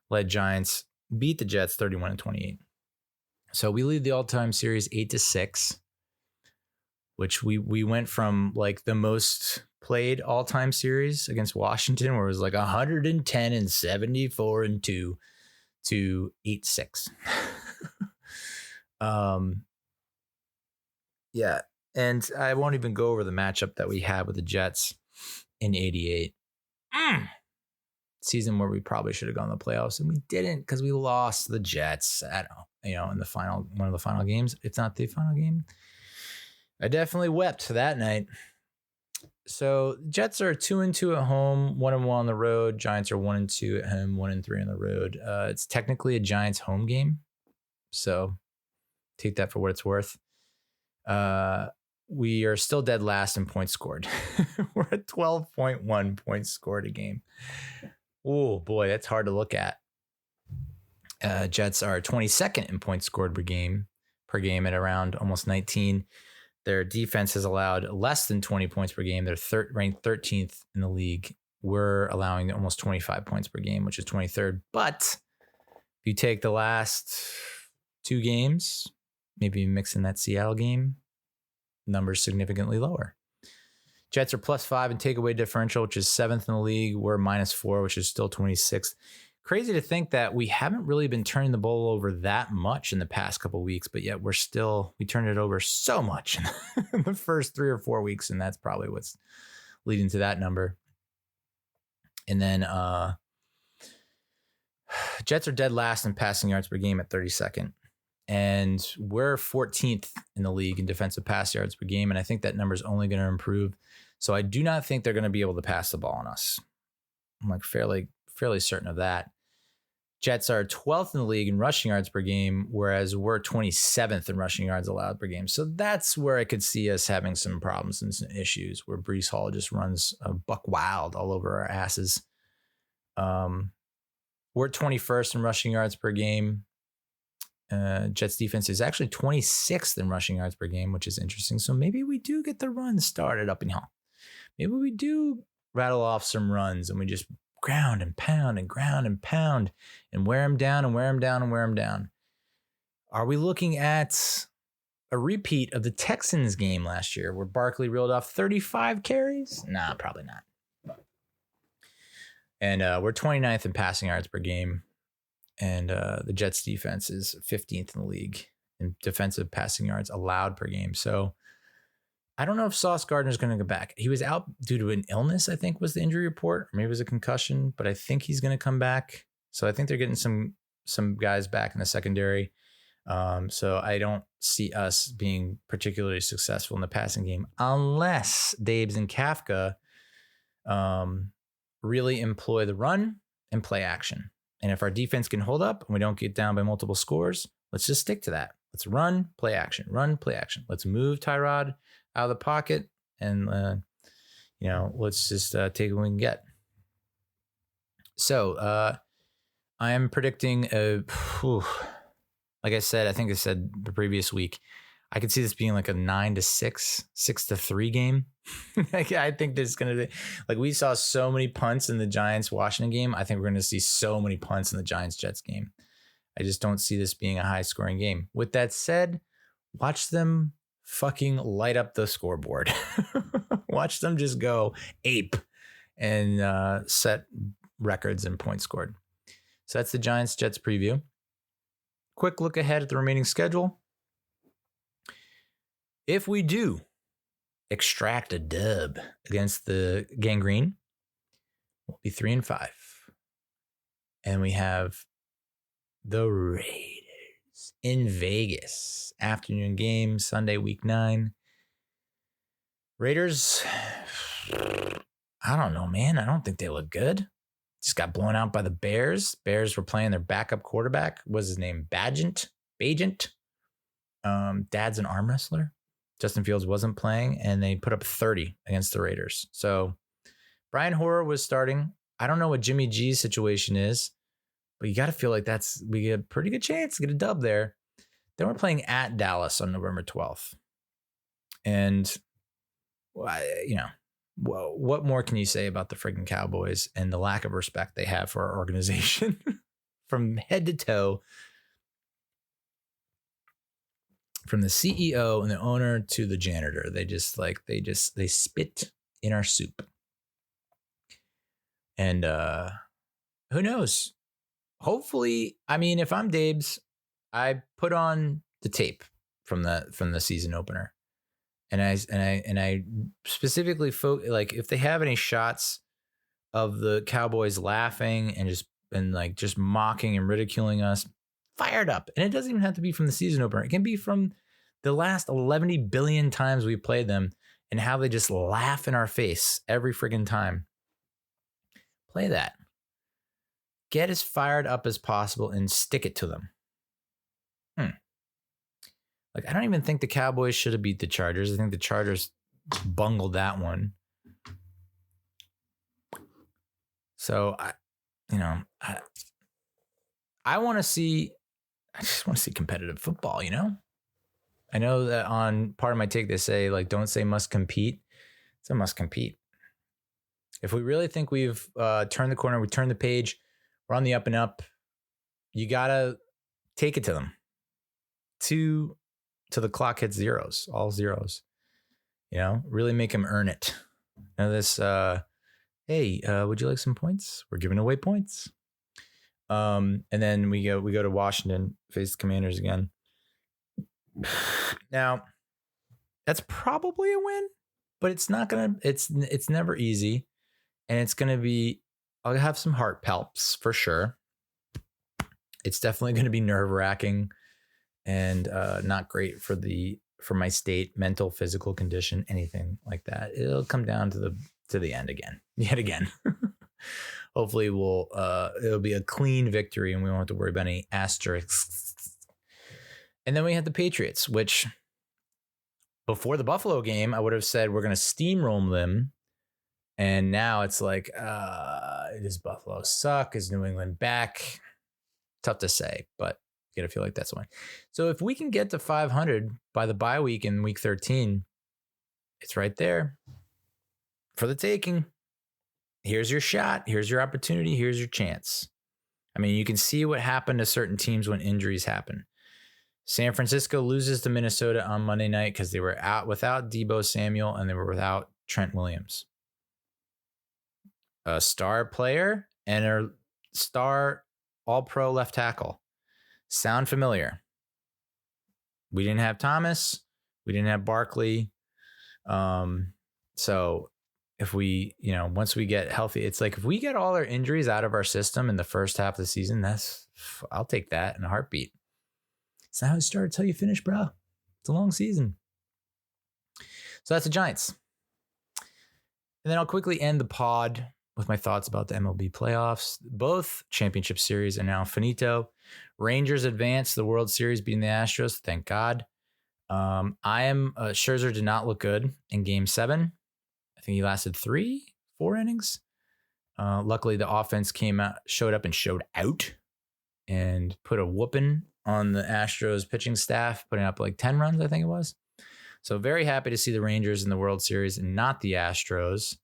led Giants beat the Jets 31-28. So we lead the all-time series 8-6, which we went from like the most played all-time series against Washington, where it was like 110-74-2 to 8-6. Yeah. And I won't even go over the matchup that we had with the Jets in 88. Season where we probably should have gone to the playoffs, and we didn't because we lost the Jets in the final, one of the final games. It's not the final game. I definitely wept that night. So Jets are 2-2 at home, 1-1 on the road. Giants are 1-2 at home, 1-3 on the road. It's technically a Giants home game, so take that for what it's worth. We are still dead last in points scored. We're at 12.1 points scored a game. Oh boy, that's hard to look at. Jets are 22nd in points scored per game at around almost 19. Their defense has allowed less than 20 points per game. They're ranked 13th in the league. We're allowing almost 25 points per game, which is 23rd. But if you take the last 2 games, maybe mix in that Seattle game, numbers significantly lower. Jets are +5 in takeaway differential, which is 7th in the league. We're -4, which is still 26th. Crazy to think that we haven't really been turning the ball over that much in the past couple of weeks, but yet we turned it over so much in the first 3 or 4 weeks, and that's probably what's leading to that number. And then Jets are dead last in passing yards per game at 32nd. And we're 14th in the league in defensive pass yards per game. And I think that number is only going to improve. So I do not think they're going to be able to pass the ball on us. I'm like fairly certain of that. Jets are 12th in the league in rushing yards per game, whereas we're 27th in rushing yards allowed per game. So that's where I could see us having some problems and some issues where Breece Hall just runs a buck wild all over our asses. We're 21st in rushing yards per game. Jets defense is actually 26th in rushing yards per game, which is interesting. So maybe we do get the run started up in Hall. Maybe we do rattle off some runs and we just ground and pound and ground and pound and wear them down and wear them down and wear them down. Are we looking at a repeat of the Texans game last year where Barkley reeled off 35 carries? Nah, probably not. And we're 29th in passing yards per game. And the Jets defense is 15th in the league in defensive passing yards allowed per game. So I don't know if Sauce Gardner's going to go back. He was out due to an illness, I think was the injury report. Or maybe it was a concussion, but I think he's going to come back. So I think they're getting some guys back in the secondary. So I don't see us being particularly successful in the passing game unless Dabes and Kafka really employ the run and play action. And if our defense can hold up and we don't get down by multiple scores, let's just stick to that. Let's run, play action, run, play action. Let's move Tyrod out of the pocket and, let's just take what we can get. So I am predicting like I said, I think I said the previous week, I could see this being like a 9-6, 6-3 game. I think there's going to be, like we saw so many punts in the Giants-Washington game. I think we're going to see so many punts in the Giants-Jets game. I just don't see this being a high-scoring game. With that said, watch them fucking light up the scoreboard. Watch them just go ape and set records and points scored. So that's the Giants-Jets preview. Quick look ahead at the remaining schedule. If we do extract a dub against the Gangrene, we'll be 3-5. And we have the Raiders in Vegas. Afternoon game, Sunday, week 9. Raiders, I don't know, man. I don't think they look good. Just got blown out by the Bears. Bears were playing their backup quarterback. What was his name? Bajent. Dad's an arm wrestler. Justin Fields wasn't playing, and they put up 30 against the Raiders. So Brian Hoyer was starting. I don't know what Jimmy G's situation is, but you got to feel like we get a pretty good chance to get a dub there. Then we're playing at Dallas on November 12th. And, what more can you say about the freaking Cowboys and the lack of respect they have for our organization from head to toe? From the CEO and the owner to the janitor, they spit in our soup. And who knows? Hopefully, I mean, if I'm Dabes, I put on the tape from the season opener, and I specifically like if they have any shots of the Cowboys laughing and just mocking and ridiculing us, fired up. And it doesn't even have to be from the season opener. It can be from the last 11 billion times we played them and how they just laugh in our face every friggin' time. Play that. Get as fired up as possible and stick it to them. Like, I don't even think the Cowboys should have beat the Chargers. I think the Chargers bungled that one. So I want to see. I just want to see competitive football, I know that on part of my take, they say, like, don't say must compete. It's a must compete. If we really think we've turned the corner, we turned the page, we're on the up and up, you got to take it to them. To the clock hits zeros, all zeros. Really make them earn it. This, hey, would you like some points? We're giving away points. And then we go to Washington, face the Commanders again. Now, that's probably a win, but it's never easy, and it's gonna be. I'll have some heart palps for sure. It's definitely going to be nerve-wracking, and not great for my state, mental, physical condition, anything like that. It'll come down to the end yet again. Hopefully it'll be a clean victory and we won't have to worry about any asterisks. And then we had the Patriots, which before the Buffalo game, I would have said we're going to steamroll them. And now it's like, does Buffalo suck? Is New England back? Tough to say, but you gotta feel like that's the one. So if we can get to 500 by the bye week in week 13, it's right there for the taking. Here's your shot. Here's your opportunity. Here's your chance. I mean, you can see what happened to certain teams when injuries happen. San Francisco loses to Minnesota on Monday night because they were out without Deebo Samuel and they were without Trent Williams. A star player and a star all-pro left tackle. Sound familiar? We didn't have Thomas. We didn't have Barkley. So if we, once we get healthy, it's like if we get all our injuries out of our system in the first half of the season, I'll take that in a heartbeat. It's not how it starts, how you finish, bro. It's a long season. So that's the Giants. And then I'll quickly end the pod with my thoughts about the MLB playoffs. Both championship series are now finito. Rangers advanced the World Series beating the Astros. Thank God. Scherzer did not look good in Game 7. I think he lasted 4 innings. Luckily, the offense showed up and put a whooping on the Astros pitching staff, putting up like 10 runs, I think it was. So very happy to see the Rangers in the World Series and not the Astros.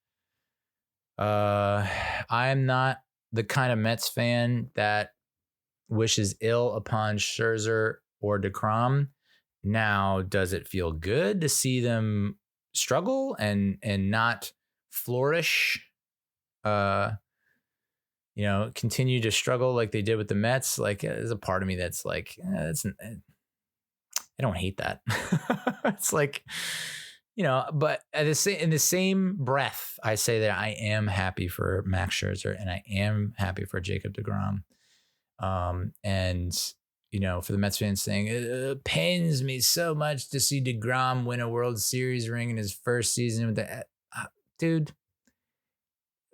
I'm not the kind of Mets fan that wishes ill upon Scherzer or DeGrom. Now, does it feel good to see them struggle and not flourish? Continue to struggle like they did with the Mets. Like, there's a part of me that's like, I don't hate that. It's like, but in the same breath, I say that I am happy for Max Scherzer and I am happy for Jacob DeGrom. For the Mets fans saying, it pains me so much to see DeGrom win a World Series ring in his first season with the dude.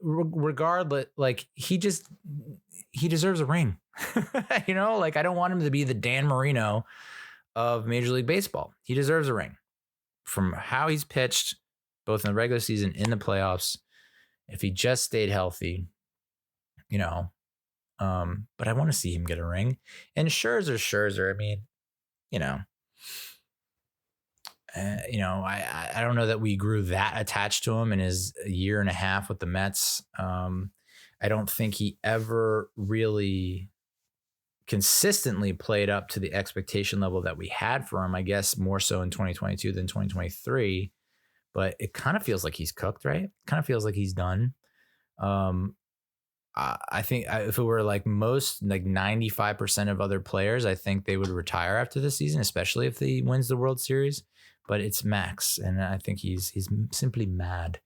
Regardless, like he deserves a ring. I don't want him to be the Dan Marino of Major League Baseball. He deserves a ring from how he's pitched, both in the regular season, in the playoffs. If he just stayed healthy, but I want to see him get a ring. And Scherzer. I mean, I don't know that we grew that attached to him in his year and a half with the Mets. I don't think he ever really consistently played up to the expectation level that we had for him. I guess more so in 2022 than 2023, but it kind of feels like he's cooked, right? Kind of feels like he's done. I think if it were like 95% of other players, I think they would retire after the season, especially if he wins the World Series. But it's Max, and I think he's simply mad.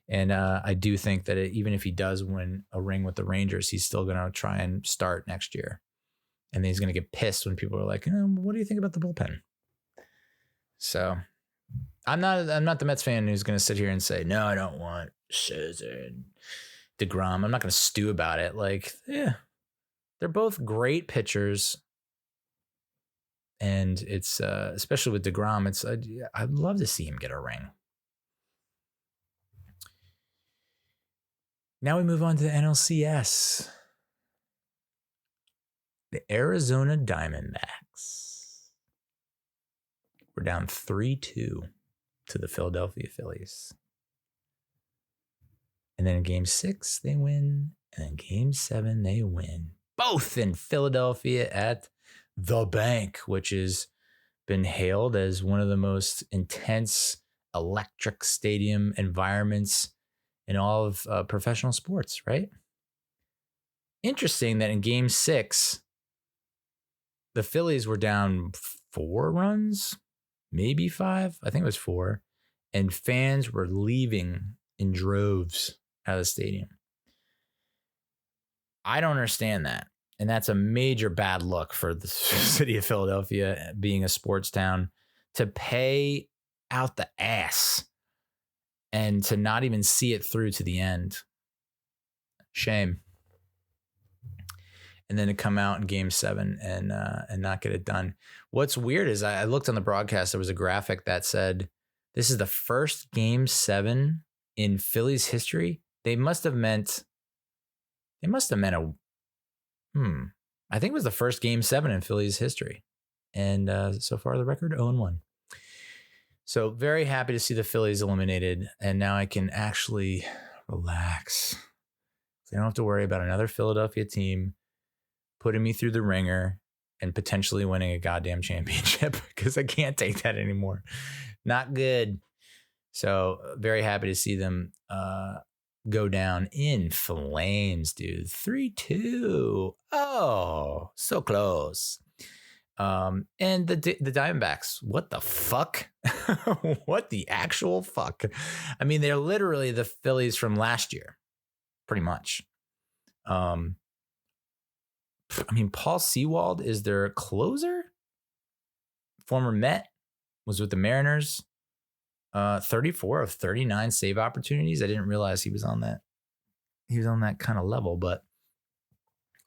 And I do think that even if he does win a ring with the Rangers, he's still going to try and start next year. And then he's going to get pissed when people are like, what do you think about the bullpen? So I'm not the Mets fan who's going to sit here and say, no, I don't want Scherzer and DeGrom. I'm not going to stew about it. Like, yeah, they're both great pitchers. And it's especially with DeGrom, I'd love to see him get a ring. Now we move on to the NLCS. The Arizona Diamondbacks. We're down 3-2 to the Philadelphia Phillies. And then in Game 6, they win. And then Game 7, they win. Both in Philadelphia at the Bank, which has been hailed as one of the most intense electric stadium environments in all of professional sports, right? Interesting that in Game 6, the Phillies were down 4 runs, maybe 5. I think it was 4. And fans were leaving in droves out of the stadium. I don't understand that. And that's a major bad look for the city of Philadelphia, being a sports town, to pay out the ass and to not even see it through to the end. Shame. And then to come out in Game 7 and not get it done. What's weird is I looked on the broadcast. There was a graphic that said this is the first Game 7 in Phillies history. They must have meant I think it was the first Game 7 in Phillies history. And so far the record 0-1. So very happy to see the Phillies eliminated. And now I can actually relax. I don't have to worry about another Philadelphia team putting me through the ringer and potentially winning a goddamn championship, because I can't take that anymore. Not good. So very happy to see them go down in flames, dude. 3-2. Oh, so close. And the Diamondbacks, what the fuck? What the actual fuck? I mean, they're literally the Phillies from last year, pretty much. I mean, Paul Sewald is their closer. Former Met, was with the Mariners. 34 of 39 save opportunities. I didn't realize he was on that. He was on that kind of level, but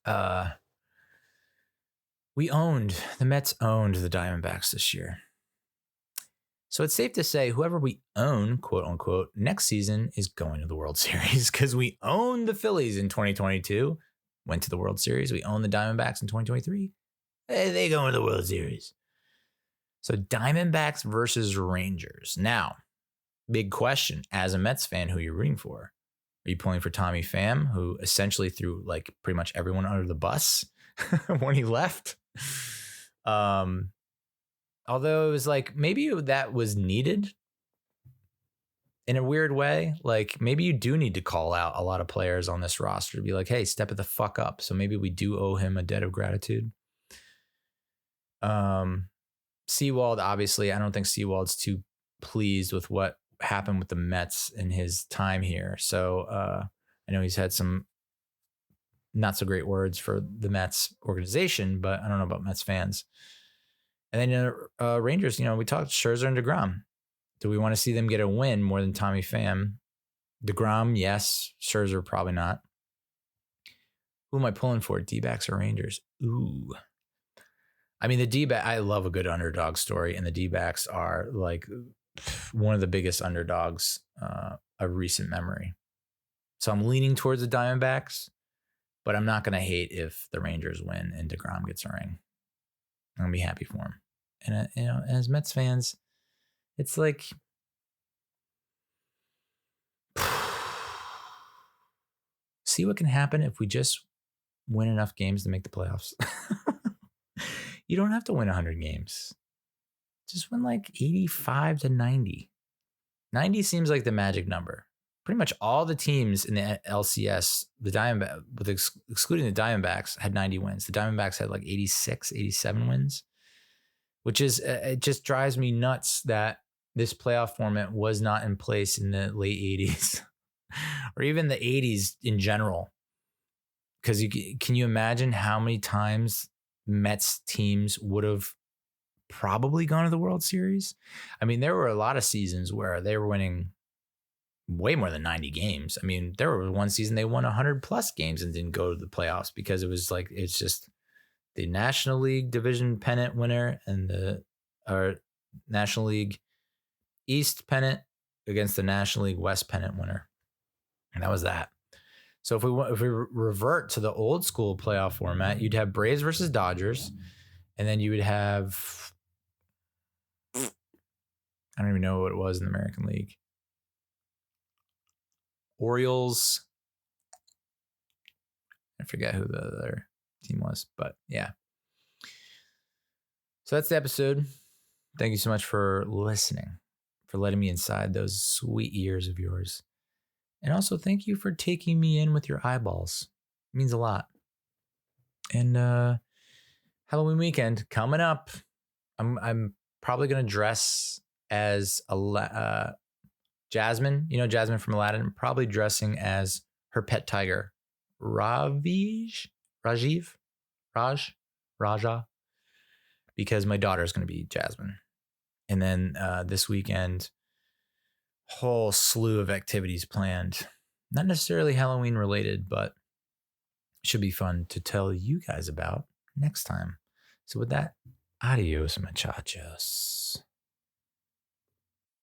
the Mets owned the Diamondbacks this year. So it's safe to say whoever we own, quote unquote, next season is going to the World Series, because we owned the Phillies in 2022, went to the World Series. We own the Diamondbacks in 2023. Hey, they go into the World Series. So Diamondbacks versus Rangers. Now, big question. As a Mets fan, who are you rooting for? Are you pulling for Tommy Pham, who essentially threw like pretty much everyone under the bus when he left? Although it was like, maybe that was needed in a weird way. Like, maybe you do need to call out a lot of players on this roster to be like, hey, step it the fuck up. So maybe we do owe him a debt of gratitude. Sewald, obviously, I don't think Sewald's too pleased with what happened with the Mets in his time here. So I know he's had some not so great words for the Mets organization, but I don't know about Mets fans. And then Rangers, we talked Scherzer and DeGrom. Do we want to see them get a win more than Tommy Pham? DeGrom, yes. Scherzer, probably not. Who am I pulling for? D-backs or Rangers? Ooh. I mean, the D-back, I love a good underdog story, and the D-backs are like one of the biggest underdogs of recent memory. So I'm leaning towards the Diamondbacks, but I'm not going to hate if the Rangers win and DeGrom gets a ring. I'm going to be happy for him. And, as Mets fans, it's like, see what can happen if we just win enough games to make the playoffs. You don't have to win 100 games. Just win like 85 to 90. 90 seems like the magic number. Pretty much all the teams in the LCS, excluding the Diamondbacks, had 90 wins. The Diamondbacks had like 86, 87 wins, which is, it just drives me nuts that this playoff format was not in place in the late 80s or even the 80s in general. Because can you imagine how many times Mets teams would have probably gone to the World Series? I mean, there were a lot of seasons where they were winning way more than 90 games. I mean, there was one season they won 100 plus games and didn't go to the playoffs because it was like, it's just the National League Division pennant winner and the National League East pennant against the National League West pennant winner. And that was that. So if we revert to the old school playoff format, you'd have Braves versus Dodgers, and then you would have, I don't even know what it was in the American League. Orioles. I forget who the other team was, but yeah. So that's the episode. Thank you so much for listening, for letting me inside those sweet ears of yours. And also, thank you for taking me in with your eyeballs. It means a lot. And Halloween weekend coming up. I'm probably going to dress as Jasmine. Jasmine from Aladdin. I'm probably dressing as her pet tiger, Rajiv. Raja, because my daughter is going to be Jasmine. And then this weekend, whole slew of activities planned. Not necessarily Halloween related, but should be fun to tell you guys about next time. So with that, adios, muchachos.